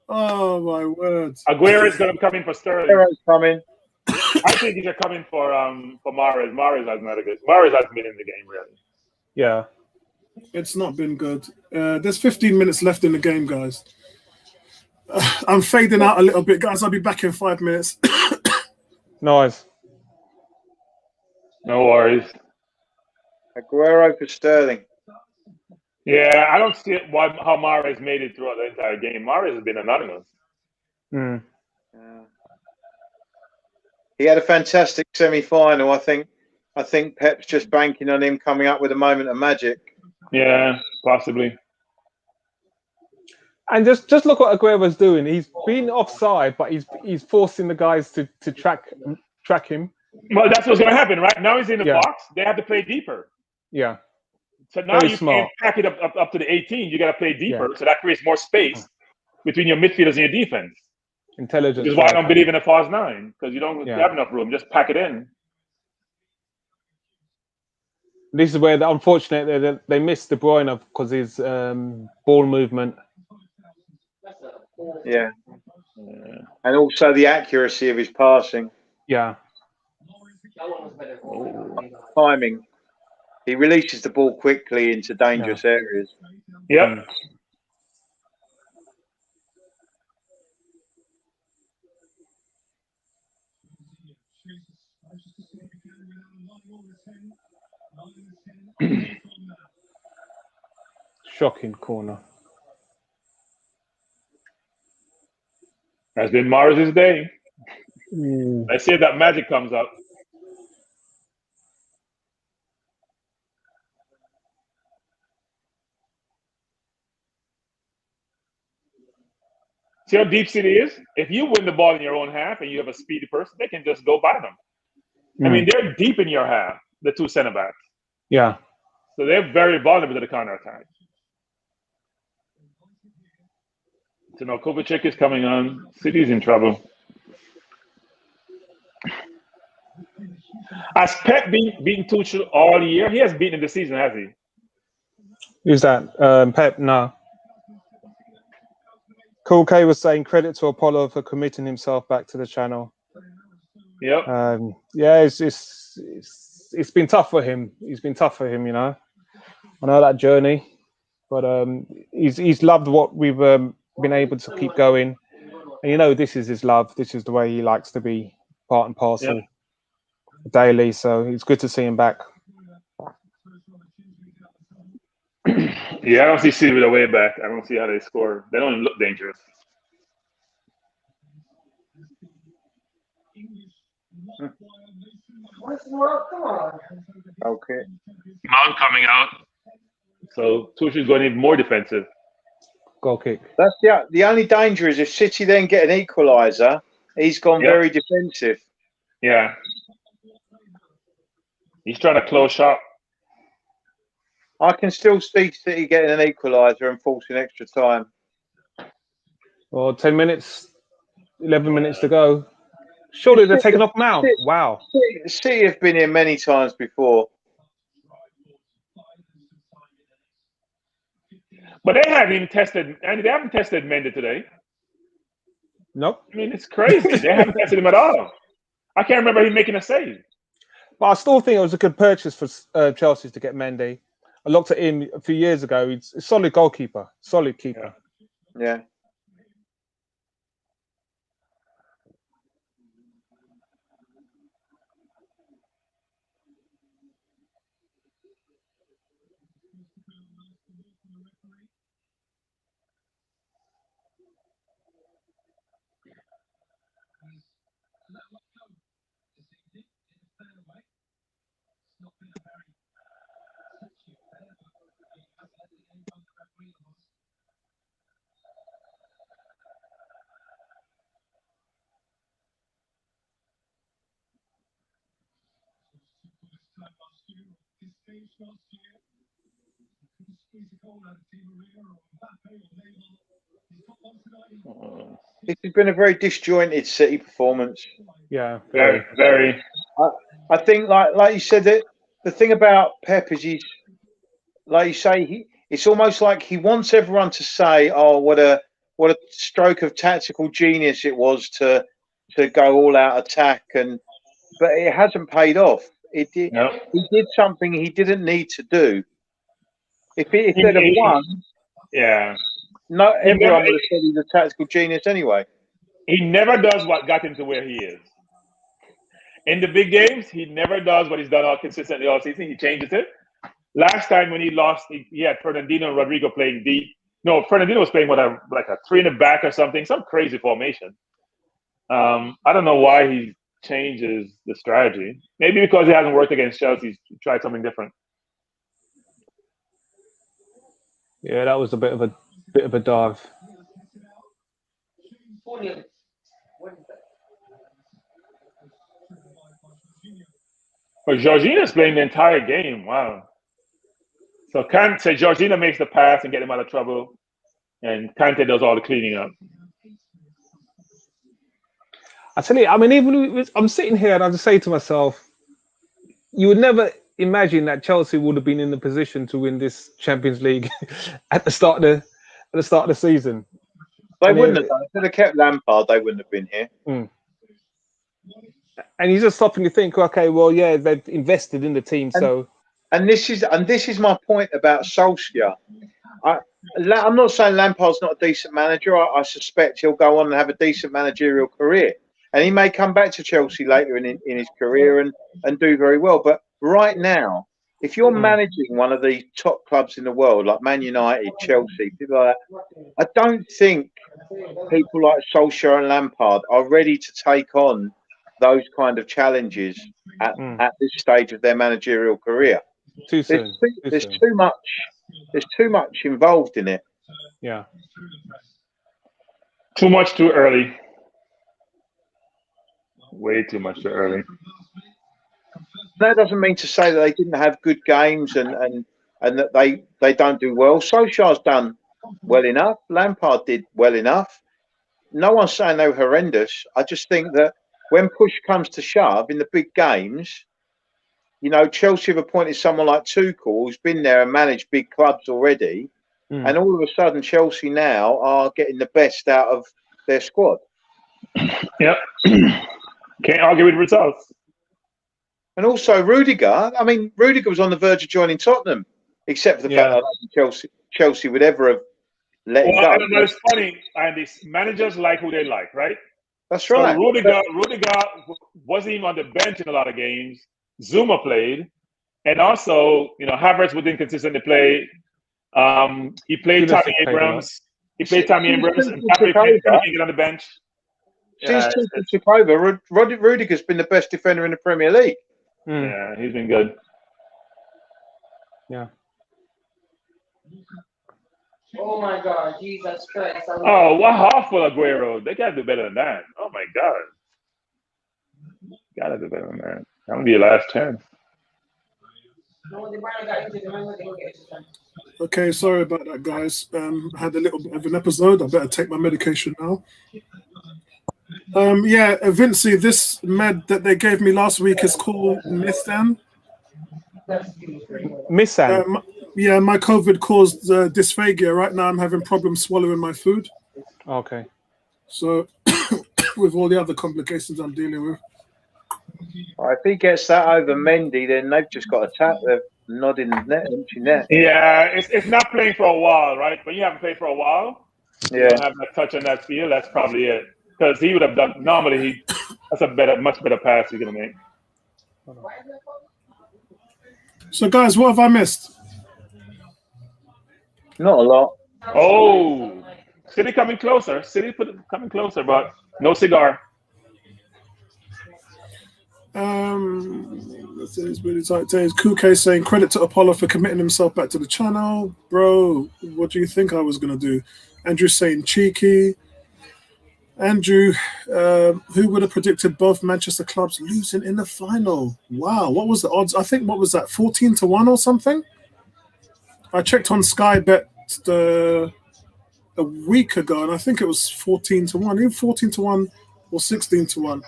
oh, my word. Aguero is going to come in for Sterling. Aguero's coming. I think he's coming for Mahrez. Mahrez hasn't been in the game, really. Yeah. It's not been good. There's 15 minutes left in the game, guys. I'm fading out a little bit, guys. I'll be back in 5 minutes. Nice. No worries. Aguero for Sterling. Yeah, I don't see how Mahrez made it throughout the entire game. Mahrez has been anonymous. Mm. He had a fantastic semi-final. I think Pep's just banking on him coming up with a moment of magic. Yeah, possibly. And just look what Aguero's doing. He's been offside, but he's forcing the guys to track him. Well, that's what's going to happen, right? Now he's in the box. They have to play deeper. Yeah. So now Very you smart. can't pack it up to the 18. You got to play deeper. Yeah. So that creates more space between your midfielders and your defense. Intelligence. Which is why I don't believe in a false nine, because you don't have enough room. Just pack it in. This is where, unfortunately, they missed De Bruyne because his ball movement. Yeah. And also the accuracy of his passing. Yeah. Timing. He releases the ball quickly into dangerous areas. Yep. Shocking corner. That's been Mahrez's day. Let's see if that magic comes up. See how deep City is? If you win the ball in your own half and you have a speedy person, they can just go by them. I mean, they're deep in your half. the two center backs. Yeah. So they're very vulnerable to the counter attack. So now Kovacic is coming on. City's in trouble. Has Pep beaten Tuchel all year? He has beaten the season, has he? Who's that? Pep? No. Cool K was saying credit to Apollo for committing himself back to the channel. Yep. Yeah, it's been tough for him. It's been tough for him, you know. I know that journey, but he's loved what we've been able to keep going. And you know, this is his love. This is the way he likes to be, part and parcel, daily. So it's good to see him back. Yeah, I don't see City with a way back. I don't see how they score. They don't even look dangerous. Okay. Mount coming out. So Tuchel's going even more defensive. Goal kick. That's the only danger is if City then get an equaliser, he's gone very defensive. Yeah. He's trying to close shop. I can still see City getting an equaliser and forcing extra time. Well, 10 minutes, 11 minutes to go. Surely they're taking off Mount. Wow. City have been here many times before. But they haven't even tested, and they haven't tested Mendy today. Nope. I mean, it's crazy. They haven't tested him at all. I can't remember him making a save. But I still think it was a good purchase for Chelsea to get Mendy. I looked at him a few years ago. He's a solid goalkeeper, solid keeper. Yeah. This has been a very disjointed City performance. Yeah, Very, very. I think, like you said, that the thing about Pep is he's, like you say, it's almost like he wants everyone to say, "Oh, what a stroke of tactical genius it was to go all out attack," but it hasn't paid off. He did something he didn't need to do. If they'd have won, no, everyone would have said he's a tactical genius anyway. He never does what got him to where he is. In the big games, he never does what he's done all consistently all season. He changes it. Last time when he lost, he had Fernandinho and Rodrigo playing deep. No, Fernandinho was playing like a 3 in the back or something, some crazy formation. I don't know why he changes the strategy. Maybe because it hasn't worked against Chelsea, he's tried something different. Yeah, that was a bit of a dive. But Jorginho's playing the entire game. Wow. So Jorginho makes the pass and get him out of trouble, and Kante does all the cleaning up. I tell you, I mean, even I'm sitting here and I just say to myself, you would never imagine that Chelsea would have been in the position to win this Champions League at the start of the season. They wouldn't have done it. If they'd have kept Lampard, they wouldn't have been here. And you just stop and you think, okay, well, yeah, they've invested in the team, and this is my point about Solskjaer. I'm not saying Lampard's not a decent manager. I suspect he'll go on and have a decent managerial career, and he may come back to Chelsea later in his career and do very well. But right now, if you're managing one of the top clubs in the world, like Man United, Chelsea, people like that, I don't think people like Solskjaer and Lampard are ready to take on those kind of challenges at this stage of their managerial career. Too soon. There's too much involved in it. Yeah. Too much too early. Way too much too early. that doesn't mean to say that they didn't have good games and that they don't do well. Solskjaer's done well enough. Lampard did well enough. No one's saying they were horrendous. I just think that when push comes to shove in the big games, you know, Chelsea have appointed someone like Tuchel, who's been there and managed big clubs already. And all of a sudden, Chelsea now are getting the best out of their squad. Yep. Can't argue with results. And also Rudiger. I mean, Rudiger was on the verge of joining Tottenham, except for the fact that Chelsea would ever have let him go. Well, it's funny, and these managers like who they like, right? That's right. So Rudiger wasn't even on the bench in a lot of games. Zuma played, and also, you know, Havertz would inconsistently play. He played Tammy Abrams. And Tammy couldn't get on the bench. Since Tuchel took over, Rudiger's been the best defender in the Premier League. Yeah, he's been good. Yeah. Oh my God, Jesus Christ! Oh, what half for Aguero? They gotta do better than that. Oh my God, gotta do better than that. That would be your last chance. Okay, sorry about that, guys. I had a little bit of an episode. I better take my medication now. Yeah, Vincey, this med that they gave me last week is called Missan. Missan. Yeah, my COVID caused dysphagia. Right now, I'm having problems swallowing my food. Okay. So, with all the other complications I'm dealing with. If he gets that over Mendy, then they've just got a tap. They're nodding net, empty net. Yeah, it's not playing for a while, right? When you haven't played for a while, Yeah, you don't have that touch on that field. That's probably it. Because he would have done normally. That's a much better pass he's gonna make. So, guys, what have I missed? not a lot. Oh, City coming closer. Coming closer, but no cigar. This is really tight days. Kuke saying credit to Apollo for committing himself back to the channel. Bro, what do you think I was going to do? Andrew saying cheeky. Andrew, who would have predicted both Manchester clubs losing in the final? Wow, what was the odds? I think, what was that, 14-1 or something? I checked on Sky Bet a week ago, and I think it was 14-1, either 14-1 or 16-1.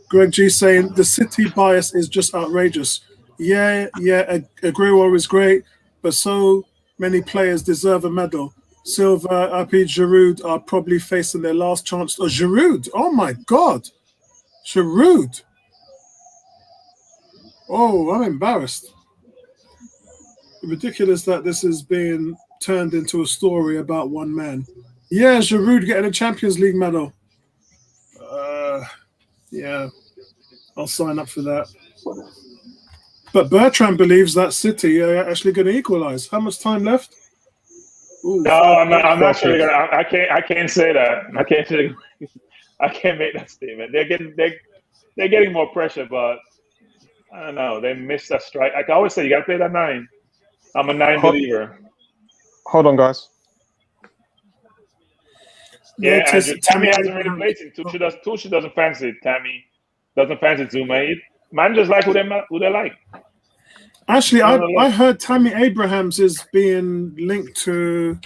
Greg G saying the City bias is just outrageous. Yeah, Aguero is great, but so many players deserve a medal. Silva, Api, Giroud are probably facing their last chance. Oh, Giroud! Oh my God, Giroud! Oh, I'm embarrassed. Ridiculous that this is being turned into a story about one man. Yeah, Giroud getting a Champions League medal. Yeah, I'll sign up for that. But Bertrand believes that City are actually going to equalize. How much time left? Ooh, No, I'm not sure. I can't say that. I can't make that statement. They're getting more pressure, but I don't know. They missed a strike. I always say you got to play that 9. I'm a 9 believer. Hold on, guys. Yeah, Tammy hasn't really played it. Tuchel doesn't fancy it. Tammy doesn't fancy Zuma. Managers like who they like. Actually, I heard Tammy Abrahams is being linked to.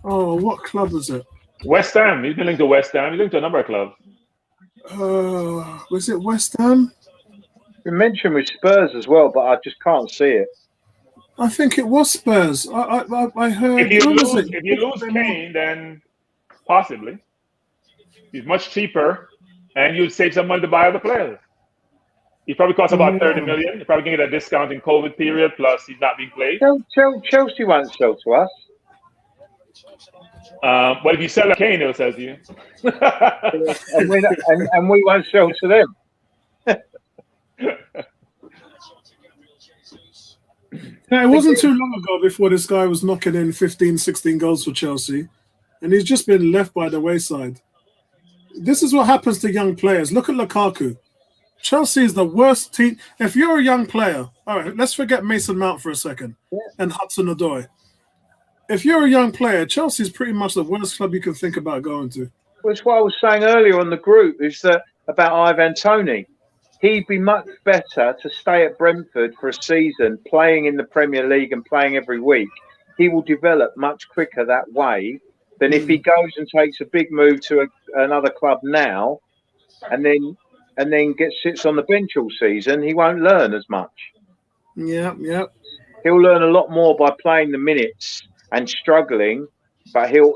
Oh, what club was it? West Ham. He's been linked to West Ham. He's linked to a number of clubs. Was it West Ham? We mentioned with Spurs as well, but I just can't see it. I think it was Spurs. I heard. If you lose Kane, then possibly he's much cheaper, and you'd save some money to buy other players. He probably costs about 30 million. You probably can get a discount in COVID period. Plus, he's not being played. Chelsea won't sell to us. But if you sell a Kane, he'll sell to you. and we won't sell to them. Now, it wasn't too long ago before this guy was knocking in 15, 16 goals for Chelsea, and he's just been left by the wayside. This is what happens to young players. Look at Lukaku. Chelsea is the worst team. If you're a young player, all right, let's forget Mason Mount for a second and Hudson-Odoi. If you're a young player, Chelsea is pretty much the worst club you can think about going to. Well, it's what I was saying earlier on the group, is that about Ivan Toney. he'd be much better to stay at Brentford for a season, playing in the Premier League and playing every week. He will develop much quicker that way than if he goes and takes a big move to another club now, and then sits on the bench all season. He won't learn as much. Yeah. He'll learn a lot more by playing the minutes and struggling, but he'll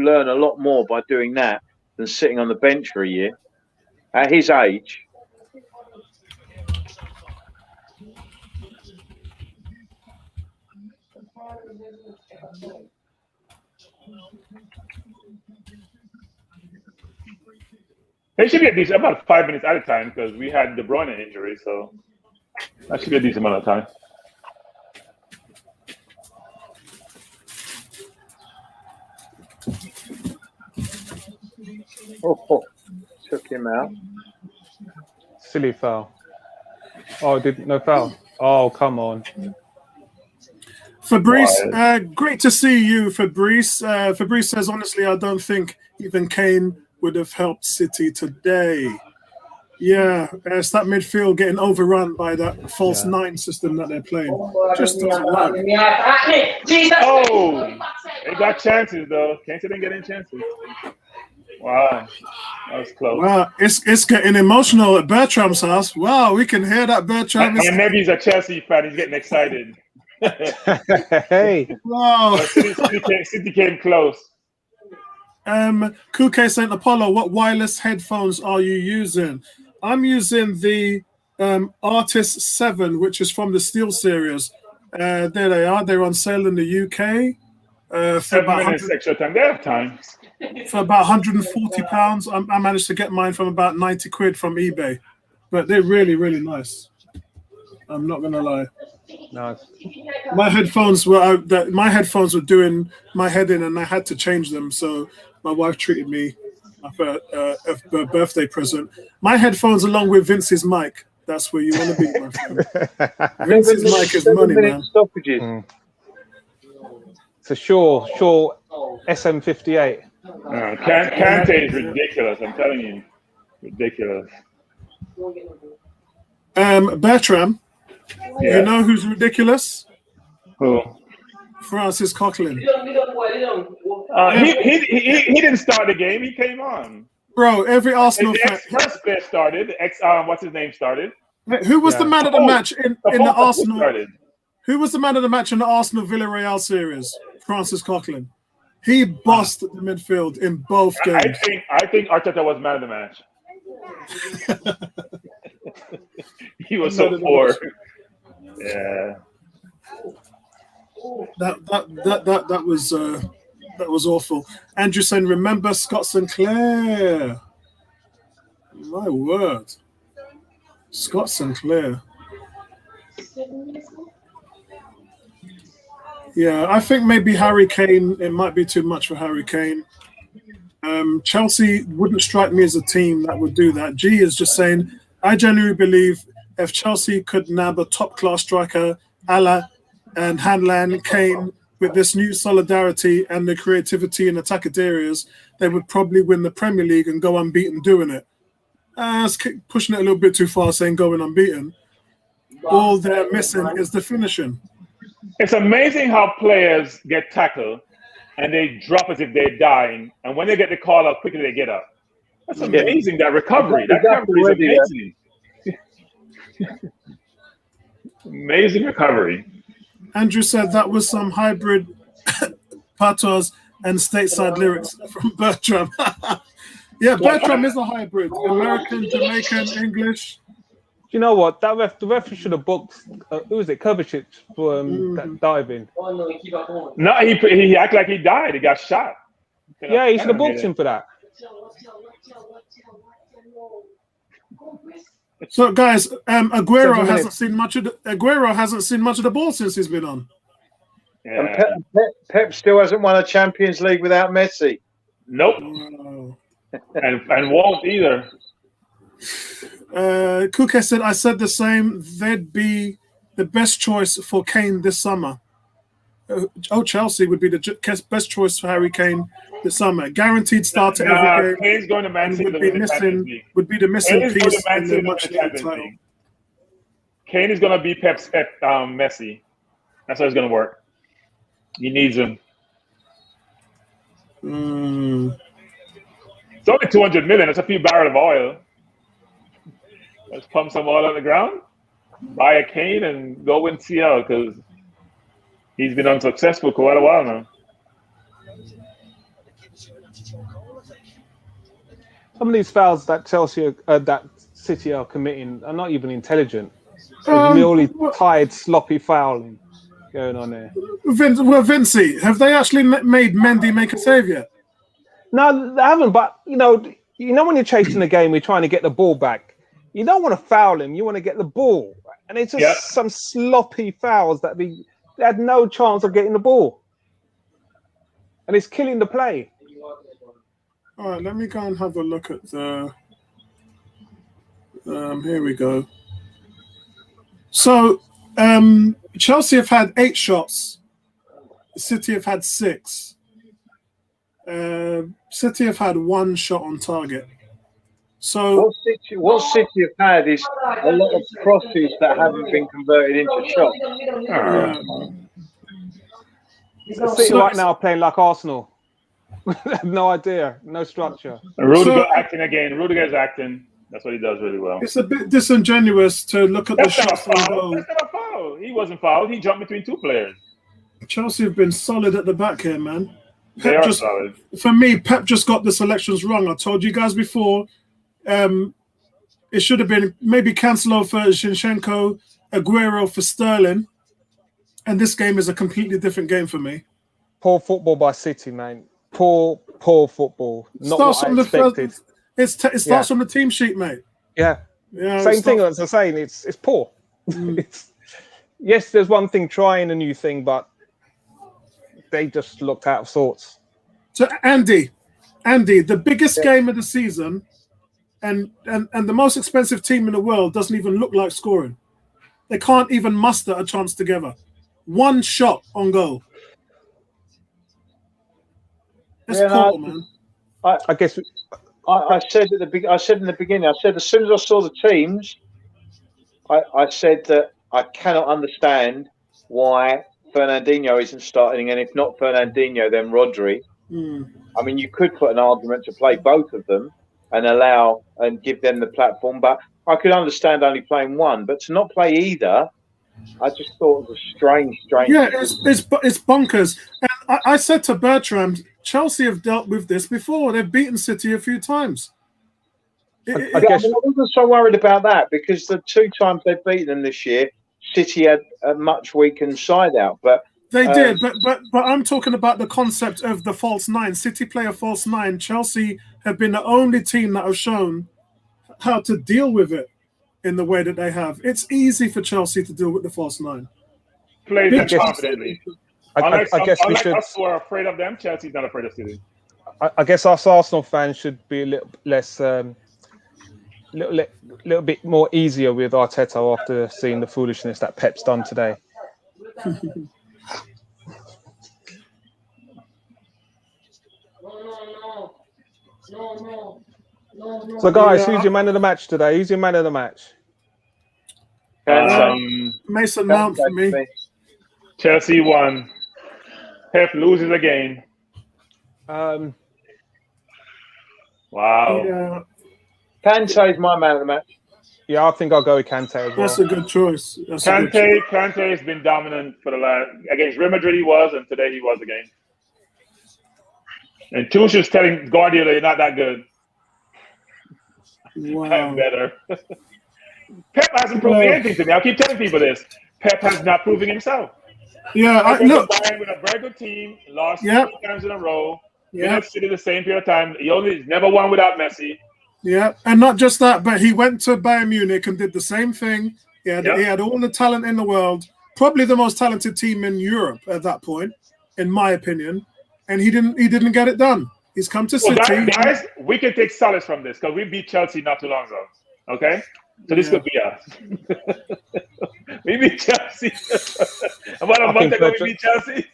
learn a lot more by doing that than sitting on the bench for a year at his age. It should be a decent about 5 minutes at a time because we had De Bruyne injury, so that should be a decent amount of time. Oh, took him out. Silly foul. Oh, no foul. Oh, come on. Fabrice, great to see you, Fabrice. Fabrice says, honestly, I don't think even Kane would have helped City today. Yeah, it's that midfield getting overrun by that false nine system that they're playing. Just doesn't work. Oh, they got chances though. Kane didn't get any chances. Wow, that was close. Wow, it's getting emotional at Bertram's house. Wow, we can hear that Bertram. And maybe he's a Chelsea fan. He's getting excited. Hey. Wow. City came close. Kuke St. Apollo, what wireless headphones are you using? I'm using the Artist 7, which is from the Steel series. There they are. They're on sale in the UK. For 7 about minutes extra time. They have time. For about £140. I managed to get mine from about 90 quid from eBay. But they're really, really nice. I'm not going to lie. Nice. My headphones were doing my head in, and I had to change them. So my wife treated me for a birthday present. My headphones, along with Vince's mic. That's where you want to be, my friend. Vince's mic is money, man. Stoppages. It's a Shaw SM58. Kante is ridiculous. I'm telling you, ridiculous. Bertram. Yeah. You know who's ridiculous? Who? Francis Coquelin. He didn't start the game. He came on. Bro, every Arsenal The fan. first player started. What's his name started? Who was the man of the match in the Arsenal? Started. Who was the man of the match in the Arsenal Villarreal series? Francis Coquelin. He bossed the midfield in both games. I think Arteta was man of the match. He was so poor. Yeah. That was awful. Andrew saying, remember Scott Sinclair. My word. Scott Sinclair. Yeah, I think maybe Harry Kane, it might be too much for Harry Kane. Chelsea wouldn't strike me as a team that would do that. G is just saying, I genuinely believe if Chelsea could nab a top-class striker, and Hanlan, Kane, with this new solidarity and the creativity in attack areas, they would probably win the Premier League and go unbeaten doing it. It's pushing it a little bit too far, saying going unbeaten. All they're missing is the finishing. It's amazing how players get tackled and they drop as if they're dying, and when they get the call, how quickly they get up. That's amazing, that recovery. That recovery is amazing. Amazing recovery. Andrew said that was some hybrid patos and stateside lyrics from Bertram. Yeah, Bertram is a hybrid. American, Jamaican, English. You know what? The referee should have booked. Who was it? Kovacic for that diving. No, he acted like he died. He got shot. Yeah, he should have booked him for that. So, guys, Aguero hasn't seen much of the ball since he's been on. Yeah. And Pep still hasn't won a Champions League without Messi. Nope. Wow. and won't either. Kuke said, I said the same. They'd be the best choice for Kane this summer. Chelsea would be the best choice for Harry Kane this summer. Guaranteed starter every game. Kane's going to Man City to win the Champions League. Would be the missing Kane is going piece to Man in City the to win much the needed Champions title. League. Kane is going to be Pep's Messi. That's how it's going to work. He needs him. It's only 200 million. It's a few barrels of oil. Let's pump some oil on the ground, buy a Kane, and go win CL because he's been unsuccessful for quite a while now. Some of these fouls that that City are committing are not even intelligent. It's merely tired, sloppy fouling going on there. Vincey, have they actually made Mendy make a save yet? No, they haven't. But you know when you're chasing the game, you're trying to get the ball back. You don't want to foul him. You want to get the ball, and it's just some sloppy fouls that they had no chance of getting the ball, and it's killing the play. All right, let me go and have a look at the. Here we go. So Chelsea have had 8 shots. City have had 6. City have had 1 shot on target. So what City have had is a lot of crosses that haven't been converted into shots. City right now playing like Arsenal. No idea, no structure. Rudiger acting again. Rudiger's acting. That's what he does really well. It's a bit disingenuous to look at the shots on goal. That's not a foul. He wasn't fouled. He jumped between 2 players. Chelsea have been solid at the back here, man. They are solid. For me, Pep just got the selections wrong. I told you guys before, it should have been maybe Cancelo for Zinchenko, Aguero for Sterling, and this game is a completely different game for me. Poor football by City, man. Poor football. Not what I expected. It starts on the team sheet, mate. Yeah. Same thing as I'm saying. It's poor. Yes, there's one thing trying a new thing, but they just looked out of sorts. So Andy, the biggest game of the season, and the most expensive team in the world doesn't even look like scoring. They can't even muster a chance together. 1 shot on goal. That's cool, man. I guess. I said in the beginning. I said as soon as I saw the teams, I said that I cannot understand why Fernandinho isn't starting, and if not Fernandinho, then Rodri. I mean, you could put an argument to play both of them and allow and give them the platform, but I could understand only playing one. But to not play either, I just thought it was strange. Yeah, it's bonkers. And I said to Bertrand, Chelsea have dealt with this before. They've beaten City a few times. I wasn't so worried about that because the 2 times they've beaten them this year, City had a much weakened side out. But they did. But I'm talking about the concept of the false 9. City play a false 9. Chelsea have been the only team that have shown how to deal with it in the way that they have. It's easy for Chelsea to deal with the false 9. Play them confidently. I guess we should. Us who are afraid of them, Chelsea's not afraid of City. I guess us Arsenal fans should be a little less, little bit more easier with Arteta after seeing the foolishness that Pep's done today. So, guys, who's your man of the match today? Who's your man of the match? Mason Mount for me. Chelsea won. Pep loses again. Wow. Yeah. Kante is my man of the match. Yeah, I think I'll go with Kante as well. That's a good choice. Kante has been dominant for the last against Real Madrid. He was, and today he was again. And Tuchel's telling Guardiola, "You're not that good. Wow. I'm better." Pep hasn't proven anything to me. I keep telling people this. Pep has not proven himself. Yeah, look. With a very good team, lost 2 times in a row. Yeah, City the same period of time. He's never won without Messi. Yeah, and not just that, but he went to Bayern Munich and did the same thing. He had all the talent in the world, probably the most talented team in Europe at that point, in my opinion, and he didn't get it done. He's come to City. Guys, we can take solace from this because we beat Chelsea not too long ago. Okay, so this could be us. We beat Chelsea. About a month ago, we beat Chelsea.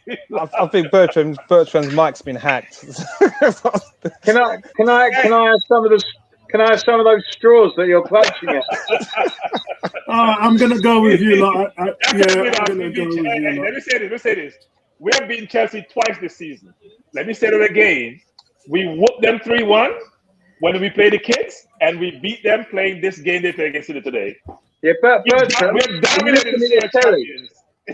I think Bertrand's mic's been hacked. Can I have some of those straws that you're clutching at? I'm gonna go with you, lot. I'm gonna go with you. Let me say this. We have beaten Chelsea twice this season. Let me say that again. We whooped them 3-1 when we played the kids, and we beat them playing this game they play against City today. Yeah, but Bertrand, are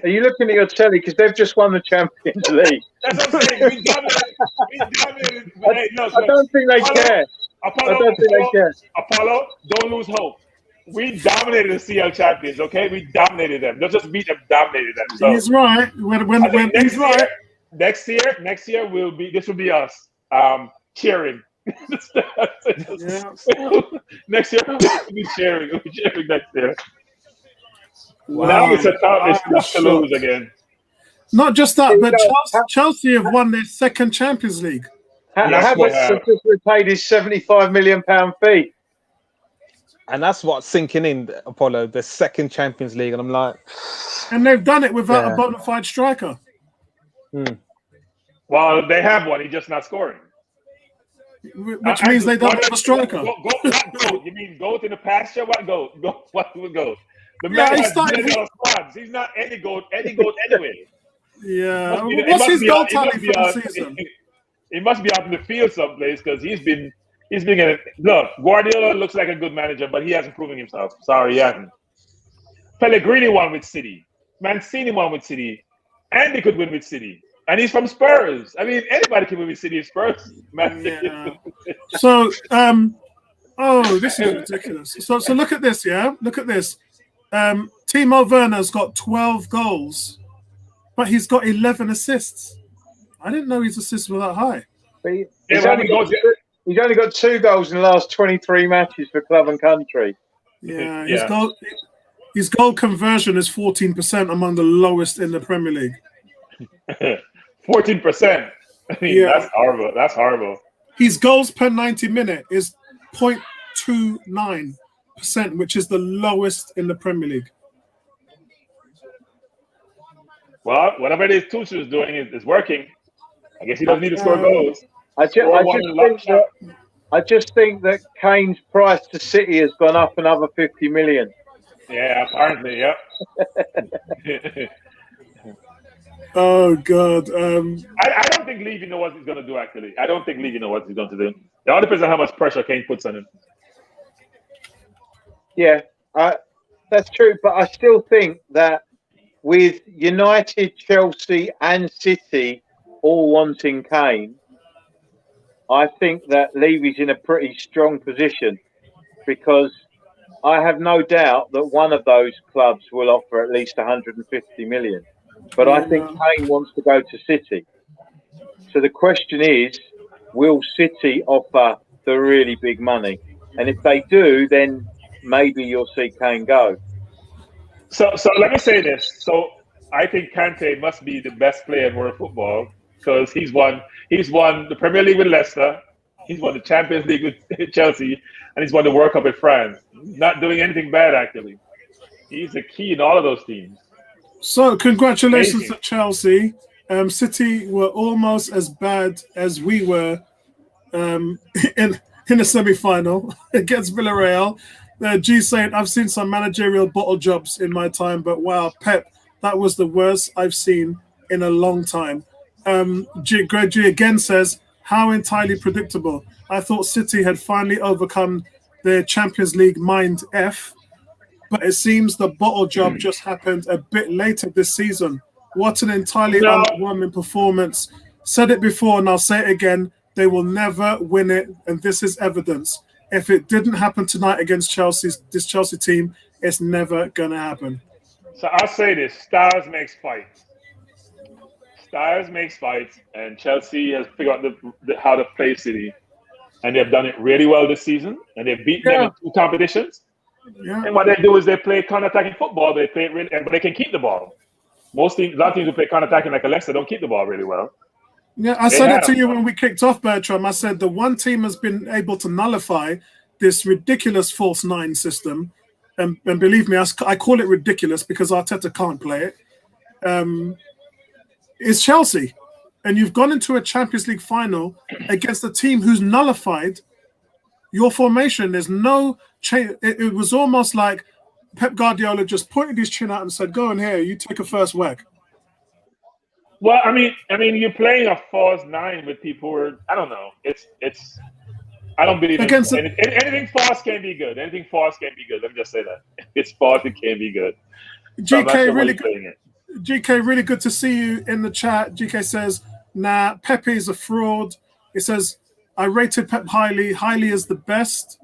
you looking at your telly? Because they've just won the Champions League. That's what I'm saying. We dominated. Hey, look, I don't think they care. Apollo, don't lose hope. We dominated the CL champions, okay? We dominated them. Don't just beat them, dominated them. So he's right. When he's right. Next year this will be us cheering. Next year we'll be cheering. We'll be cheering next year. Wow. Now it's tough to lose again. Not just that, but Chelsea have won their second Champions League. Havertz has just repaid his £75 million fee. And that's what's sinking in, Apollo, the second Champions League. And I'm like... And they've done it without a bona fide striker. Well, they have one. He's just not scoring. Which means they don't have a striker. Go. You mean goat in the pasture? What goat? What would goat? The man has squads. He's not any goat anyway. Yeah. What's his goal tally for the season? He must be out in the field someplace because he's been look, Guardiola looks like a good manager, but he hasn't proven himself. Sorry, he hasn't. Pellegrini won with City. Mancini won with City. Andy could win with City. And he's from Spurs. I mean, anybody can win with City and Spurs. Yeah. So, this is ridiculous. So look at this, yeah? Look at this. Timo Werner's got 12 goals, but he's got 11 assists. I didn't know his assists were that high. He's only got 2 goals in the last 23 matches for club and country. Yeah, his goal conversion is 14%, among the lowest in the Premier League. 14%. I mean, that's horrible. That's horrible. His goals per 90 minute is 0.29%, which is the lowest in the Premier League. Well, whatever it is Tuchel is doing is working. I guess he doesn't need to score goals. I just think that Kane's price to City has gone up another 50 million. Yeah, apparently, yeah. Oh God! I don't think Levy knows what he's going to do. Actually, I don't think Levy knows what he's going to do. It all depends on how much pressure Kane puts on him. Yeah, that's true. But I still think that with United, Chelsea, and City all wanting Kane, I think that Levy's in a pretty strong position because I have no doubt that one of those clubs will offer at least 150 million. But I think Kane wants to go to City. So the question is, will City offer the really big money? And if they do, then maybe you'll see Kane go. So let me say this. So I think Kante must be the best player in world football because he's won the Premier League with Leicester, he's won the Champions League with Chelsea, and he's won the World Cup with France. Not doing anything bad, actually. He's the key in all of those teams. So congratulations to Chelsea. City were almost as bad as we were in the semi-final against Villarreal. G saying, I've seen some managerial bottle jobs in my time, but wow, Pep, that was the worst I've seen in a long time. Greg G again says, how entirely predictable. I thought City had finally overcome their Champions League mind F, but it seems the bottle job just happened a bit later this season. What an entirely underwhelming performance. Said it before and I'll say it again. They will never win it, and this is evidence. If it didn't happen tonight against this Chelsea team, it's never going to happen. So I'll say this. Styles makes fights. Styles makes fights, and Chelsea has figured out how to play City. And they've done it really well this season, and they've beaten them in 2 competitions. Yeah. And what they do is they play counter-attacking football. They play it really, but they can keep the ball. A lot of teams who play counter-attacking like Leicester don't keep the ball really well. Yeah, I said it to you when we kicked off, Bertram. I said the one team has been able to nullify this ridiculous false 9 system and believe me, I call it ridiculous because Arteta can't play it, is Chelsea. And you've gone into a Champions League final against a team who's nullified your formation. There's no change. It was almost like Pep Guardiola just pointed his chin out and said, "Go in here, you take a first whack." Well, I mean, you're playing a false nine with people who are, I don't know. It's. I don't believe anything false can be good. Anything false can be good. Let me just say that it's false, it can be good. GK, really good. GK, really good to see you in the chat. GK says, "Nah, Pepe is a fraud." It says, "I rated Pep highly. Highly is the best.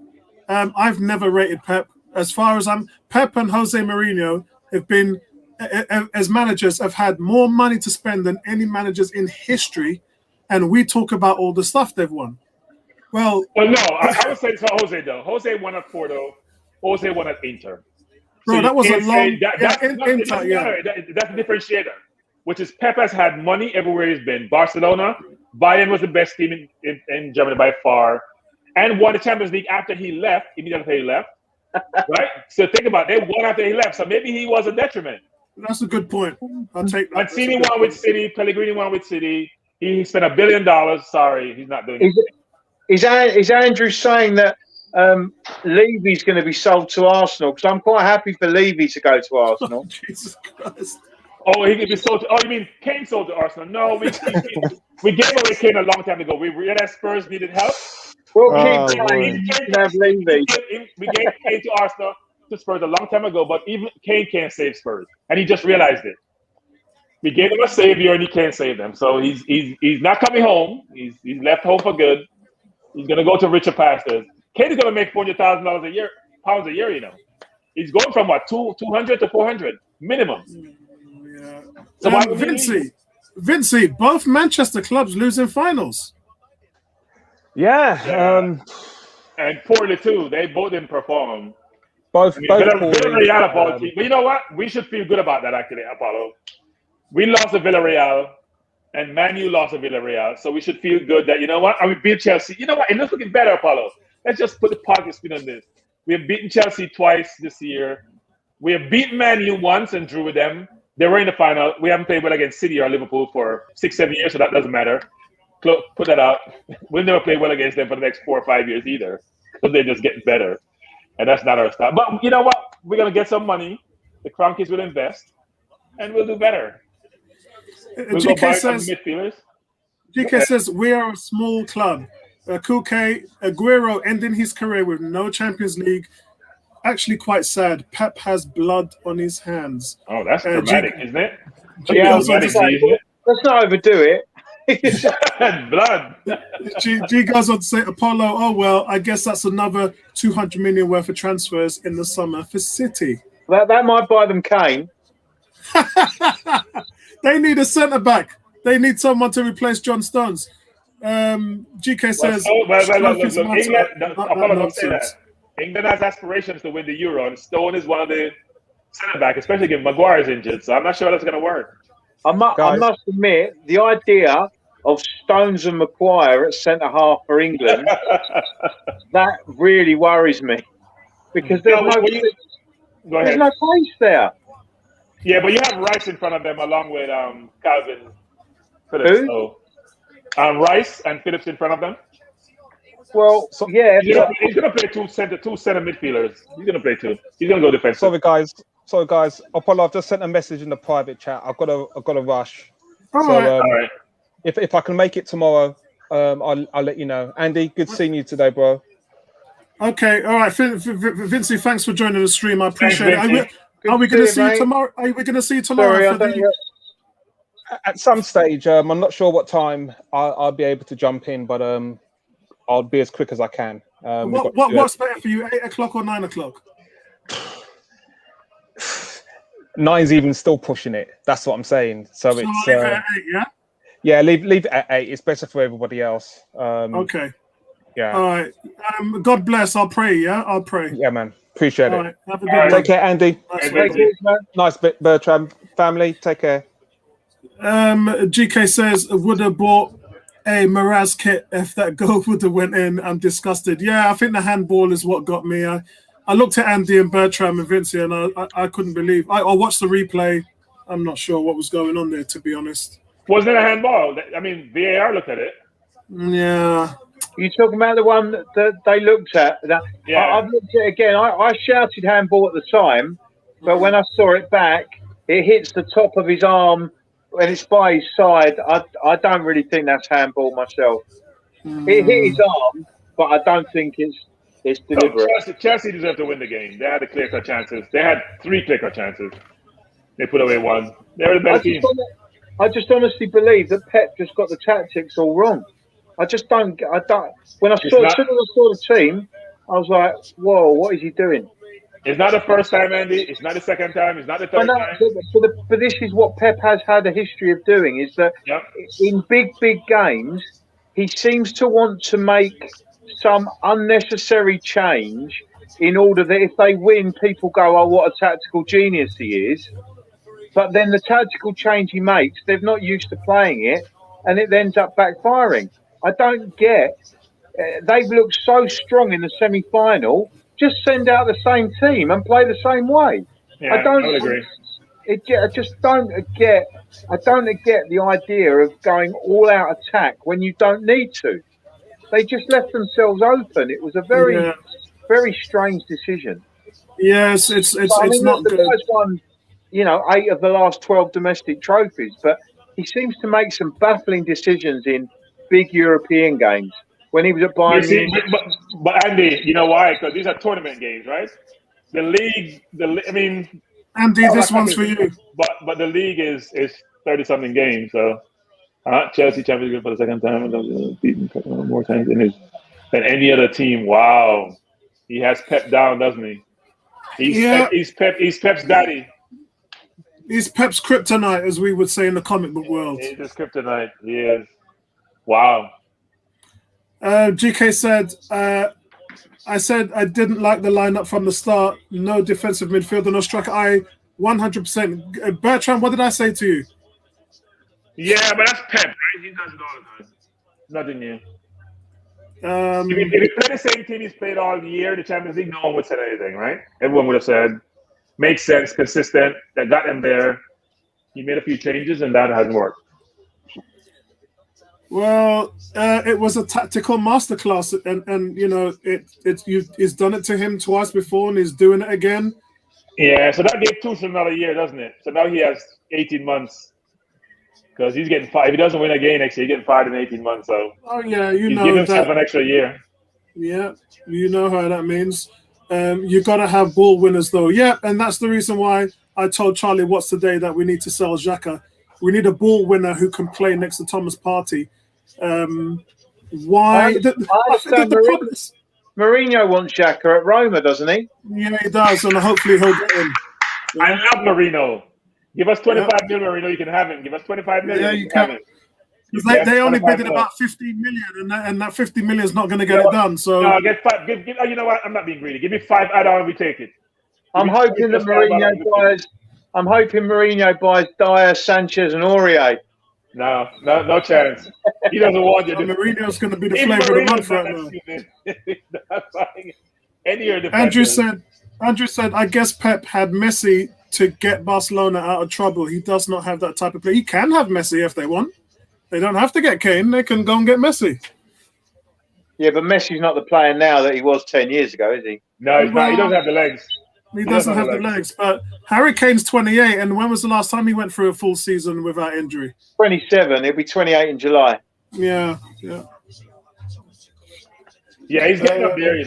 I've never rated Pep. As far as Pep and Jose Mourinho have been." As managers, have had more money to spend than any managers in history, and we talk about all the stuff they've won. Well, no, I would say it's Jose though. Jose won at Porto. Jose won at Inter. Bro, so that was a long. That's a differentiator. Which is Pep has had money everywhere he's been. Barcelona, Bayern was the best team in Germany by far, and won the Champions League after he left. Immediately after he left, right? So think about it. They won after he left. So maybe he was a detriment. That's a good point. I'll take that. Mancini won with City. Pellegrini won with City. He spent $1 billion. Sorry, he's not doing it. Is Andrew saying that Levy's going to be sold to Arsenal? Because I'm quite happy for Levy to go to Arsenal. Oh, Jesus Christ. Oh, he could be sold to. Oh, you mean Kane sold to Arsenal? No, we gave away Kane a long time ago. We realized Spurs needed help. Well, Kane can have Levy. We gave Kane to Arsenal. To Spurs a long time ago, but even Kane can't save Spurs, and he just realized it. We gave him a savior, and he can't save them. So he's not coming home. He's left home for good. He's gonna go to richer pastures. Kane is gonna make $400,000 a year, pounds a year. You know, he's going from what 200 to 400 minimum. Yeah. So Vincey, both Manchester clubs losing finals. Yeah. And poorly too. They both didn't perform. Both Villarreal ball team. But you know what? We should feel good about that, actually, Apollo. We lost to Villarreal, and Man U lost to Villarreal. So we should feel good that, you know what? And we beat Chelsea. You know what? It looks looking better, Apollo. Let's just put the positive spin on this. We have beaten Chelsea twice this year. We have beaten Man U once and drew with them. They were in the final. We haven't played well against City or Liverpool for 6-7 years, so that doesn't matter. Put that out. We'll never play well against them for the next 4 or 5 years either, because they're just getting better. And that's not our style. But you know what? We're going to get some money. The Cronkies will invest, and we'll do better. We'll GK says, midfielders. GK says, we are a small club. Kuke, Aguero ending his career with no Champions League. Actually quite sad. Pep has blood on his hands. Oh, that's dramatic, isn't it? Yeah, let's not overdo it. Blood. G goes on to say, Apollo, oh well, I guess that's another 200 million worth of transfers in the summer for City. That might buy them Kane. They need a centre back. They need someone to replace John Stones. GK says, England has aspirations to win the Euro, and Stone is one of the centre back, especially if Maguire's injured. So I'm not sure that's going to work. I must admit, the idea of Stones and Maguire at centre half for England, that really worries me, because there's no place there. Yeah, but you have Rice in front of them along with Calvin Phillips. Who? So, Rice and Phillips in front of them. Well, yeah. He's going to play two center midfielders. He's going to play two. He's going to go defensive. Sorry, guys. Apollo, I've just sent a message in the private chat. I've got to rush. All right. If I can make it tomorrow, I'll let you know. Andy, good seeing you today, bro. Okay, all right. Vincey, thanks for joining the stream. I appreciate it. Are we going to see you tomorrow? Are we going to see you tomorrow? At some stage, I'm not sure what time I'll be able to jump in, but I'll be as quick as I can. What's better for you, 8 o'clock or 9 o'clock? 9's even still pushing it. That's what I'm saying. So it's leave it at 8, yeah? Yeah, leave it at 8. It's better for everybody else. Okay. Yeah. All right. God bless. I'll pray. Yeah, I'll pray. Yeah, man. Appreciate it. Right. Have a good day. Take care, Andy. Nice bit, Bertram. Family, take care. GK says, would have bought a Mraz kit if that goal would have went in. I'm disgusted. Yeah, I think the handball is what got me. I I looked at Andy and Bertram and Vinci, and I couldn't believe. I watched the replay. I'm not sure what was going on there, to be honest. Wasn't it a handball? I mean, VAR looked at it. Yeah. You talking about the one that they looked at? Yeah. I've looked at it again. I shouted handball at the time, but when I saw it back, it hits the top of his arm and it's by his side. I don't really think that's handball myself. It hit his arm, but I don't think it's deliberate. So Chelsea deserved to win the game. They had the clear-cut chances. They had 3 clear-cut chances. They put away 1. They were the better team. I just honestly believe that Pep just got the tactics all wrong. I don't. When I saw the team, I was like, "Whoa, what is he doing?" It's not the first time, Andy. It's not the second time. It's not the third time. But this is what Pep has had a history of doing: is that in big games, he seems to want to make some unnecessary change in order that if they win, people go, "Oh, what a tactical genius he is." But then the tactical change he makes, they're not used to playing it, and it ends up backfiring. I don't get. They've looked so strong in the semi-final. Just send out the same team and play the same way. Yeah, I would agree. I just don't get. I don't get the idea of going all-out attack when you don't need to. They just left themselves open. It was a very strange decision. Yes, it's not good. The guy's won, 8 of the last 12 domestic trophies, but he seems to make some baffling decisions in big European games. When he was at Bayern, but Andy, you know why? Because these are tournament games, right? The league, Andy, this one's for you. But the league is 30-something games. So Chelsea Champions League for the second time, beaten more times than any other team. Wow, he has Pep down, doesn't he? He's Pep's daddy. He's Pep's kryptonite, as we would say in the comic book world. He's his kryptonite. He is. Wow. GK said, I said I didn't like the lineup from the start. No defensive midfielder, no striker. I 100%. Bertrand, what did I say to you? Yeah, but that's Pep, right? He does it all the time. Nothing new. If he played the same team he's played all year, the Champions League, no one would say anything, right? Everyone would have said, makes sense, consistent, that got him there. He made a few changes, and that hasn't worked. Well, it was a tactical masterclass, and he's done it to him twice before, and he's doing it again. Yeah, so that gave Tuchel another year, doesn't it? So now he has 18 months because he's getting fired. If he doesn't win a game next year, he's getting fired in 18 months. So he's giving himself an extra year. Yeah, you know how that means. You got to have ball winners, though. Yeah, and that's the reason why I told Charlie Watts today that we need to sell Xhaka. We need a ball winner who can play next to Thomas Partey. Why? The problem is, Mourinho wants Xhaka at Roma, doesn't he? Yeah, he does, and hopefully he'll get him. Yeah. I love Marino. Give us 25 million, Marino. You can have him. Give us 25 million. Yeah, you can. They only bidded about 15 million, and that 50 million is not going to get it done. So no, get 5. You know what? I'm not being greedy. Give me 5 add-on. We take it. I'm hoping Mourinho buys Dyer, Sanchez, and Aurier. No chance. He doesn't want you. Mourinho's going to be the flavor of the month right now. Andrew said, I guess Pep had Messi to get Barcelona out of trouble. He does not have that type of play. He can have Messi if they want. They don't have to get Kane. They can go and get Messi. Yeah, but Messi's not the player now that he was 10 years ago, is he? No, he's not. He doesn't have the legs. He doesn't have the legs. But Harry Kane's 28, and when was the last time he went through a full season without injury? 27. He'll be 28 in July. Yeah. Yeah, he's getting up there,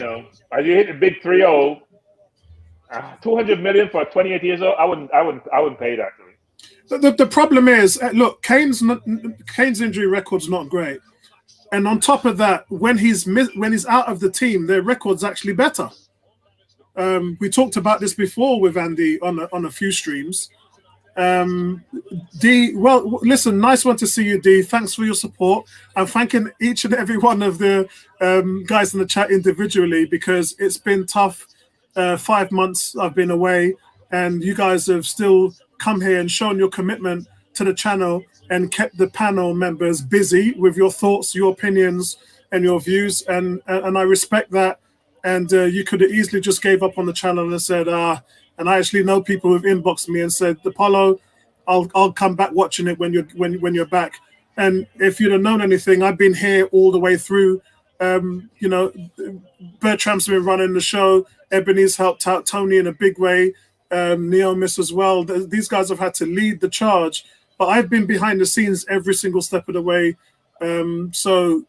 As you hit the big 3-0, 200 million for 28 years old, I wouldn't pay that. The problem is, look, Kane's injury record's not great, and on top of that, when he's out of the team, their record's actually better. We talked about this before with Andy on a few streams. D, well, listen, nice one to see you, D. Thanks for your support. I'm thanking each and every one of the guys in the chat individually because it's been tough. 5 months I've been away, and you guys have still come here and shown your commitment to the channel and kept the panel members busy with your thoughts, your opinions, and your views. And I respect that. and you could have easily just gave up on the channel and said, and I actually know people who've inboxed me and said, Apollo, I'll come back watching it when you're back. And if you'd have known anything, I've been here all the way through. You know, Bertram's been running the show. Ebony's helped out Tony in a big way. Neomis as well. These guys have had to lead the charge, but I've been behind the scenes every single step of the way. So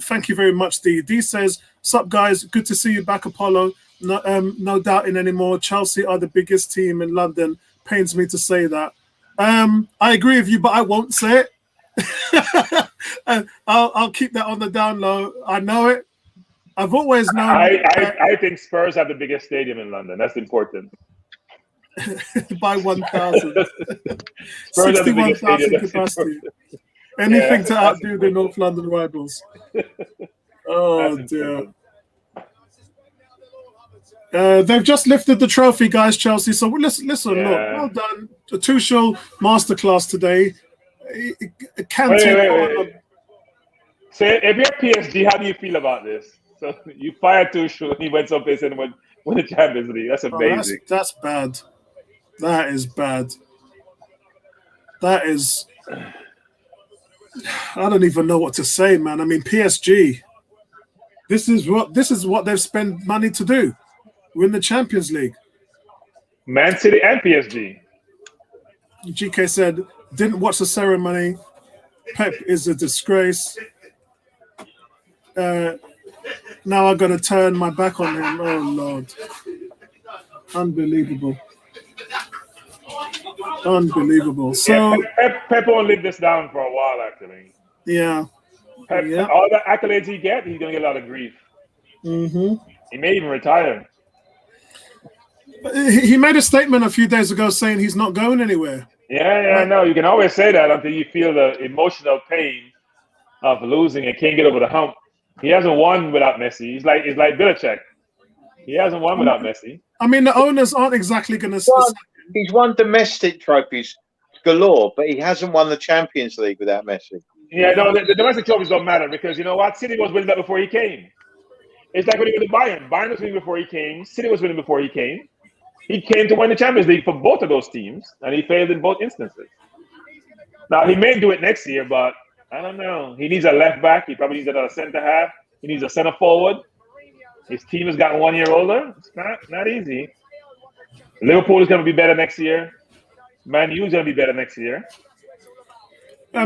thank you very much, D. D says, "Sup guys, good to see you back, Apollo. No doubting anymore. Chelsea are the biggest team in London. Pains me to say that." I agree with you, but I won't say it. I'll keep that on the down low. I know it. I've always known. I think Spurs have the biggest stadium in London. That's important. By 1,000. Spurs have the 61,000 biggest stadium. capacity. Anything to outdo the North London rivals. Oh dear. They've just lifted the trophy, guys, Chelsea. So listen, look, well done. A Tuchel masterclass today. Wait. So if you're PSG, how do you feel about this? So you fired Tuchel and he went someplace and won the Champions League. That's amazing. That's bad. That is bad. That is... I don't even know what to say, man. I mean, PSG. This is what they've spent money to do. Win the Champions League. Man City and PSG. GK said, didn't watch the ceremony. Pep is a disgrace. Now I've got to turn my back on him. Oh, Lord. Unbelievable. Unbelievable. So Pep won't live this down for a while, actually. Yeah. Pep, all the accolades he gets, he's going to get a lot of grief. Mm-hmm. He may even retire. He made a statement a few days ago saying he's not going anywhere. Yeah, I know. You can always say that until you feel the emotional pain of losing and can't get over the hump. He hasn't won without Messi. He's like Belichick. He hasn't won without Messi. I mean, the owners aren't exactly going to... He's won domestic trophies galore, but he hasn't won the Champions League without Messi. Yeah, no, the domestic trophies don't matter because you know what? City was winning that before he came. It's like when he went to Bayern. Bayern was winning before he came. City was winning before he came. He came to win the Champions League for both of those teams, and he failed in both instances. Now, he may do it next year, but I don't know. He needs a left back. He probably needs another centre half. He needs a centre forward. His team has gotten 1 year older. It's not easy. Liverpool is going to be better next year. Man U is going to be better next year.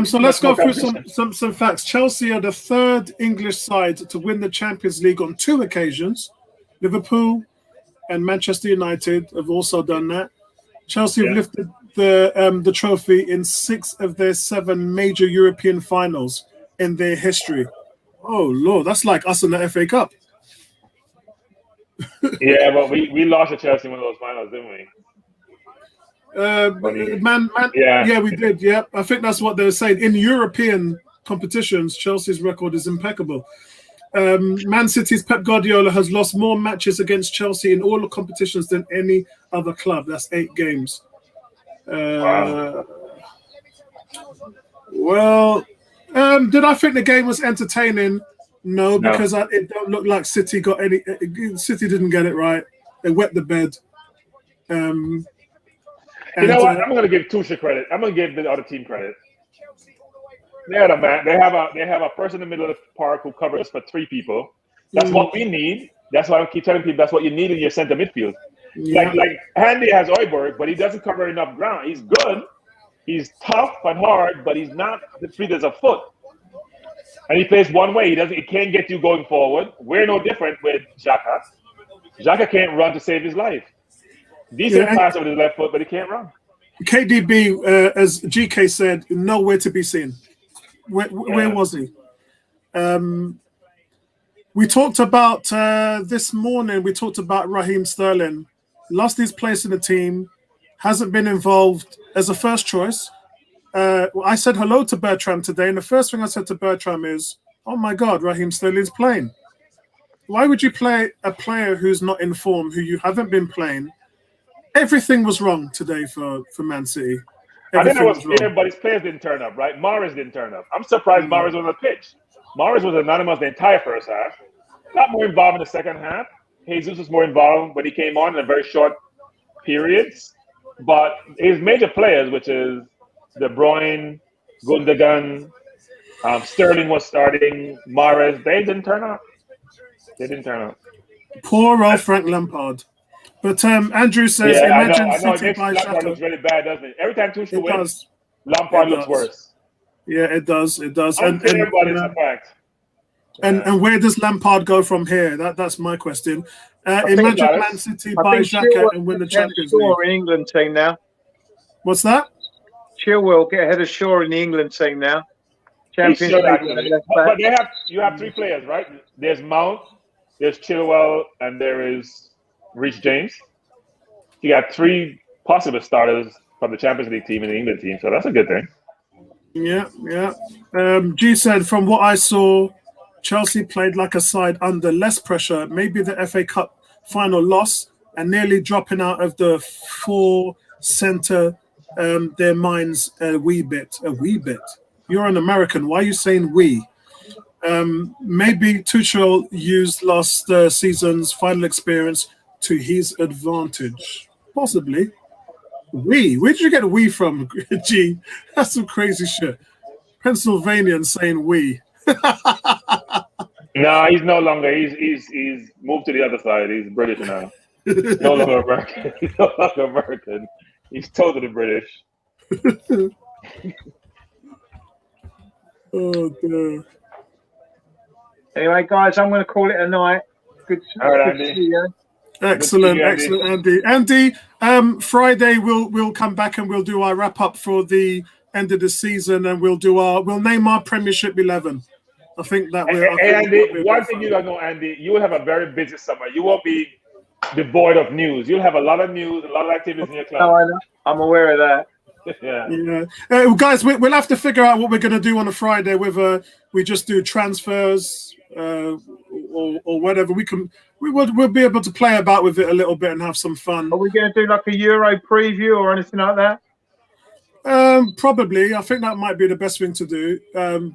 So let's go through some facts. Chelsea are the third English side to win the Champions League on 2 occasions. Liverpool and Manchester United have also done that. Chelsea have lifted the trophy in 6 of their 7 major European finals in their history. Oh, Lord, that's like us in the FA Cup. Yeah, but we lost to Chelsea in one of those finals, didn't we? Yeah, we did. Yeah, I think that's what they were saying. In European competitions, Chelsea's record is impeccable. Man City's Pep Guardiola has lost more matches against Chelsea in all the competitions than any other club. That's 8 games. Wow. Well, did I think the game was entertaining? No, because it don't look like City got any. City didn't get it right. They wet the bed. You know what? I'm going to give Tuchel credit. I'm going to give the other team credit. They have a person in the middle of the park who covers for 3 people. That's what we need. That's why I keep telling people that's what you need in your center midfield. Yeah. Like Handy has Oiberg, but he doesn't cover enough ground. He's good. He's tough and hard, but he's not the fleet as a foot. And he plays one way. He can't get you going forward. We're no different with Xhaka. Xhaka can't run to save his life. Decent pass with his left foot, but he can't run. KDB, as GK said, nowhere to be seen. Where was he? We talked about this morning. We talked about Raheem Sterling. Lost his place in the team. Hasn't been involved as a first choice. I said hello to Bertram today, and the first thing I said to Bertram is, "Oh my God, Raheem Sterling's playing. Why would you play a player who's not in form, who you haven't been playing?" Everything was wrong today for Man City. I think it was fair, but his players didn't turn up, right? Morris didn't turn up. I'm surprised Morris was on the pitch. Morris was anonymous the entire first half. Not more involved in the second half. Jesus was more involved when he came on in a very short periods. But his major players, which is De Bruyne, Gundogan, Sterling was starting, Mahrez, they didn't turn up. They didn't turn up. Poor old Frank Lampard. But Andrew says, Yeah, imagine I know. It City makes by Lampard Xhaka. looks really bad, doesn't it? Every time Tuchel It wins, does. Lampard It looks does. worse. Yeah, it does. It does. Unfair, but it's a fact. And where does Lampard go from here? That's my question. Imagine Man City I buy think Xhaka Chilwell and win the get ahead of Champions Shaw League. in England team now. What's that? Chilwell get ahead of Shaw in the England team now. He Champions should, League. actually. But you have three players, right? There's Mount, there's Chilwell, and there is Reece James. You got three possible starters from the Champions League team and the England team, so that's a good thing. Yeah. G said, from what I saw, Chelsea played like a side under less pressure. Maybe the FA Cup final loss and nearly dropping out of the four center their minds a wee bit. A wee bit. You're an American. Why are you saying we? Maybe Tuchel used last season's final experience to his advantage. Possibly. We? Where did you get we from, G? That's some crazy shit. Pennsylvanian saying we. No, he's no longer. He's moved to the other side. He's British now. No longer American. He's no longer American. He's totally British. Oh, dear. Anyway, guys, I'm going to call it a night. Good to see you. Excellent, Andy. Andy, Friday we'll come back and we'll do our wrap up for the end of the season, and we'll name our Premiership 11. I think that we're. Andy, one thing you don't know, Andy, you will have a very busy summer. You won't be devoid of news. You'll have a lot of news, a lot of activities in your club. No, I know. I'm aware of that. Yeah. Guys, we'll have to figure out what we're going to do on a Friday. Whether we just do transfers or whatever. We'll be able to play about with it a little bit and have some fun. Are we going to do like a Euro preview or anything like that? Probably. I think that might be the best thing to do.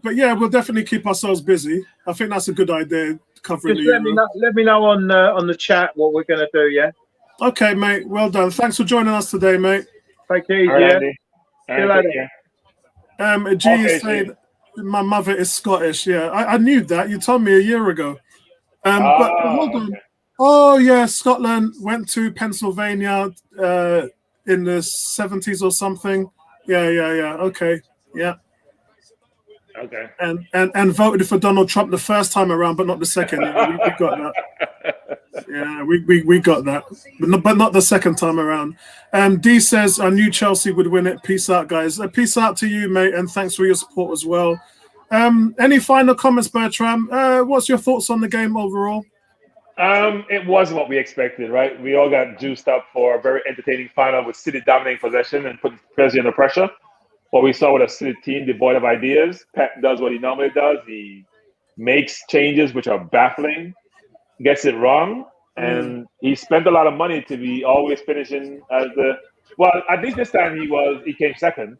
But yeah, we'll definitely keep ourselves busy. I think that's a good idea. Covering Just let me know on the chat what we're going to do. Yeah. Okay, mate. Well done. Thanks for joining us today, mate. Take it easy. Right, See you later. G is saying my mother is Scottish. Yeah, I knew that. You told me a year ago. But hold on. Okay. Oh yeah, Scotland went to Pennsylvania in the 70s or something. Yeah. Okay. Yeah. Okay. And voted for Donald Trump the first time around, but not the second. We got that. Yeah, we got that, but not the second time around. D says, I knew Chelsea would win it. Peace out, guys. Peace out to you, mate, and thanks for your support as well. Any final comments, Bertram? What's your thoughts on the game overall? It wasn't what we expected, right? We all got juiced up for a very entertaining final with City dominating possession and putting Chelsea under pressure. What we saw with a City team devoid of ideas. Pep does what he normally does. He makes changes which are baffling, gets it wrong, and he spent a lot of money to be always finishing as at least this time he came second.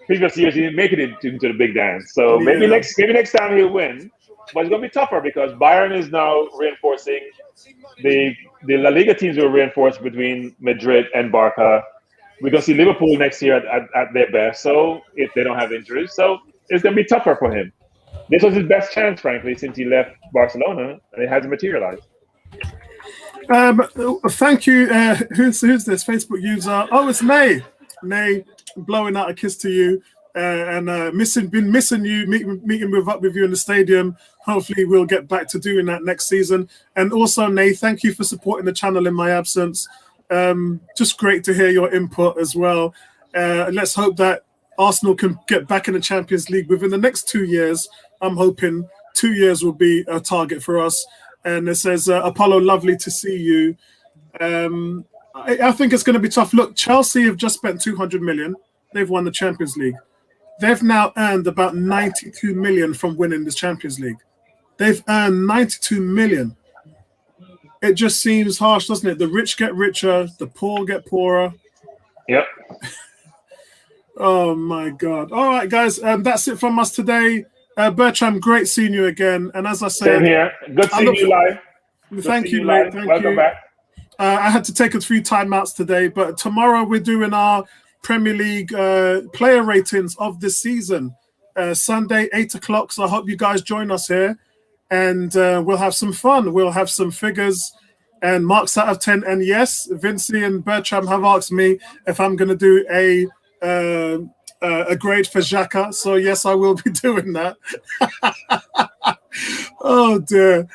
Previous years he didn't make it into the big dance. So maybe next time he'll win. But it's going to be tougher because Bayern is now reinforcing. The La Liga teams will reinforce between Madrid and Barca. We're going to see Liverpool next year at their best. So if they don't have injuries, so it's going to be tougher for him. This was his best chance, frankly, since he left Barcelona, and it hasn't materialized. Thank you. Who's this Facebook user? Oh, it's Nay. Nay, blowing out a kiss to you. And been missing you, meeting up with you in the stadium. Hopefully we'll get back to doing that next season. And also, Nay, thank you for supporting the channel in my absence. Just great to hear your input as well. Let's hope that Arsenal can get back in the Champions League within the next 2 years. I'm hoping 2 years will be a target for us. And it says, Apollo, lovely to see you. I think it's going to be tough. Look, Chelsea have just spent 200 million. They've won the Champions League. They've now earned about 92 million from winning the Champions League. They've earned 92 million. It just seems harsh, doesn't it? The rich get richer, the poor get poorer. Yep. Oh, my God. All right, guys. That's it from us today. Bertram, great seeing you again. And as I said, same here. Good seeing you live. Thank see you, live. mate. Thank Welcome you. back. I had to take a few timeouts today, but tomorrow we're doing our Premier League player ratings of the season. Sunday, 8 o'clock. So I hope you guys join us here, and we'll have some fun. We'll have some figures and marks out of 10. And yes, Vinci and Bertram have asked me if I'm going to do a grade for Xhaka. So yes, I will be doing that. Oh dear.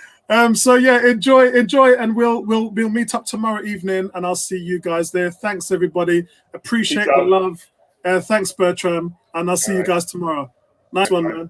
So yeah, enjoy, and we'll meet up tomorrow evening, and I'll see you guys there. Thanks everybody. Appreciate the love. Thanks Bertram, and I'll see you guys tomorrow. Nice one, man.